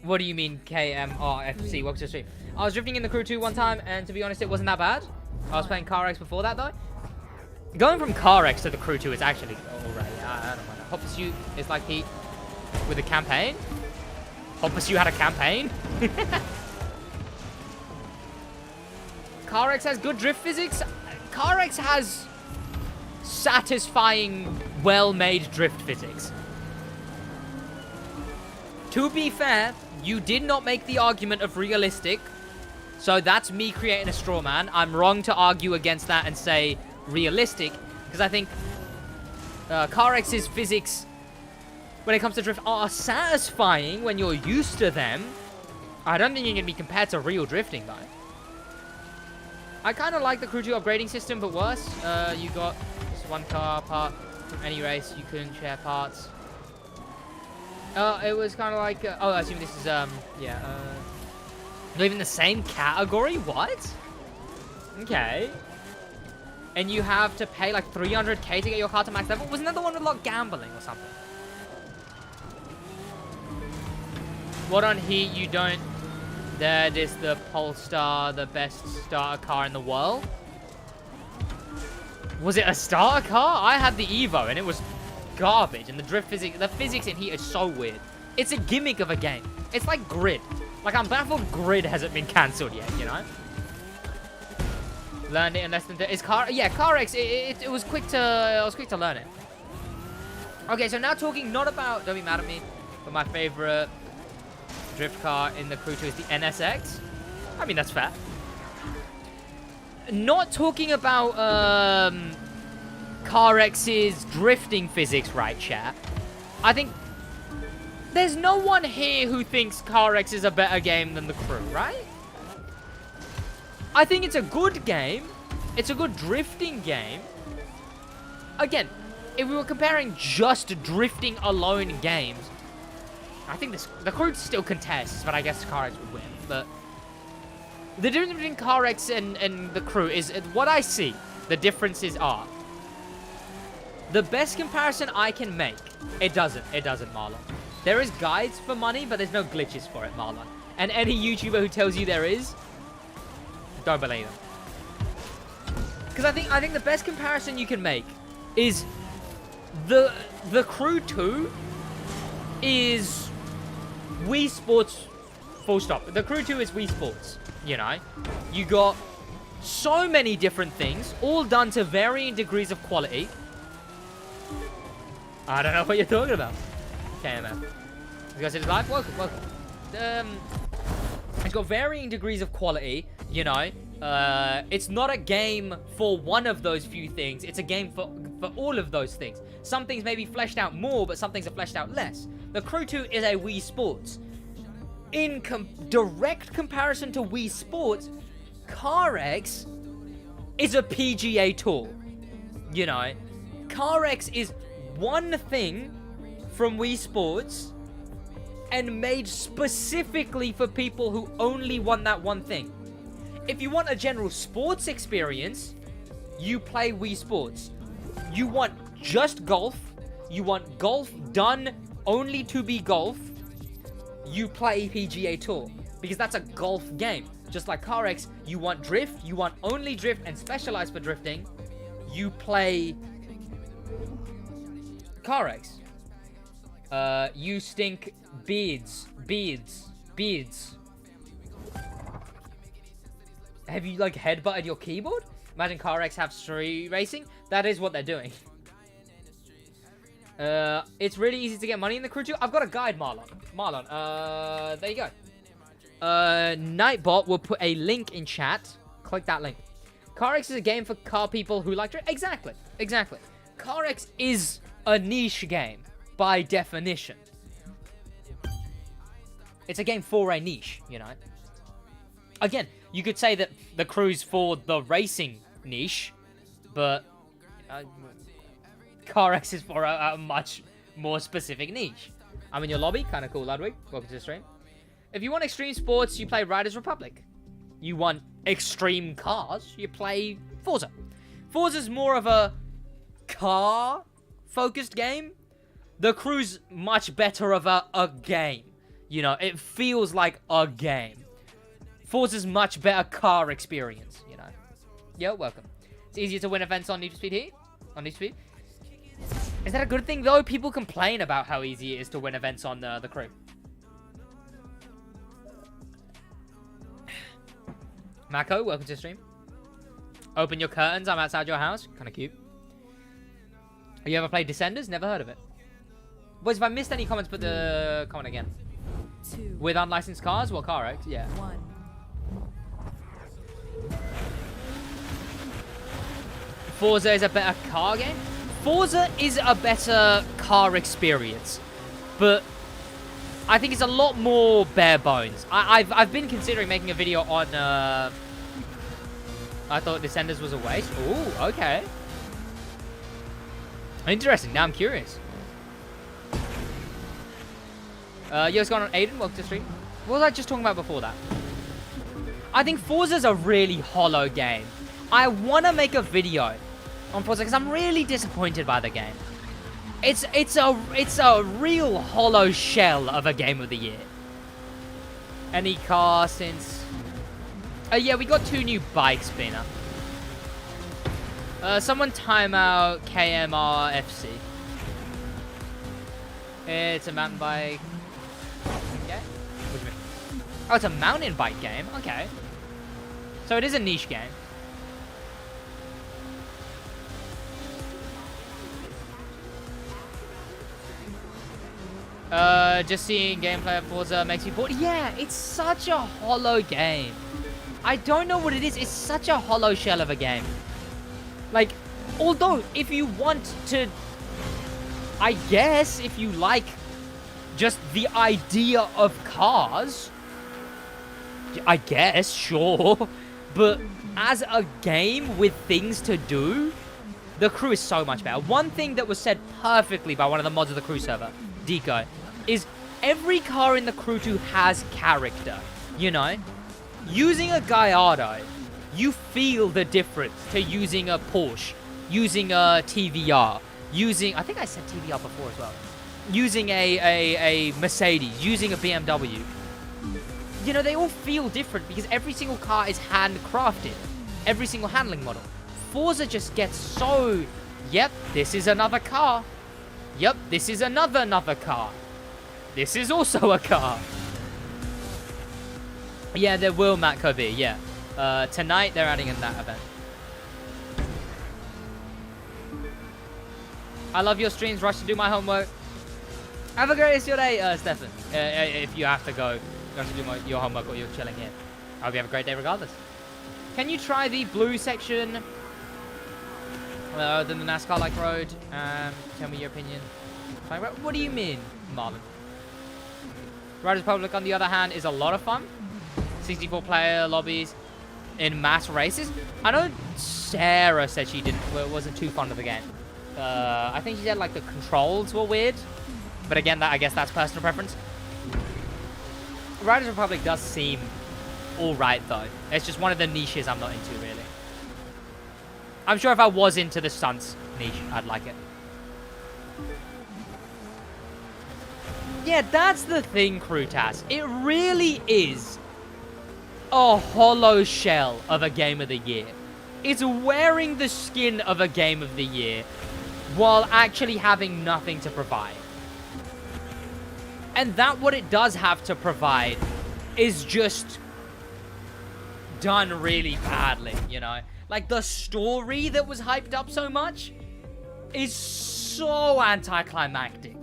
What do you mean, KMRFC? Welcome to the stream. I was drifting in the Crew 2 one time, and to be honest, it wasn't that bad. I was playing Car X before that, though. Going from Car X to the Crew 2 is actually alright. I don't mind. Hot Pursuit is like Heat with a campaign. Hot Pursuit had a campaign. Car X has good drift physics. Car X has satisfying, well-made drift physics. To be fair, you did not make the argument of realistic, So that's me creating a straw man. I'm wrong to argue against that and say realistic, because I think CarX's physics, when it comes to drift, are satisfying when you're used to them. I don't think you can be compared to real drifting, though. I kind of like the Crew 2 upgrading system, but worse. You got just one car part from any race. You couldn't share parts. It was kind of like... oh, I assume this is, yeah, not even the same category? What? Okay. And you have to pay like 300k to get your car to max level? Wasn't that the one with like gambling or something? What on here you don't... That is the Polestar, the best starter car in the world. Was it a starter car? I had the Evo and it was garbage. And the physics in here is so weird. It's a gimmick of a game. It's like Grid. Like, I'm baffled Grid hasn't been cancelled yet, you know? Learned it in less than... CarX, it was quick to learn it. Okay, so now talking not about... Don't be mad at me. But my favorite drift car in the Crew 2 is the NSX. I mean, that's fair. Not talking about CarX's drifting physics, right, chat? I think there's no one here who thinks CarX is a better game than the Crew, right? I think it's a good game. It's a good drifting game. Again, if we were comparing just drifting alone games, I think the Crew still contests, but I guess CarX would win. But the difference between CarX and the Crew is what I see. The differences are the best comparison I can make. It doesn't, Marlon. There is guides for money, but there's no glitches for it, Marlon. And any YouTuber who tells you there is, don't believe them. Because I think the best comparison you can make is the Crew 2 is Wii Sports, full stop. The Crew 2 is Wii Sports, you know? You got so many different things, all done to varying degrees of quality. I don't know what you're talking about. Okay, man. You guys see this live? Welcome. It's got varying degrees of quality, you know? It's not a game for one of those few things. It's a game for all of those things. Some things may be fleshed out more, but some things are fleshed out less. The Crew 2 is a Wii Sports. In direct comparison to Wii Sports, CarX is a PGA Tour. You know, CarX is one thing from Wii Sports and made specifically for people who only want that one thing. If you want a general sports experience, you play Wii Sports. You want just golf, you want golf done only to be golf, you play PGA Tour. Because that's a golf game. Just like CarX, you want drift, you want only drift and specialize for drifting, you play CarX. You stink beards. Have you, like, headbutted your keyboard? Imagine CarX have street racing. That is what they're doing. It's really easy to get money in the Crew 2. I've got a guide, Marlon. There you go. Nightbot will put a link in chat. Click that link. CarX is a game for car people who like drift. Exactly. CarX is a niche game by definition. It's a game for a niche, you know. Again, you could say that the Crew's for the racing niche, but CarX is for a much more specific niche. I'm in your lobby. Kind of cool, Ludwig. Welcome to the stream. If you want extreme sports, you play Riders Republic. You want extreme cars, you play Forza. Forza's more of a car-focused game. The Crew's much better of a game. You know, it feels like a game. Forza's much better car experience, you know. Yo, welcome. It's easier to win events on Need for Speed here. On Need for Speed. Is that a good thing, though? People complain about how easy it is to win events on the Crew. Mako, welcome to the stream. Open your curtains. I'm outside your house. Kind of cute. Have you ever played Descenders? Never heard of it. Boys, if I missed any comments, put the comment again. 2, With unlicensed cars? Well, CarX, yeah. 1. Forza is a better car game. Forza is a better car experience, but I think it's a lot more bare bones. I've been considering making a video on, I thought Descenders was a waste. Ooh, okay. Interesting, now I'm curious. Yo, what's going on, Aiden? Welcome to the stream. What was I just talking about before that? I think Forza's a really hollow game. I want to make a video on Forza because I'm really disappointed by the game. It's a real hollow shell of a game of the year. Any car since... yeah, we got 2 new bikes, Bina. Someone time out KMR FC. It's a mountain bike. Okay. What do you mean? Oh, it's a mountain bike game. Okay. So it is a niche game. Just seeing gameplay of Forza makes me bored. Yeah, it's such a hollow game. I don't know what it is. It's such a hollow shell of a game. Like, although, if you want to... I guess, if you like just the idea of cars... I guess, sure. But as a game with things to do, the Crew is so much better. One thing that was said perfectly by one of the mods of the Crew server, Deco, is every car in the Crew 2 has character, you know? Using a Gallardo, you feel the difference to using a Porsche, using a TVR, using... I think I said TVR before as well. Using a Mercedes, using a BMW. You know, they all feel different because every single car is handcrafted. Every single handling model. Forza just gets so... Yep, this is another car. Yep, this is another car. This is also a car. Yeah, there will, Matt Kobe, yeah. Tonight, they're adding in that event. I love your streams. Rush to do my homework. Have a great rest of your day, Stefan. If you have to go, you have to do your homework or you're chilling here. I hope you have a great day regardless. Can you try the blue section than the NASCAR-like road? Tell me your opinion. What do you mean, Marvin? Riders Republic, on the other hand, is a lot of fun. 64-player lobbies in mass races. I know Sarah said she wasn't too fond of the game. I think she said like the controls were weird, but again, I guess that's personal preference. Riders Republic does seem all right though. It's just one of the niches I'm not into really. I'm sure if I was into the stunts niche, I'd like it. Yeah, that's the thing, Crewtas. It really is a hollow shell of a game of the year. It's wearing the skin of a game of the year while actually having nothing to provide. And that what it does have to provide is just done really badly, you know? Like, the story that was hyped up so much is so anticlimactic.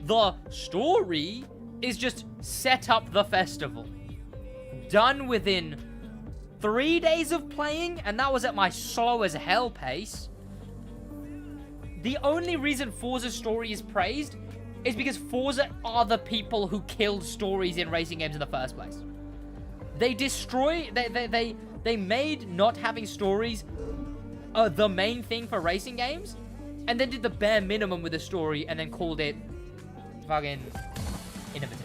The story is just set up the festival. Done within 3 days of playing, and that was at my slow as hell pace. The only reason Forza's story is praised is because Forza are the people who killed stories in racing games in the first place. They destroy... They made not having stories the main thing for racing games, and then did the bare minimum with the story, and then called it fucking innovative.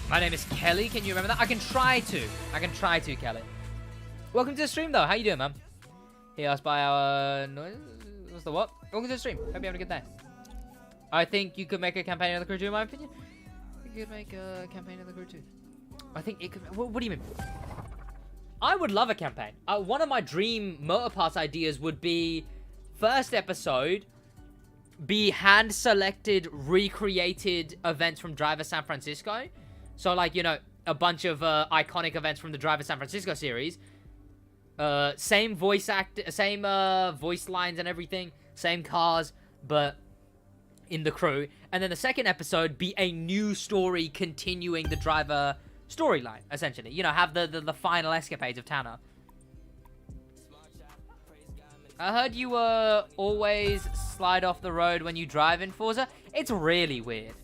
My name is Kelly. Can you remember that? I can try to, Kelly. Welcome to the stream, though. How you doing, man? He asked by our... What's the what? Welcome to the stream. Hope you're having a good day. I think you could make a campaign of the Crew 2, in my opinion. You could make a campaign of the Crew 2. I think it could... What do you mean? I would love a campaign. One of my dream Motorpass ideas would be... First episode... Be hand-selected, recreated events from Driver San Francisco. So, like, you know, a bunch of iconic events from the Driver San Francisco series. Same voice voice lines and everything. Same cars, but in the Crew. And then the second episode be a new story continuing the Driver storyline, essentially. You know, have the final escapades of Tanner. I heard you always slide off the road when you drive in Forza. It's really weird.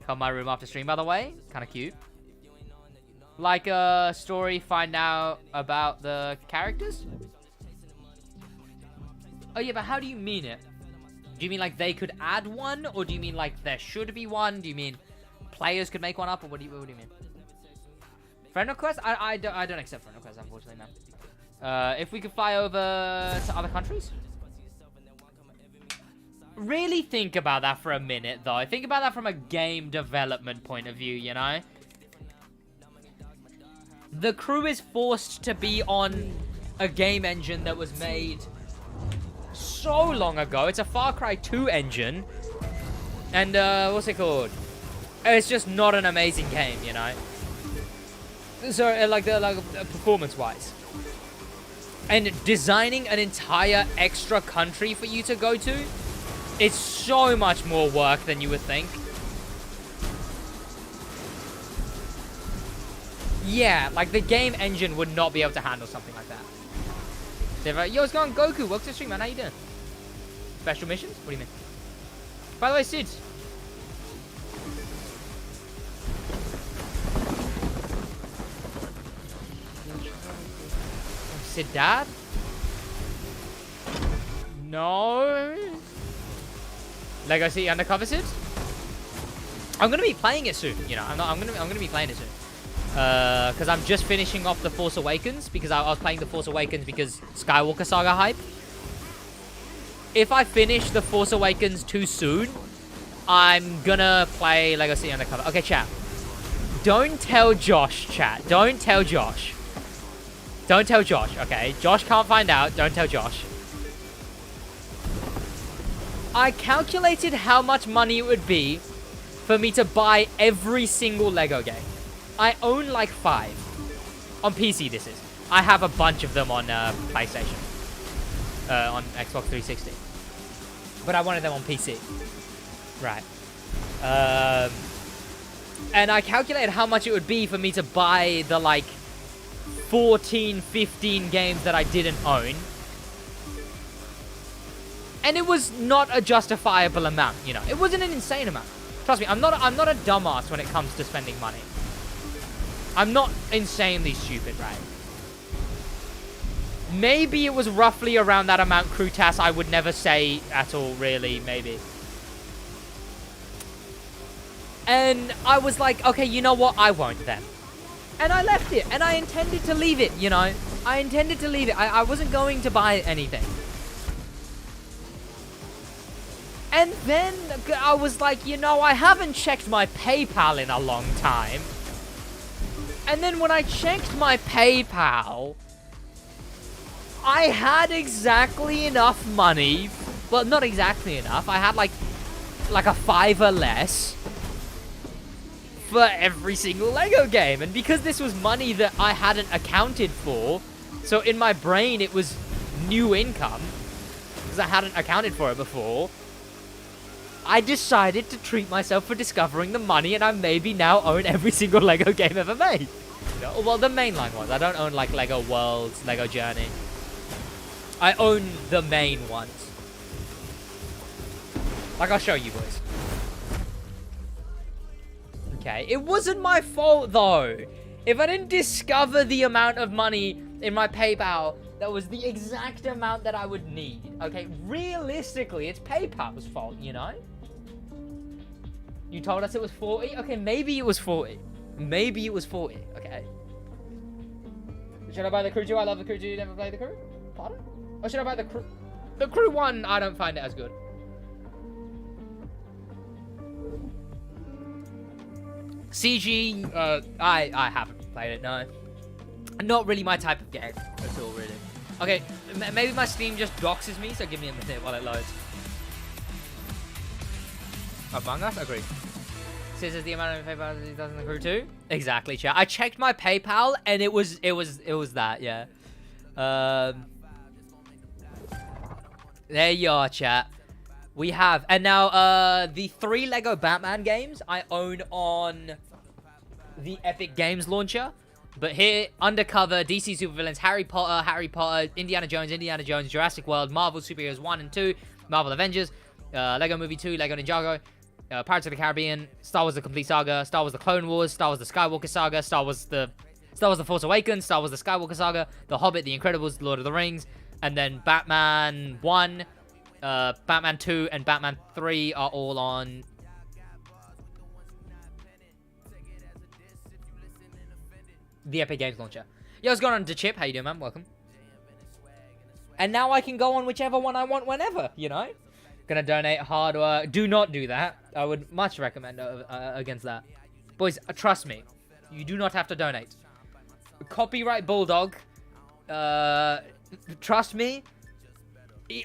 Come my room after stream, by the way. Kind of cute. Like a story, find out about the characters? Oh yeah, but how do you mean it? Do you mean like they could add one? Or do you mean like there should be one? Do you mean players could make one up? Or what do you mean? Friend request? I don't accept friend requests, unfortunately, man. If we could fly over to other countries? Really think about that for a minute, though. Think about that from a game development point of view, you know? The crew is forced to be on a game engine that was made so long ago. It's a Far Cry 2 engine. And, what's it called? It's just not an amazing game, you know? So, like performance-wise. And designing an entire extra country for you to go to, it's so much more work than you would think. Yeah, like the game engine would not be able to handle something like that. Yo, what's going on, Goku? Welcome to the stream, man. How you doing? Special missions? What do you mean? By the way, Sid. Sid, Dad? No. Lego City Undercover, Sid? I'm gonna be playing it soon. You know, I'm gonna be playing it soon. Because I'm just finishing off The Force Awakens, because I was playing The Force Awakens because Skywalker Saga hype. If I finish The Force Awakens too soon, I'm gonna play Lego City Undercover. Okay, chat. Don't tell Josh, chat. Don't tell Josh. Don't tell Josh, okay? Josh can't find out. Don't tell Josh. I calculated how much money it would be for me to buy every single Lego game. I own like 5. On PC, this is. I have a bunch of them on PlayStation. On Xbox 360. But I wanted them on PC. Right. And I calculated how much it would be for me to buy the, like, 14, 15 games that I didn't own. And it was not a justifiable amount, you know. It wasn't an insane amount. Trust me, I'm not a dumbass when it comes to spending money. I'm not insanely stupid, right? Maybe it was roughly around that amount, Crutas. I would never say at all, really, maybe. And I was like, okay, you know what? I won't then. And I left it. And I intended to leave it, you know. I intended to leave it. I wasn't going to buy anything. And then I was like, you know, I haven't checked my PayPal in a long time. And then when I checked my PayPal, I had exactly enough money. Well, not exactly enough. I had like a $5 less for every single Lego game. And because this was money that I hadn't accounted for, so in my brain it was new income, because I hadn't accounted for it before, I decided to treat myself for discovering the money, and I maybe now own every single Lego game ever made. Well, the mainline ones. I don't own, like, Lego Worlds, Lego Journey. I own the main ones. Like, I'll show you, boys. Okay, it wasn't my fault, though. If I didn't discover the amount of money in my PayPal that was the exact amount that I would need, okay, realistically, it's PayPal's fault, you know? You told us it was 40? Okay, maybe it was 40. Maybe it was 40, okay. Should I buy the Crew 2? I love the Crew 2. You never played the Crew? Pardon? Or should I buy the Crew? The Crew 1, I don't find it as good. CG, I haven't played it, no. Not really my type of game at all, really. Okay, maybe my Steam just doxes me, so give me a minute while it loads. Among Us? Agreed. Says the amount of PayPal he does in the Crew 2? Exactly, chat. I checked my PayPal and it was that, yeah. There you are, chat. We have, and now the 3 Lego Batman games I own on the Epic Games launcher. But here, undercover, DC supervillains, Harry Potter, Indiana Jones, Jurassic World, Marvel Superheroes 1 and 2, Marvel Avengers, Lego Movie 2, Lego Ninjago, Pirates of the Caribbean, Star Wars The Complete Saga, Star Wars The Clone Wars, Star Wars The Skywalker Saga, Star Wars The Force Awakens, Star Wars The Skywalker Saga, The Hobbit, The Incredibles, Lord of the Rings, and then Batman 1, Batman 2, and Batman 3 are all on... the Epic Games launcher. Yo, what's going on to Chip? How you doing, man? Welcome. And now I can go on whichever one I want whenever, you know? Gonna donate hardware. Do not do that. I would much recommend against that. Boys, trust me. You do not have to donate. Copyright Bulldog. Trust me.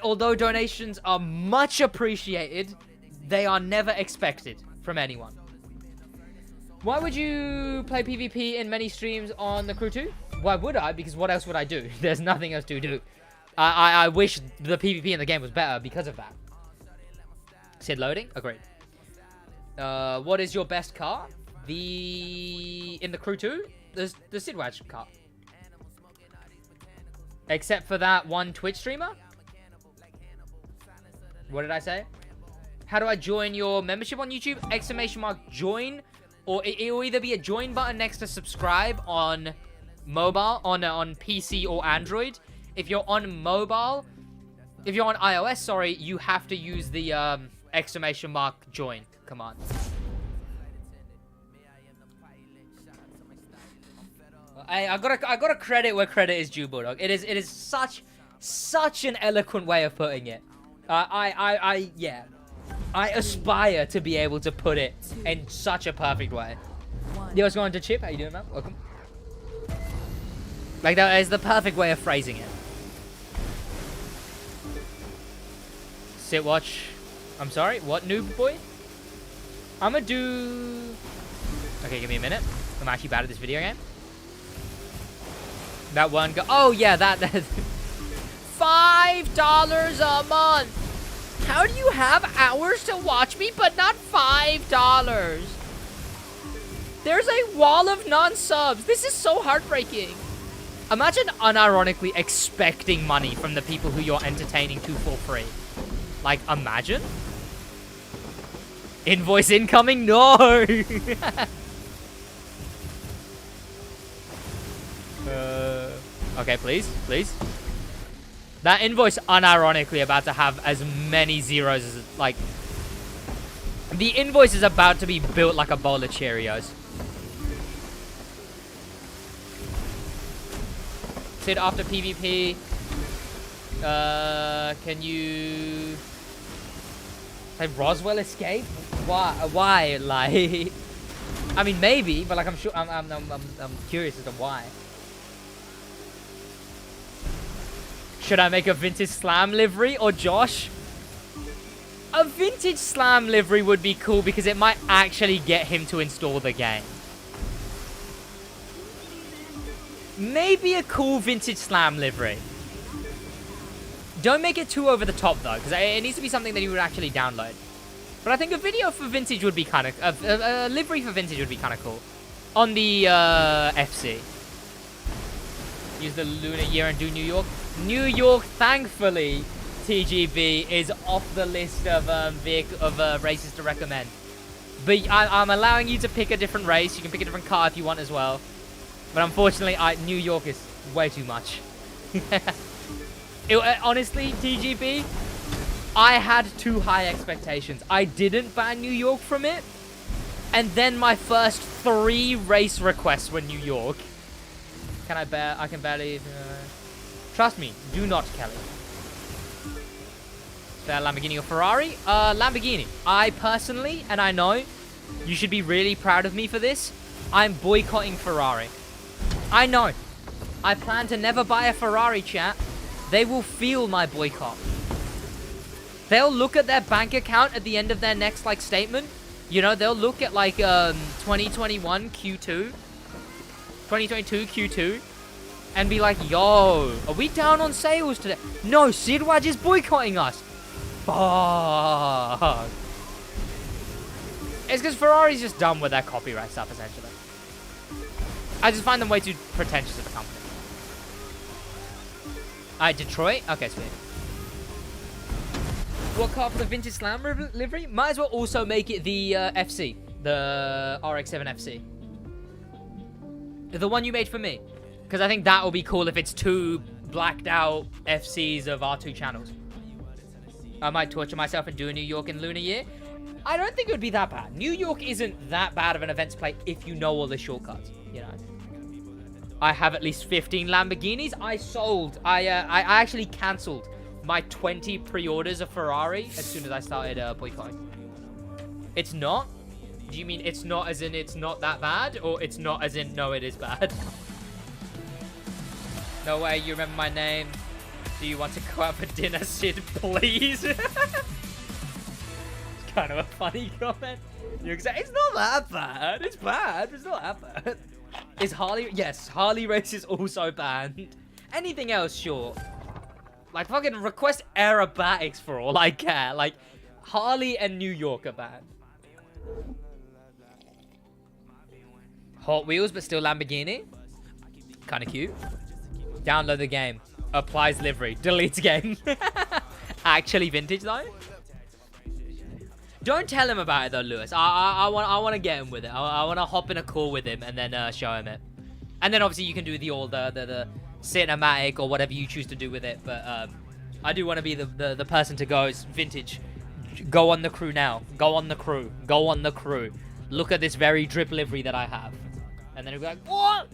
Although donations are much appreciated, they are never expected from anyone. Why would you play PvP in many streams on the Crew 2? Why would I? Because what else would I do? There's nothing else to do. I wish the PvP in the game was better because of that. Sid loading? Agreed. What is your best car? In the Crew 2? The SidWaj car. Except for that one Twitch streamer? What did I say? How do I join your membership on YouTube? ! Join. Or it will either be a join button next to subscribe on mobile, on PC or Android. If you're on mobile, if you're on iOS, sorry, you have to use the ! join command. I gotta credit where credit is due, Bulldog. It is such an eloquent way of putting it. Yeah. I aspire to be able to put it in such a perfect way. Yo, what's going on to Chip? How you doing, man? Welcome. Like, that is the perfect way of phrasing it. SidWaj. I'm sorry, what, noob boy? I'ma do... Okay, give me a minute. I'm actually bad at this video game. That one go... Oh, yeah, that... $5 a month! How do you have hours to watch me, but not $5? There's a wall of non-subs. This is so heartbreaking. Imagine unironically expecting money from the people who you're entertaining for free. Like, imagine. Invoice incoming? No! Okay, please. That invoice unironically about to have as many zeros as, like... The invoice is about to be built like a bowl of Cheerios. Sid, after PvP, can you... Like, Roswell escape? Why? Like... I mean, maybe, but like, I'm sure... I'm curious as to why. Should I make a vintage slam livery or Josh? A vintage slam livery would be cool because it might actually get him to install the game. Maybe a cool vintage slam livery. Don't make it too over the top though, because it needs to be something that you would actually download. But I think a video for vintage would be kind of... a livery for vintage would be kind of cool. On the FC. Use the lunar year and do New York. New York, thankfully, TGB is off the list of races to recommend. But I'm allowing you to pick a different race. You can pick a different car if you want as well. But unfortunately, New York is way too much. Honestly, TGB, I had too high expectations. I didn't ban New York from it. And then my first 3 race requests were New York. Can I bear? I can barely... Trust me, do not, Kelly. Lamborghini or Ferrari? Lamborghini. I personally, and I know, you should be really proud of me for this, I'm boycotting Ferrari. I know. I plan to never buy a Ferrari, chat. They will feel my boycott. They'll look at their bank account at the end of their next, like, statement. You know, they'll look at, like, 2021 Q2. 2022 Q2. And be like, yo, are we down on sales today? No, SidWaj is boycotting us. Fuck. It's because Ferrari's just done with their copyright stuff, essentially. I just find them way too pretentious of a company. Alright, Detroit. Okay, sweet. What car for the vintage slam livery? Might as well also make it the FC. The RX-7 FC. The one you made for me. Because I think that will be cool if it's 2 blacked out FCs of our 2 channels. I might torture myself and do a New York in Lunar Year. I don't think it would be that bad. New York isn't that bad of an event to play if you know all the shortcuts, you know. I have at least 15 Lamborghinis. I actually cancelled my 20 pre-orders of Ferrari as soon as I started boycotting. It's not? Do you mean it's not as in it's not that bad? Or it's not as in no, it is bad? No way, you remember my name. Do you want to go out for dinner, Sid, please? It's kind of a funny comment. It's not that bad. It's bad, but it's not that bad. Is Harley... Yes, Harley race is also banned. Anything else, sure. Like, fucking request aerobatics for all I care. Like, Harley and New York are banned. Hot Wheels, but still Lamborghini. Kind of cute. Download the game. Applies livery. Deletes game. Actually vintage, though. Don't tell him about it, though, Lewis. I want to get him with it. I want to hop in a call with him and then show him it. And then, obviously, you can do the cinematic or whatever you choose to do with it. But I do want to be the person to go vintage. Go on the crew now. Go on the crew. Go on the crew. Look at this very drip livery that I have. And then he'll be like, what?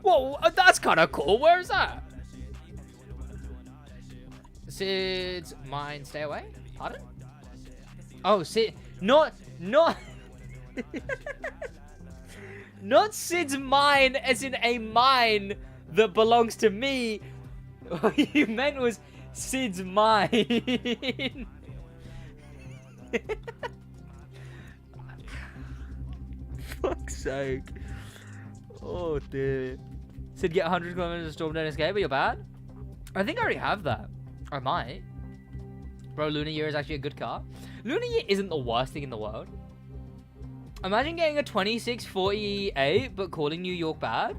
Whoa, that's kind of cool. Where is that? Sid's mine. Stay away. Pardon? Oh, Sid. Not. Not Sid's mine as in a mine that belongs to me. What you meant was Sid's mine. Fuck's sake. Oh, dear. Sid, get 100 kilometers of Storm, don't escape, but you're bad? I think I already have that. I might. Bro, Lunar Year is actually a good car. Lunar Year isn't the worst thing in the world. Imagine getting a 2648, but calling New York bad.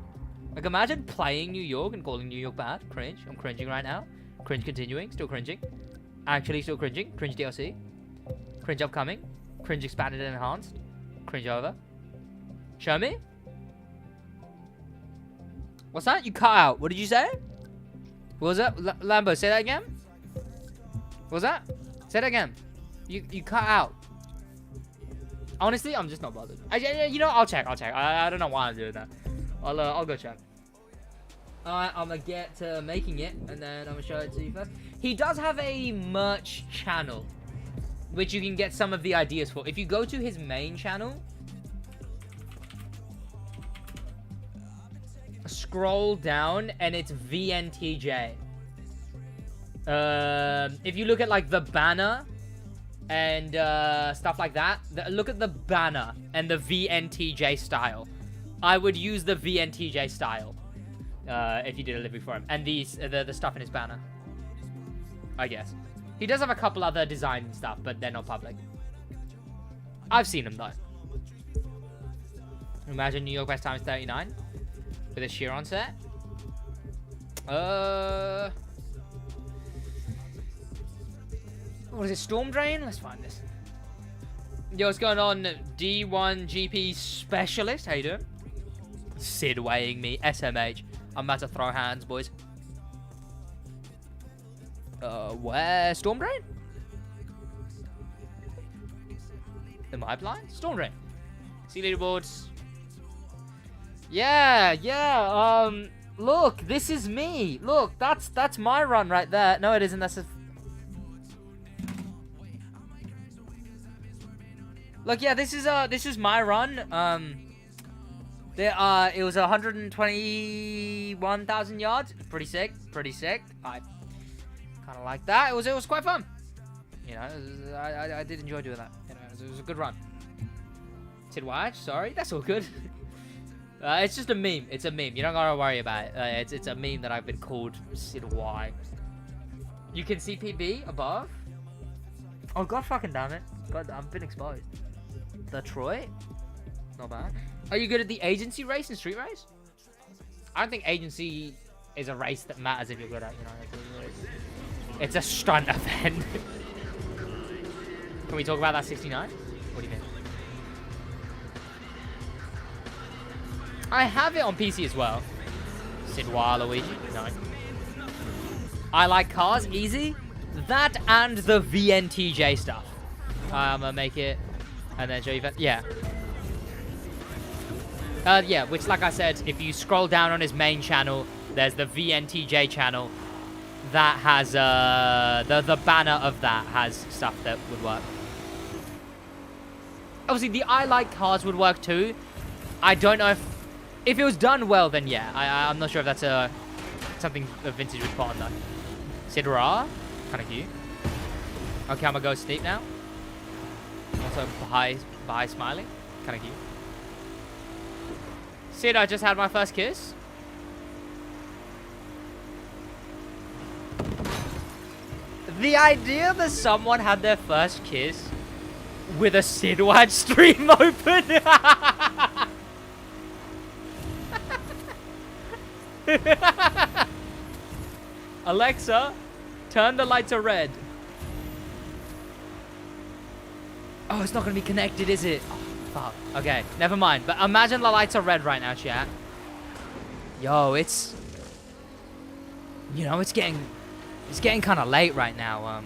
Like, imagine playing New York and calling New York bad. Cringe. I'm cringing right now. Cringe continuing. Still cringing. Actually still cringing. Cringe DLC. Cringe upcoming. Cringe expanded and enhanced. Cringe over. Show me. What's that? You cut out. What did you say? What was that? Lambo, say that again? What was that? Say that again. You cut out. Honestly, I'm just not bothered. You know, I'll check. I don't know why I'm doing that. I'll go check. Alright, I'm gonna get to making it, and then I'm gonna show it to you first. He does have a merch channel, which you can get some of the ideas for. If you go to his main channel, scroll down, and it's VNTJ. If you look at like the banner and stuff like that, look at the banner and the VNTJ style. I would use the VNTJ style if you did a livery for him, and the stuff in his banner. I guess he does have a couple other designs and stuff, but they're not public. I've seen them though. Imagine New York West times 39 with a Chiron set. What is it? Storm Drain? Let's find this. Yo, what's going on? D1 GP Specialist. How you doing? Sid weighing me. SMH. I'm about to throw hands, boys. Where? Storm Drain? Am I blind? Storm Drain. See leaderboards. Yeah. Look, this is me. Look, that's my run right there. No, it isn't. That's a... Look, yeah, this is my run. It was 121,000 yards. Pretty sick. I kind of like that. It was quite fun. You know, I did enjoy doing that. You know, it was a good run. SidWaj, sorry, that's all good. It's just a meme. It's a meme. You don't gotta worry about it. It's a meme that I've been called SidWaj. You can see PB above. Oh god, fucking damn it! God, I've been exposed. Detroit, not bad. Are you good at the agency race and street race? I don't think agency is a race that matters if you're good at, you know. It's a stunt event. Can we talk about that 69? What do you think? I have it on PC as well. SidWaj, Luigi. No. I like cars. Easy. That and the VNTJ stuff. I'm gonna make it and then show you that. Yeah. Yeah, which, like I said, if you scroll down on his main channel, there's the VNTJ channel. That has, the banner of that has stuff that would work. Obviously, the I like cars would work too. I don't know if it was done well, then yeah. I'm not sure if that's something a vintage would put on though. SidWaj, kind of cute. Okay, I'm gonna go steep now. Also, bye smiling, kind of cute. Sid, I just had my first kiss. The idea that someone had their first kiss with a SidWaj stream open. Alexa, turn the light to red. Oh, it's not going to be connected, is it? Oh, fuck. Okay, never mind. But imagine the lights are red right now, chat. Yo, it's... You know, it's getting kind of late right now.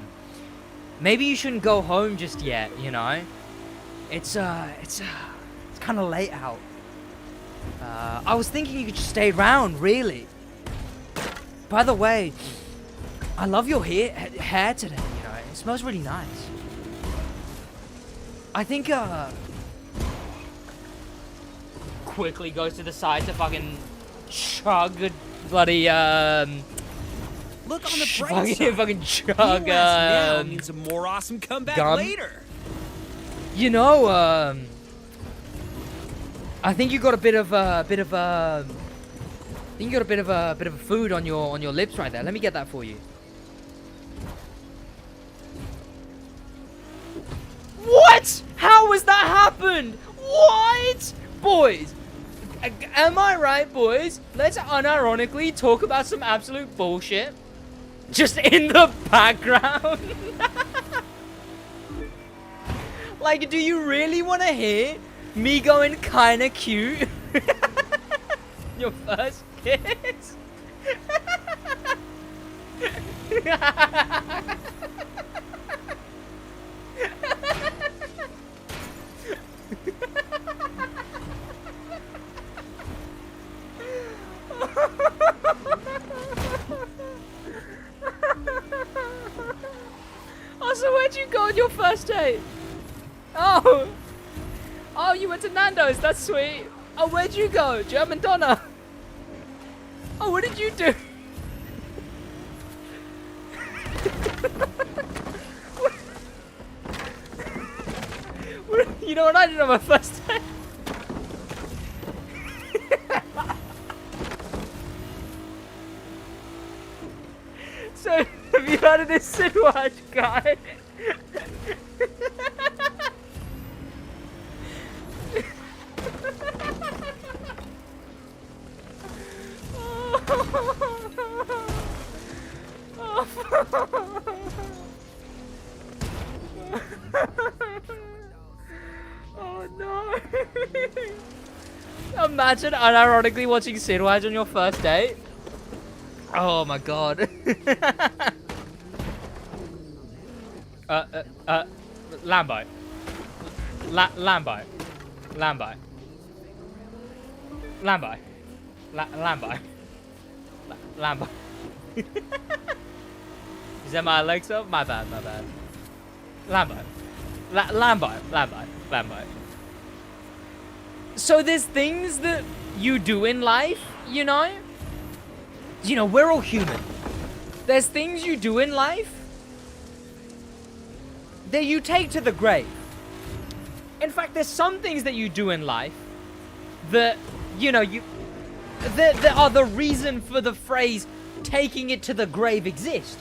Maybe you shouldn't go home just yet, you know? It's kind of late out. I was thinking you could just stay around, really. By the way, I love your hair today, you know? It smells really nice. I think, quickly goes to the side to fucking chug a bloody, Look on the bright side. fucking chug, now means a more awesome comeback gum. later. You know, I think you got a bit of food on your lips right there. Let me get that for you. What? How has that happened? What? Boys, am I right, boys? Let's unironically talk about some absolute bullshit. Just in the background. Like, do you really want to hear me going kind of cute? Your first kiss? Oh, so where'd you go on your first date? Oh, you went to Nando's. That's sweet. Oh, where'd you go? German Donna. Oh, what did you do? You know what I did on my first date? So, have you heard of this SidWaj guy? Oh no. Imagine unironically watching SidWaj on your first date. Oh my god. Lambo. Lambo. Lambo. Lambo. Lambo. Lambo. Is that my Alexa? My bad, my bad. Lambo. Lambo. Lambo. Lambo. So there's things that you do in life, you know? You know, we're all human. There's things you do in life that you take to the grave. In fact, there's some things that you do in life that, you know, that are the reason for the phrase taking it to the grave exist.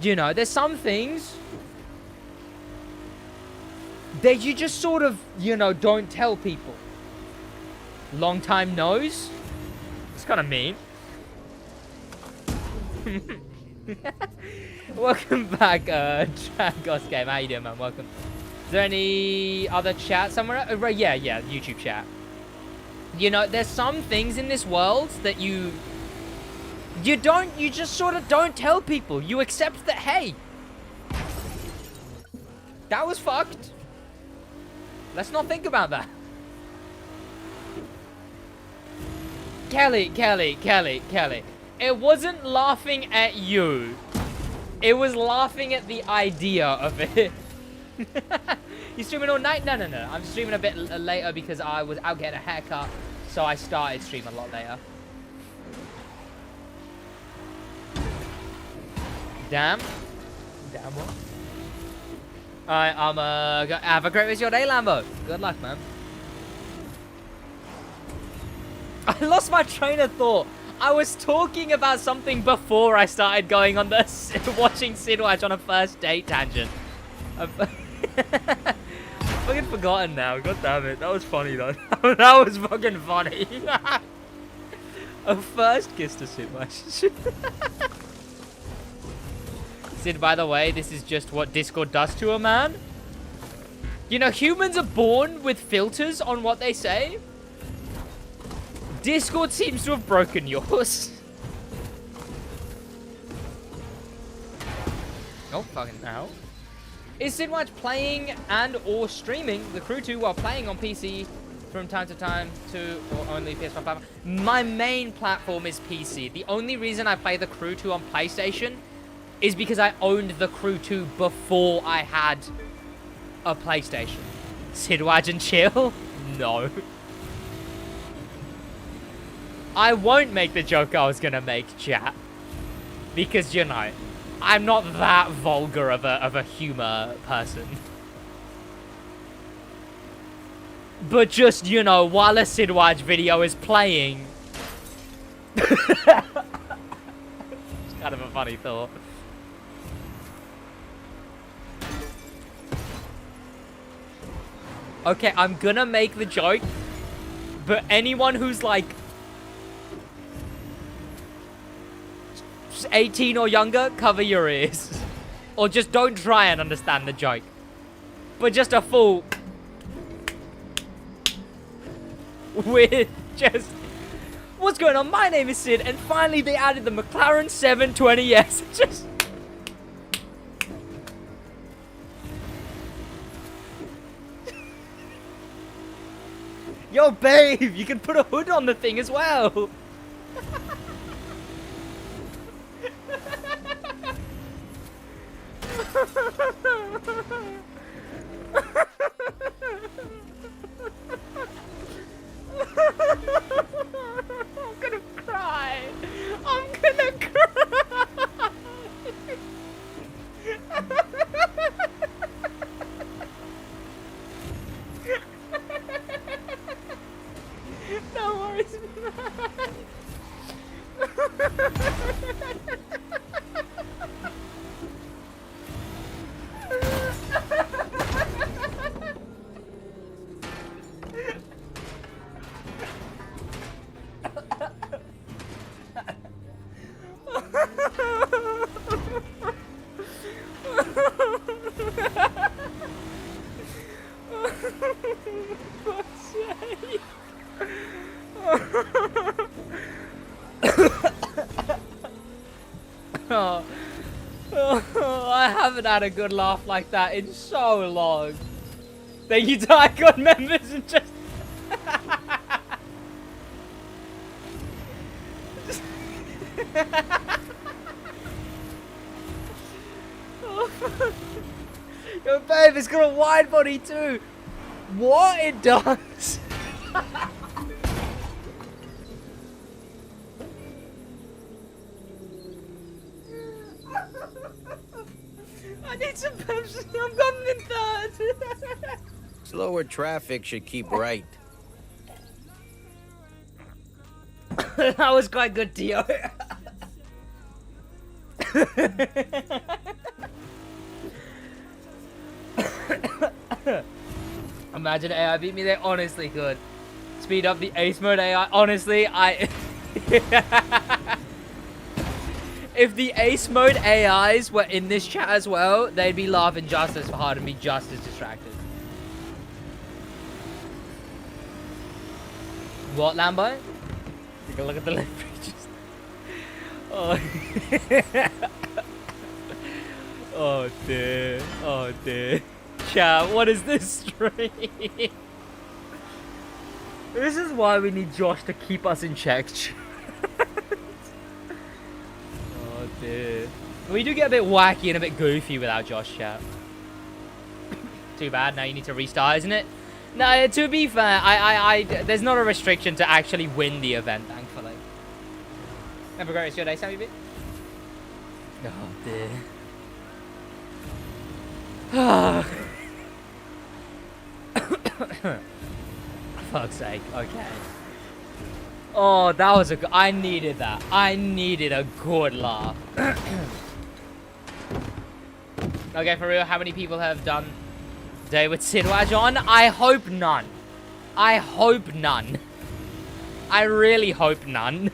You know, there's some things that you just sort of, you know, don't tell people. Long time nose. It's kind of mean. Welcome back, Dragos Game. How you doing, man? Welcome. Is there any other chat somewhere? Yeah, YouTube chat. You know, there's some things in this world that you just sort of don't tell people. You accept that, hey, that was fucked. Let's not think about that. Kelly. It wasn't laughing at you. It was laughing at the idea of it. You streaming all night? No. I'm streaming a bit later because I was out getting a haircut. So I started streaming a lot later. Damn what? Alright, have a great rest of your day, Lambo. Good luck, man. I lost my train of thought. I was talking about something before I started going on the watching SidWaj on a first date tangent. I've fucking forgotten now. God damn it. That was funny though. That was fucking funny. A first kiss to SidWaj. Sid, by the way, this is just what Discord does to a man. You know, humans are born with filters on what they say. Discord seems to have broken yours. Oh, fucking hell. Is SidWaj playing and or streaming the Crew 2 while playing on PC from time to time to or only PS5 platform? My main platform is PC. The only reason I play the Crew 2 on PlayStation is because I owned the Crew 2 before I had a PlayStation. SidWaj and chill? No. I won't make the joke I was gonna make, chat. Because, you know, I'm not that vulgar of a humor person. But just, you know, while a SidWaj video is playing... It's kind of a funny thought. Okay, I'm gonna make the joke, but anyone who's like 18 or younger, cover your ears. Or just don't try and understand the joke. But just a full... with just... What's going on? My name is Sid, and finally they added the McLaren 720S. Just... Yo, babe, you can put a hood on the thing as well. I'm gonna cry. I'm gonna cry. No worries, man. I haven't had a good laugh like that in so long. Thank you to Icon members and just... Yo, babe, it's got a wide body too. What? It does. I need some Pepsi. I'm coming in third. Slower traffic should keep right. That was quite good, Tio. Imagine AI beat me, they honestly could. Speed up the ace mode AI. Honestly, If the ace mode AIs were in this chat as well, they'd be laughing just as hard and be just as distracted. What, Lambo? Take a look at the left pages. Oh. Oh dear. Oh dear. Chat, what is this stream? This is why we need Josh to keep us in check. Oh dear. We do get a bit wacky and a bit goofy without Josh, chat. Too bad, now you need to restart, isn't it? No, to be fair, there's not a restriction to actually win the event, thankfully. Have a great rest of your day, Sammy B. Oh dear. Fuck's sake, okay. Oh, that was a good... I needed that. I needed a good laugh. Okay, for real, how many people have done day with SidWaj on? I hope none. I hope none. I really hope none.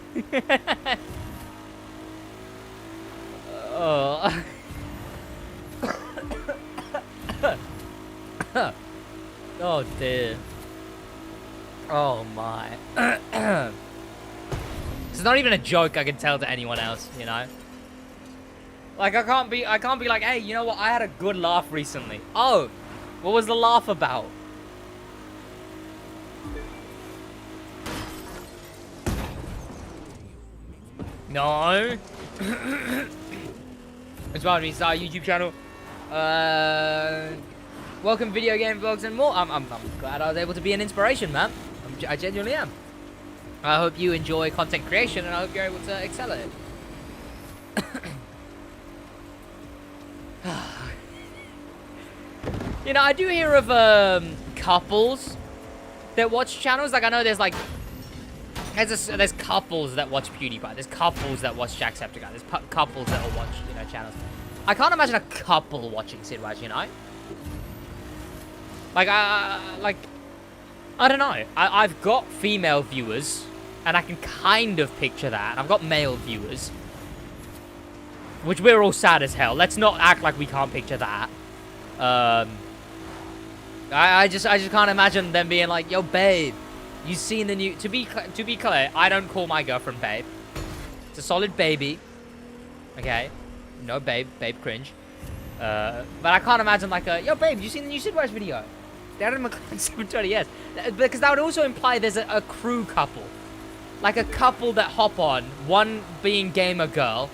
Oh. Oh dear. Oh my. It's not even a joke I can tell to anyone else, you know? Like I can't be like, hey, you know what, I had a good laugh recently. Oh, what was the laugh about? No. It's about me start a YouTube channel. Welcome video game vlogs and more. I'm glad I was able to be an inspiration, man. I genuinely am. I hope you enjoy content creation and I hope you're able to excel at it. You know, I do hear of couples that watch channels. Like I know there's like there's couples that watch PewDiePie. There's couples that watch Jacksepticeye. There's couples that will watch, you know, channels. I can't imagine a couple watching SidWaj, you know? Like, I don't know. I've got female viewers, and I can kind of picture that. I've got male viewers, which we're all sad as hell. Let's not act like we can't picture that. I just can't imagine them being like, yo, babe, you seen the new... To be clear, I don't call my girlfriend babe. It's a solid baby. Okay? No, babe cringe. But I can't imagine like a, yo, babe, you seen the new SidWaj video? Darren McLean 720, yes. Because that would also imply there's a crew couple. Like a couple that hop on, one being gamer girl,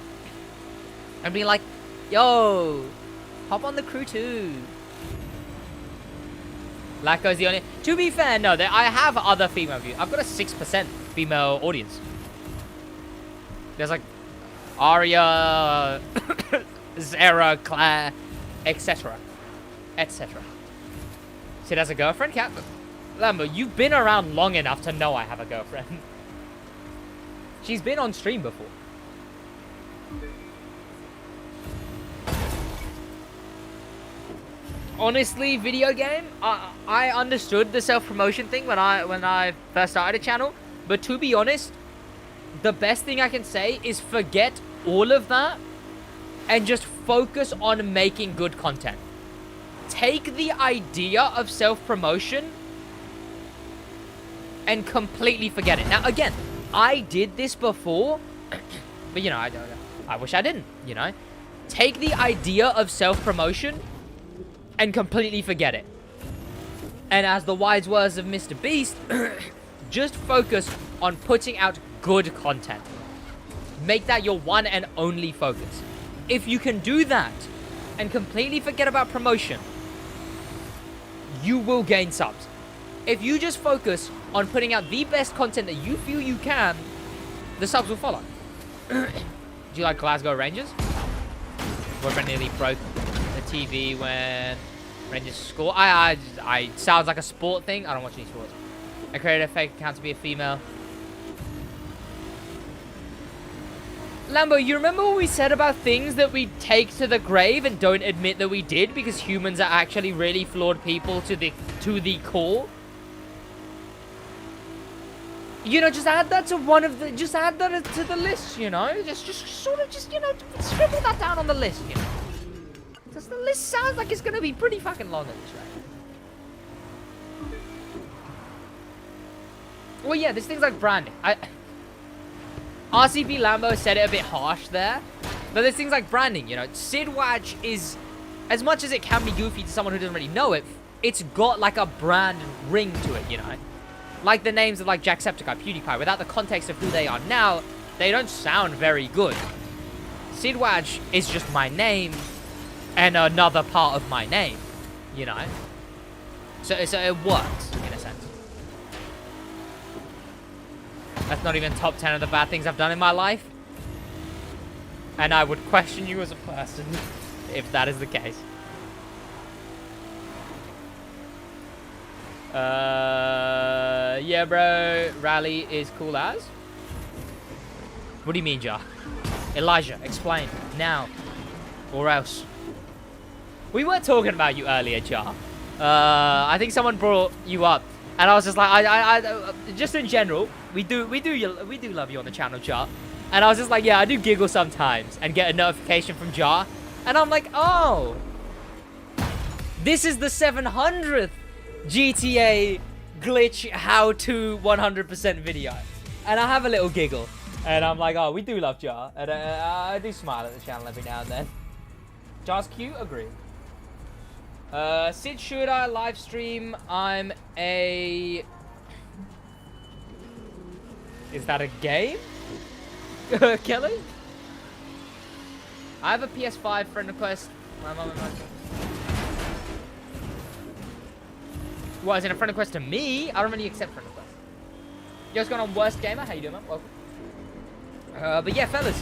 and being like, yo, hop on the crew too. Lacko's the only... To be fair, no, I have other female views. I've got a 6% female audience. There's like Aria, Zara, Claire, etc. etc. Sid has a girlfriend? Cat? Lambo, you've been around long enough to know I have a girlfriend. She's been on stream before. Honestly, video game, I understood the self-promotion thing when I first started a channel, but to be honest, the best thing I can say is forget all of that and just focus on making good content. Take the idea of self-promotion and completely forget it. Now, again, I did this before, but, you know, I wish I didn't, you know. Take the idea of self-promotion and completely forget it. And as the wise words of Mr. Beast, just focus on putting out good content. Make that your one and only focus. If you can do that and completely forget about promotion, you will gain subs. If you just focus on putting out the best content that you feel you can, the subs will follow. Do you like Glasgow Rangers? Boyfriend nearly broke the TV when Rangers score. I sounds like a sport thing. I don't watch any sports. I created a fake account to be a female. Lambo, you remember what we said about things that we take to the grave and don't admit that we did because humans are actually really flawed people to the core? you know, just add that to one of the, just add that to the list, you know, just sort of, just, you know, scribble that down on the list, you know. Because the list sounds like it's gonna be pretty fucking long at this rate. Well, yeah, there's things like branding. RCP Lambo said it a bit harsh there, but there's things like branding, you know. SidWaj is, as much as it can be goofy to someone who doesn't really know it, it's got like a brand ring to it, you know. Like the names of like Jacksepticeye, PewDiePie, without the context of who they are now, they don't sound very good. SidWaj is just my name and another part of my name, you know. So it works, in a sense. That's not even top 10 of the bad things I've done in my life. And I would question you as a person if that is the case. Yeah, bro. Rally is cool as. What do you mean, Jar? Elijah, explain. Now. Or else. We weren't talking about you earlier, Jar. I think someone brought you up. And I was just like, I just in general, we do love you on the channel, Jar. And I was just like, yeah, I do giggle sometimes and get a notification from Jar. And I'm like, oh, this is the 700th GTA glitch how-to 100% video. And I have a little giggle. And I'm like, oh, we do love Jar. And I do smile at the channel every now and then. Jar's cute, agree. Sid, should I live stream? I'm a... Is that a game? Kelly? I have a PS5 friend request. My mom and my... What, is it a friend request to me? I don't really accept friend requests. Yo, what's going on, Worst Gamer? How you doing, man? Welcome. But yeah, fellas.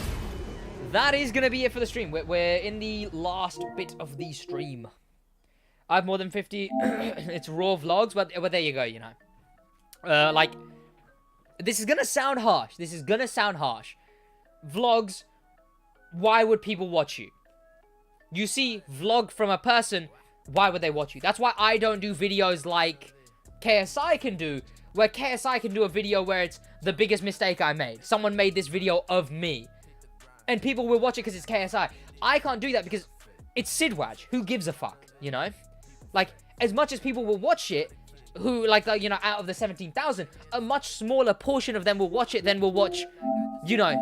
That is going to be it for the stream. We're in the last bit of the stream. I have more than 50. It's raw vlogs, but there you go, you know. Like, this is gonna sound harsh. This is gonna sound harsh. Vlogs, why would people watch you? You see vlog from a person, why would they watch you? That's why I don't do videos like KSI can do, where KSI can do a video where it's the biggest mistake I made. Someone made this video of me. And people will watch it because it's KSI. I can't do that because it's SidWaj. Who gives a fuck, you know? Like, as much as people will watch it, who, like, you know, out of the 17,000, a much smaller portion of them will watch it than will watch, you know,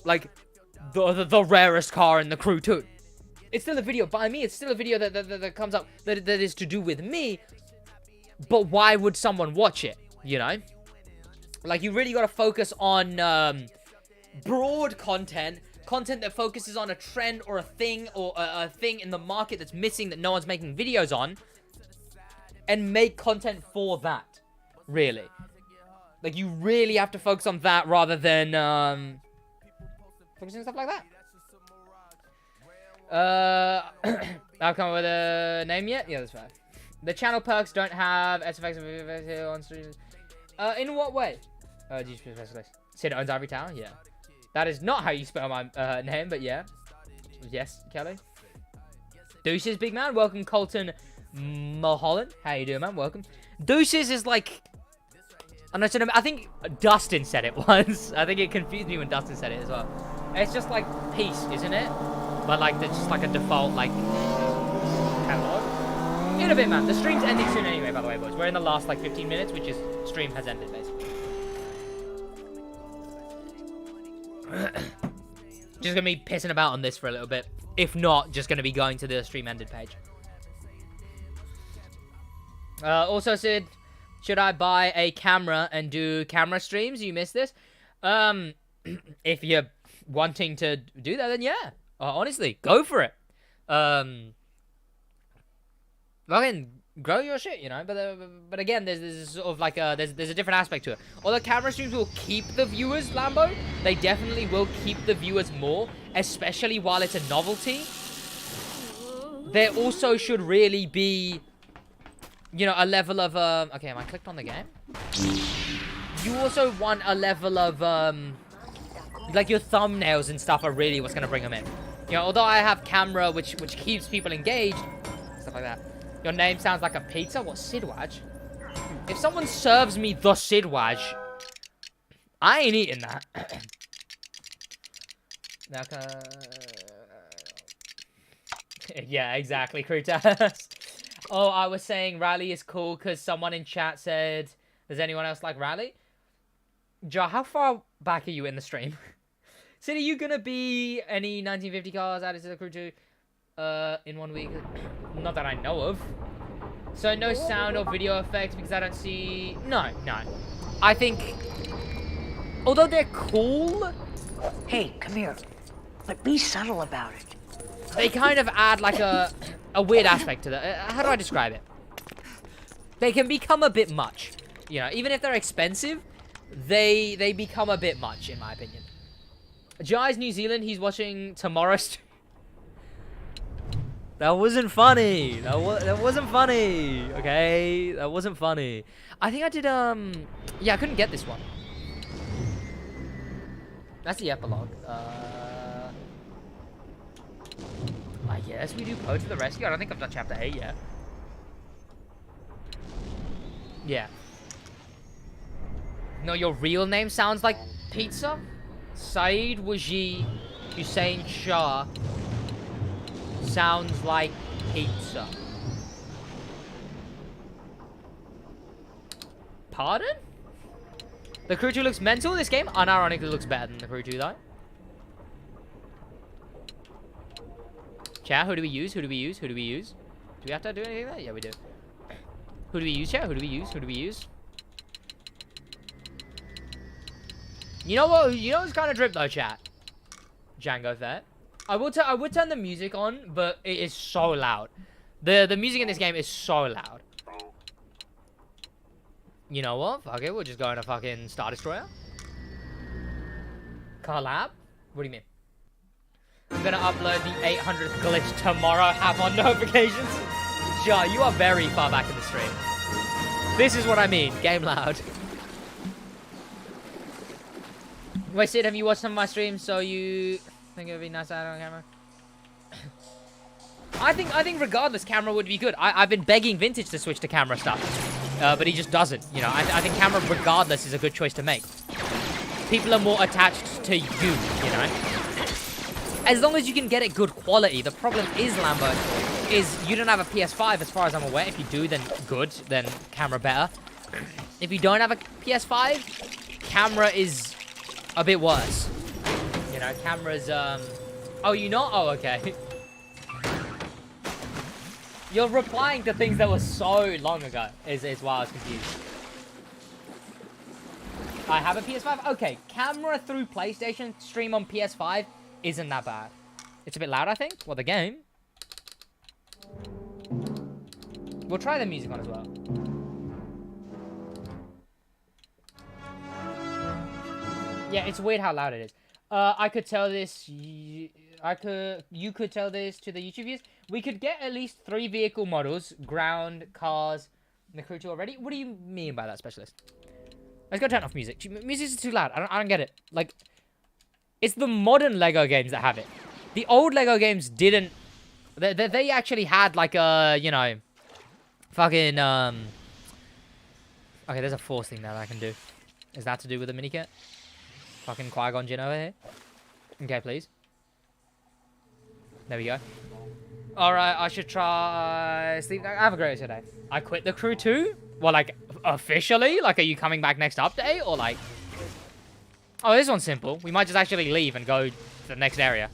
like, the rarest car in the crew, too. It's still a video by me. It's still a video that comes up that is to do with me. But why would someone watch it, you know? Like, you really got to focus on broad content that focuses on a trend or a thing in the market that's missing that no one's making videos on, and make content for that, really. Like, you really have to focus on that rather than focusing on stuff like that. I've come up with a name yet? Yeah, that's fine. The channel perks don't have SFX on stream. In what way? Sid owns Ivory Tower? Yeah. That is not how you spell my name, but yeah. Yes, Kelly. Deuces, big man. Welcome, Colton Mulholland. How you doing, man? Welcome. Deuces is like... I think Dustin said it once. I think it confused me when Dustin said it as well. It's just like peace, isn't it? But like, it's just like a default, like, catalog. In a bit, man. The stream's ending soon anyway, by the way, boys. We're in the last, like, 15 minutes, which is stream has ended, basically. Just gonna be pissing about on this for a little bit. If not, just gonna be going to the stream ended page. Also, Sid, should I buy a camera and do camera streams? You missed this. If you're wanting to do that, then yeah. Honestly, go for it. Fucking grow your shit, you know. But again, there's sort of like there's a different aspect to it. Although camera streams will keep the viewers, Lambo, they definitely will keep the viewers more, especially while it's a novelty. There also should really be, you know, a level of okay, am I clicked on the game? You also want a level of like your thumbnails and stuff are really what's gonna bring them in. You know, although I have camera which keeps people engaged, stuff like that. Your name sounds like a pizza? What, SidWaj? If someone serves me the SidWaj, I ain't eating that. Yeah, exactly, Krutas. Oh, I was saying Rally is cool because someone in chat said, does anyone else like Rally? Ja, how far back are you in the stream? Sid, are you gonna be any 1950 cars added to the crew too? In 1 week? Not that I know of. So no sound or video effects because I don't see... No. I think... Although they're cool... Hey, come here. But be subtle about it. They kind of add like a weird aspect to that. How do I describe it? They can become a bit much. You know, even if they're expensive, they become a bit much, in my opinion. Jai's New Zealand, he's watching tomorrow's... That wasn't funny. That wasn't funny. Okay, that wasn't funny. I think I did, yeah, I couldn't get this one. That's the epilogue. I guess we do Poe to the rescue. I don't think I've done chapter 8 yet. Yeah. No, your real name sounds like pizza? SidWaj Hussein Shah sounds like pizza. Pardon? The Crew 2 looks mental. This game unironically looks better than the Crew 2 though. Chat, who do we use? Who do we use? Who do we use? Do we have to do anything there? Yeah, we do. Who do we use, chat? Who do we use? Who do we use? You know what? You know what's kind of drip though, chat? Django Fett. I would turn the music on, but it is so loud. The music in this game is so loud. You know what? Fuck it, we're just going to fucking Star Destroyer. Collab? What do you mean? I'm gonna upload the 800th glitch tomorrow. Have on notifications. Ja, you are very far back in the stream. This is what I mean. Game loud. Wait, Sid, have you watched some of my streams? So you think it would be nice to have it on camera? I think regardless, camera would be good. I've been begging Vintage to switch to camera stuff, but he just doesn't. You know, I think camera regardless is a good choice to make. People are more attached to you, you know. As long as you can get it good quality. The problem is, Lambo, is you don't have a PS5 as far as I'm aware. If you do, then good, then camera better. If you don't have a PS5, camera is a bit worse. You know, camera's, Oh, you not? Oh, okay. You're replying to things that were so long ago, is why I was confused. I have a PS5? Okay, camera through PlayStation, stream on PS5 isn't that bad. It's a bit loud, I think. Well, the game. We'll try the music on as well. Yeah, it's weird how loud it is. I could tell this... You could tell this to the YouTube viewers. We could get at least 3 vehicle models, ground, cars, and the Crew 2 already. What do you mean by that, Specialist? Let's go turn off music. Music is too loud. I don't get it. Like, it's the modern Lego games that have it. The old Lego games didn't... They actually had, like, a, you know... Fucking, Okay, there's a force thing there that I can do. Is that to do with the minikit? Fucking Qui-Gon Jinn over here. Okay, please. There we go. Alright, I should try... Sleep. Have a great today. I quit the Crew 2? Well, like, officially? Like, are you coming back next update? Or, like... Oh, this one's simple. We might just actually leave and go to the next area.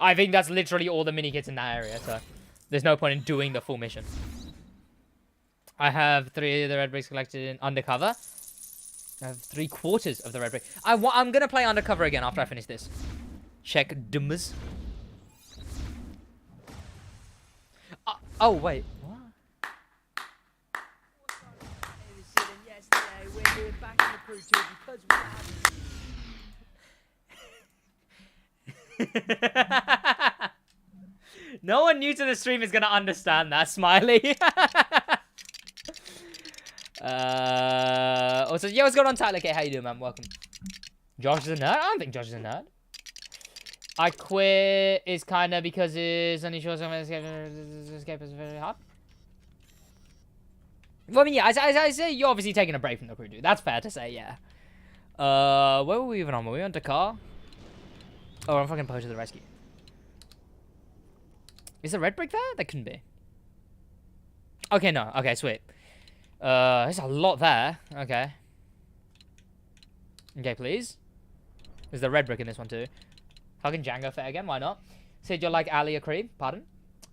I think that's literally all the mini-kits in that area, so... There's no point in doing the full mission. I have 3 of the red bricks collected in Undercover. I have 3/4 of the red brick. I'm gonna play Undercover again after I finish this. Check dumbers. Oh, wait. What? No one new to the stream is gonna understand that, Smiley. Also, yo, what's going on, Tyler K? How you doing, man? Welcome. Josh is a nerd? I don't think Josh is a nerd. I quit is kind of because it's only short term escape is very hard. Well, I mean, yeah, I say you're obviously taking a break from the crew, dude. That's fair to say, yeah. Where were we even on? Were we on Dakar? Oh, I'm fucking Post to the rescue. Is the red brick there? That couldn't be. Okay, no. Okay, sweet. There's a lot there. Okay. Okay, please. There's the red brick in this one, too. Fucking Django Fett again. Why not? Said you're like Ali Akreem. Pardon?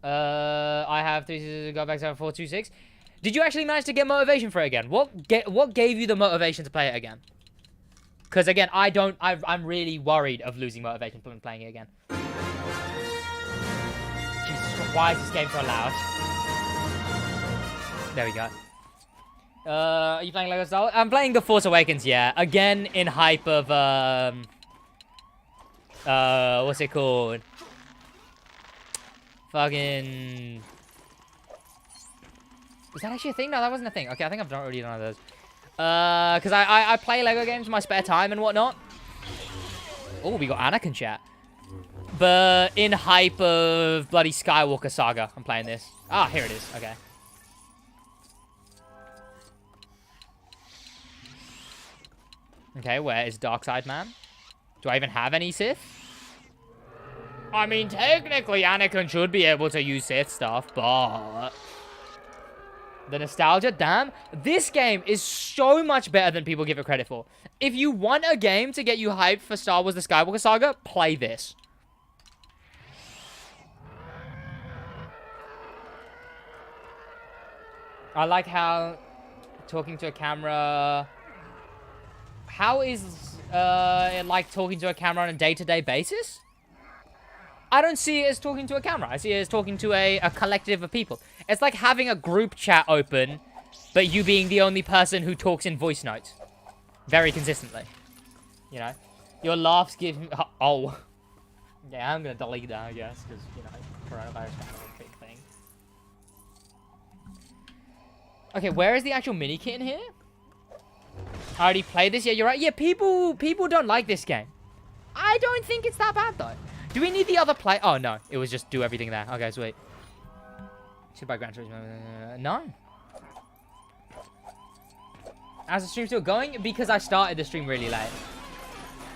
I have 3 go back 7426. Did you actually manage to get motivation for it again? What gave you the motivation to play it again? Because again, I'm really worried of losing motivation from playing it again. Jesus Christ, why is this game so loud? There we go. Are you playing Lego Star Wars? I'm playing The Force Awakens, yeah. Again, in hype of, what's it called? Fucking... Was that actually a thing? No, that wasn't a thing. Okay, I think I've already done one of those. Because I play Lego games in my spare time and whatnot. Oh, we got Anakin chat. But in hype of bloody Skywalker Saga, I'm playing this. Ah, here it is. Okay. Okay, where is Darkside Man? Do I even have any Sith? I mean, technically, Anakin should be able to use Sith stuff, but... The nostalgia, damn. This game is so much better than people give it credit for. If you want a game to get you hyped for Star Wars The Skywalker Saga, play this. I like how talking to a camera... How is it like talking to a camera on a day-to-day basis? I don't see it as talking to a camera. I see it as talking to a collective of people. It's like having a group chat open, but you being the only person who talks in voice notes. Very consistently. You know? Your laughs give me... Oh. Yeah, I'm going to delete that, I guess, because, you know, coronavirus is kind of a big thing. Okay, where is the actual mini-kit in here? I already played this. Yeah, you're right. Yeah, people don't like this game. I don't think it's that bad, though. Do we need the other play? Oh, no. It was just do everything there. Okay, sweet. Should buy Gran Turismo. No. How's the stream still going? Because I started the stream really late.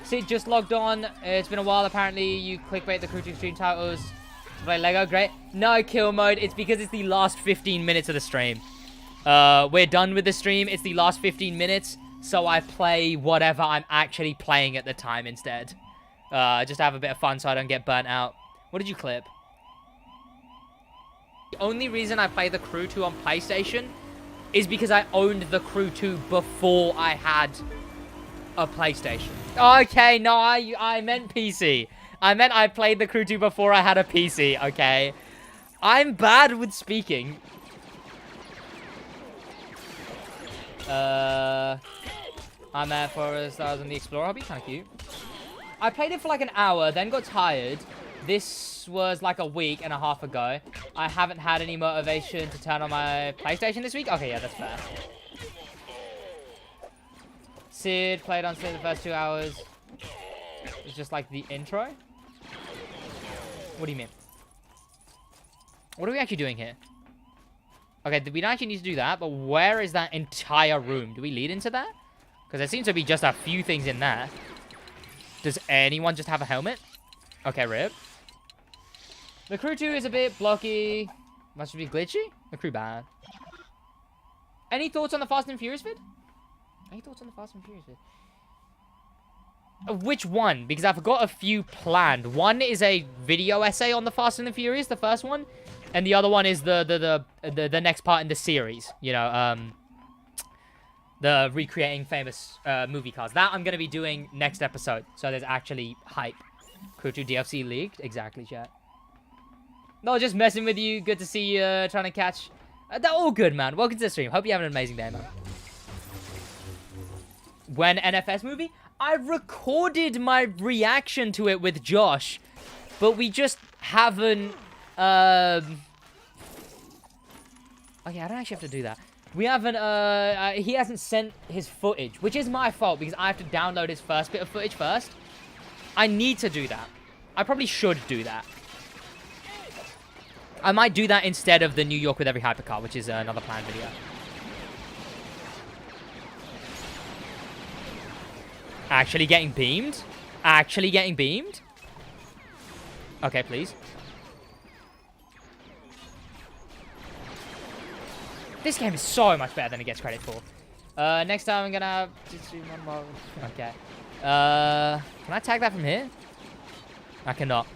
Sid just logged on. It's been a while. Apparently, you clickbait the Crew 2 stream titles to play Lego. Great. No kill mode. It's because it's the last 15 minutes of the stream. We're done with the stream. It's the last 15 minutes. So I play whatever I'm actually playing at the time instead. Just to have a bit of fun so I don't get burnt out. What did you clip? The only reason I play the Crew 2 on PlayStation is because I owned the Crew 2 before I had a PlayStation. Okay, no, I meant PC. I meant I played the Crew 2 before I had a PC, okay? I'm bad with speaking. I'm at for Stars on the Explorer hobby, kind of cute. I played it for like an hour, then got tired. This was like a week and a half ago. I haven't had any motivation to turn on my PlayStation this week. Okay, yeah, that's fair. Sid played on Sid the first 2 hours. It's just like the intro. What do you mean? What are we actually doing here? Okay, we don't actually need to do that, but where is that entire room? Do we lead into that? Because there seems to be just a few things in there. Does anyone just have a helmet? Okay, rip. The Crew 2 is a bit blocky. Must be glitchy? The Crew bad. Any thoughts on the Fast and Furious vid? Any thoughts on the Fast and Furious vid? Which one? Because I've got a few planned. One is a video essay on the Fast and the Furious, the first one. And the other one is the next part in the series. You know, the recreating famous movie cars. That I'm going to be doing next episode. So there's actually hype. Crew 2 DLC leaked. Exactly, chat. No, just messing with you. Good to see you trying to catch. They're all good, man. Welcome to the stream. Hope you have an amazing day, man. When NFS movie? I recorded my reaction to it with Josh. But we just haven't... Okay, I don't actually have to do that. We haven't, he hasn't sent his footage, which is my fault because I have to download his first bit of footage first. I need to do that. I probably should do that. I might do that instead of the New York with every hypercar, which is another planned video. Actually getting beamed? Actually getting beamed? Okay, please. This game is so much better than it gets credit for. Next time I'm gonna just do one more. Okay. Can I tag that from here? I cannot.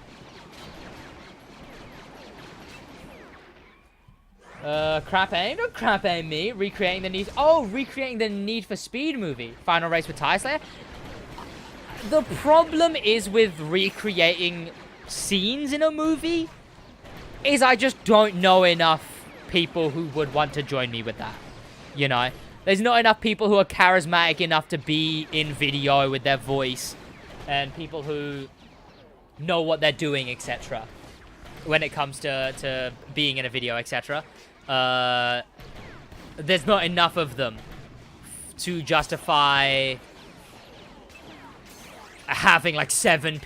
Crap aim? Don't crap aim me. Recreating the need. Oh, recreating the Need for Speed movie. Final race with Tire Slayer. The problem is with recreating scenes in a movie is I just don't know enough people who would want to join me with that. You know? There's not enough people who are charismatic enough to be in video with their voice. And people who know what they're doing, etc. When it comes to being in a video, etc. There's not enough of them to justify having like 5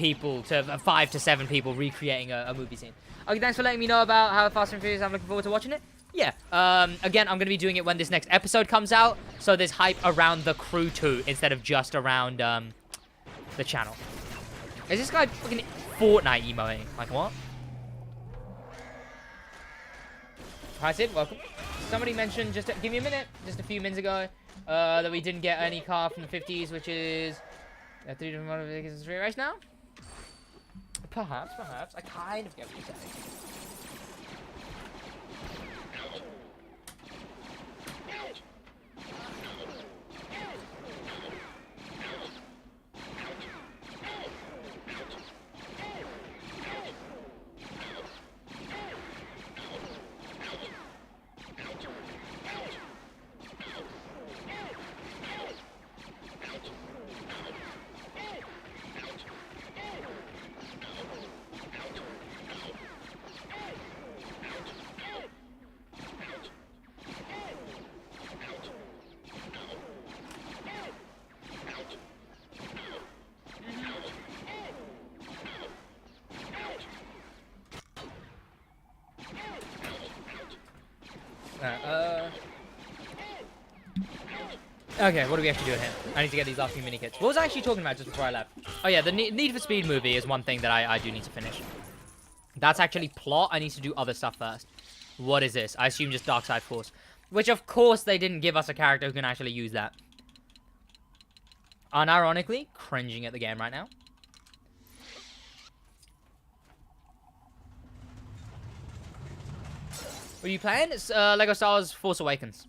to 7 people recreating a movie scene. Okay, thanks for letting me know about how Fast and Furious. I'm looking forward to watching it. Yeah. Again, I'm going to be doing it when this next episode comes out. So there's hype around the crew too, instead of just around the channel. Is this guy fucking Fortnite emoing? Like what? Hi Sid, welcome. Somebody mentioned give me a minute, just a few minutes ago, that we didn't get any car from the 50s, which is 3 different modifications street race now? Perhaps. I kind of get what you're saying. Okay, what do we have to do here? I need to get these last few mini kits. What was I actually talking about just before I left? Oh yeah, the Need for Speed movie is one thing that I do need to finish. That's actually plot. I need to do other stuff first. What is this? I assume just Dark Side Force. Which, of course, they didn't give us a character who can actually use that. Unironically, cringing at the game right now. What are you playing? It's Lego Star Wars Force Awakens.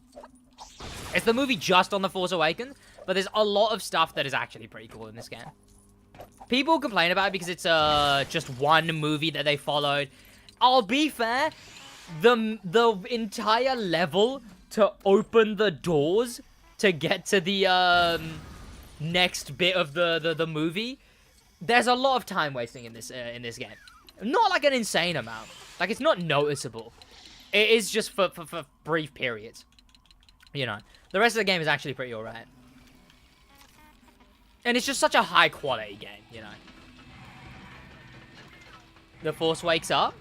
It's the movie just on the Force Awakens, but there's a lot of stuff that is actually pretty cool in this game. People complain about it because it's just one movie that they followed. I'll be fair, the entire level to open the doors to get to the next bit of the movie, there's a lot of time wasting in this game. Not like an insane amount. Like, it's not noticeable. It is just for brief periods. You know, the rest of the game is actually pretty alright. And it's just such a high quality game, you know. The Force wakes up.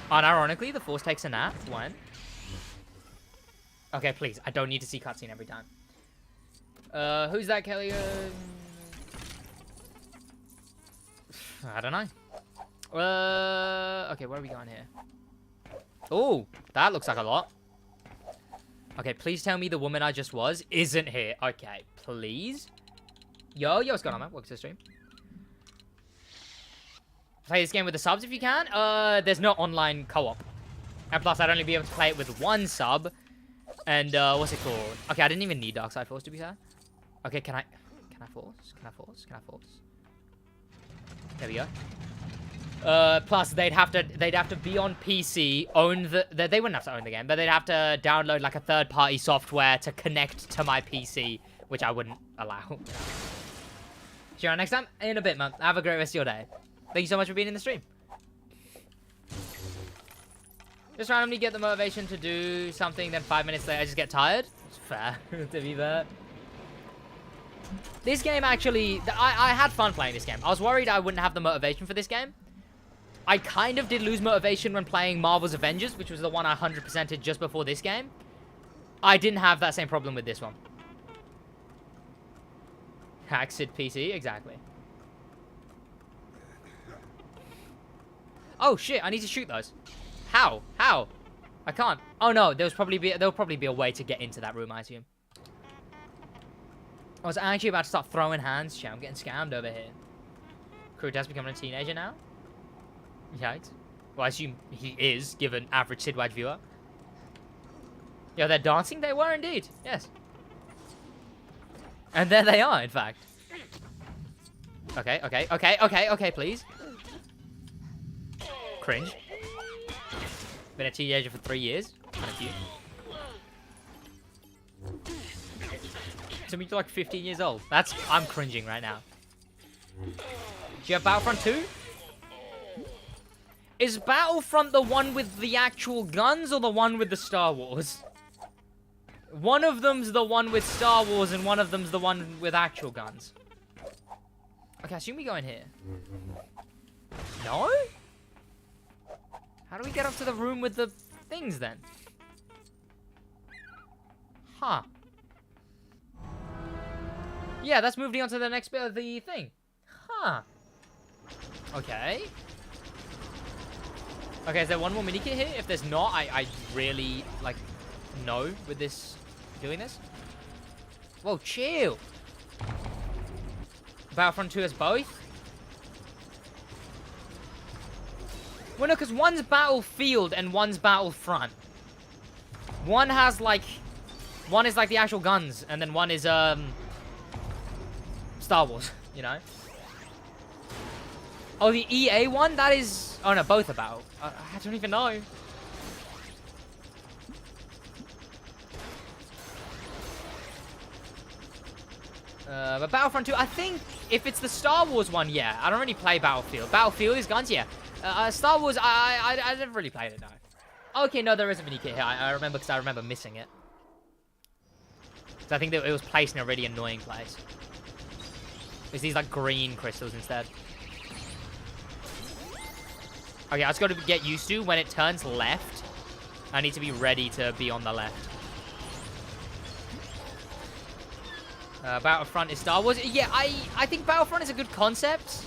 Unironically, the Force takes a nap. One. Okay, please. I don't need to see cutscene every time. Who's that, Kelly? I don't know. Okay, where are we going here? Oh, that looks like a lot. Okay, please tell me the woman I just was isn't here. Okay, please. Yo, what's going on, man? Welcome to the stream. Play this game with the subs if you can. There's no online co-op. And plus, I'd only be able to play it with one sub. And, what's it called? Okay, I didn't even need Dark Side Force, to be fair. Okay, can I force? Can I force? There we go. Plus, they'd have to be on PC, they wouldn't have to own the game, but they'd have to download, like, a third-party software to connect to my PC, which I wouldn't allow. See you next time in a bit, man. Have a great rest of your day. Thank you so much for being in the stream. Just randomly get the motivation to do something, then 5 minutes later I just get tired. It's fair, to be fair. This game actually, I had fun playing this game. I was worried I wouldn't have the motivation for this game. I kind of did lose motivation when playing Marvel's Avengers, which was the one I 100%ed just before this game. I didn't have that same problem with this one. Hack Sid PC, exactly. Oh shit, I need to shoot those. How? How? I can't. Oh no, there'll probably be a way to get into that room, I assume. I was actually about to start throwing hands, chat. I'm getting scammed over here. Crew has become a teenager now? Yikes. Well, I assume he is, given average SidWaj viewer. Yeah, they're dancing? They were indeed. Yes. And there they are, in fact. Okay, please. Cringe. Been a teenager for 3 years. Kind of cute. To me, you're like 15 years old. I'm cringing right now. Do you have Battlefront 2? Is Battlefront the one with the actual guns or the one with the Star Wars? One of them's the one with Star Wars and one of them's the one with actual guns. Okay, I assume we go in here. No? How do we get up to the room with the things then? Huh. Yeah, that's moving on to the next bit of the thing. Huh. Okay. Okay, is there one more mini kit here? If there's not, I really, like, no with this, doing this. Whoa, chill. Battlefront 2 has both? Well, no, because one's Battlefield and one's Battlefront. One has, like, one is, like, the actual guns, and then one is, Star Wars, you know? Oh, the EA one? That is... Oh, no, both are Battle. I don't even know. But Battlefront 2, I think if it's the Star Wars one, yeah. I don't really play Battlefield. Battlefield is guns, yeah. Star Wars, I never really played it, no. Okay, no, there is a mini kit here. I remember because I remember missing it. So I think that it was placed in a really annoying place. It's these, like, green crystals instead. Okay, I just got to get used to when it turns left. I need to be ready to be on the left. Battlefront is Star Wars. Yeah, I think Battlefront is a good concept.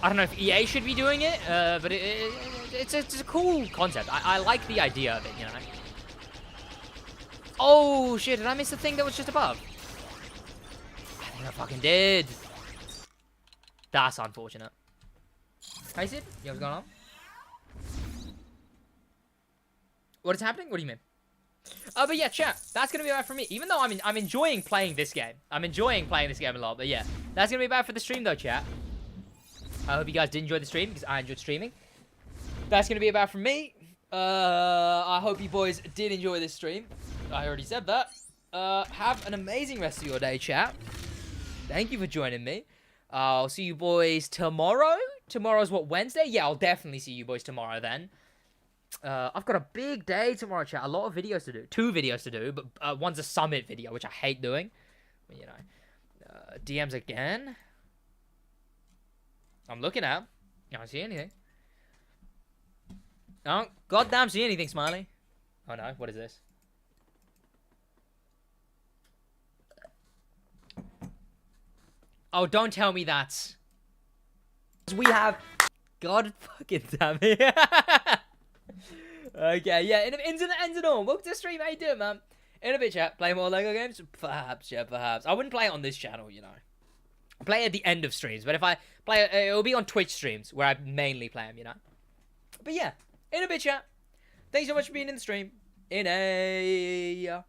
I don't know if EA should be doing it, but it's a cool concept. I like the idea of it, you know. Oh, shit, did I miss the thing that was just above? I think I fucking did. That's unfortunate. Hey, Sid? Yeah, what's going on? What is happening? What do you mean? But yeah, chat. That's gonna be about for me. Even though I'm enjoying playing this game. I'm enjoying playing this game a lot. But yeah, that's gonna be about for the stream though, chat. I hope you guys did enjoy the stream because I enjoyed streaming. That's gonna be about for me. I hope you boys did enjoy this stream. I already said that. Have an amazing rest of your day, chat. Thank you for joining me. I'll see you boys tomorrow. Tomorrow's what, Wednesday? Yeah, I'll definitely see you boys tomorrow then. I've got a big day tomorrow, chat. A lot of videos to do. 2 videos to do, but one's a summit video, which I hate doing. But, you know. DMs again. I'm looking at. I don't see anything. I don't goddamn see anything, Smiley. Oh no, what is this? Oh, don't tell me that. We have... God fucking damn it. Okay, yeah, into the end of all. Welcome to the stream, how you doing, man? In a bit, chat. Play more Lego games? Perhaps, yeah, perhaps. I wouldn't play it on this channel, you know. I play it at the end of streams, but if I play it, it'll be on Twitch streams, where I mainly play them, you know. But yeah, in a bit, chat. Thanks so much for being in the stream. In a...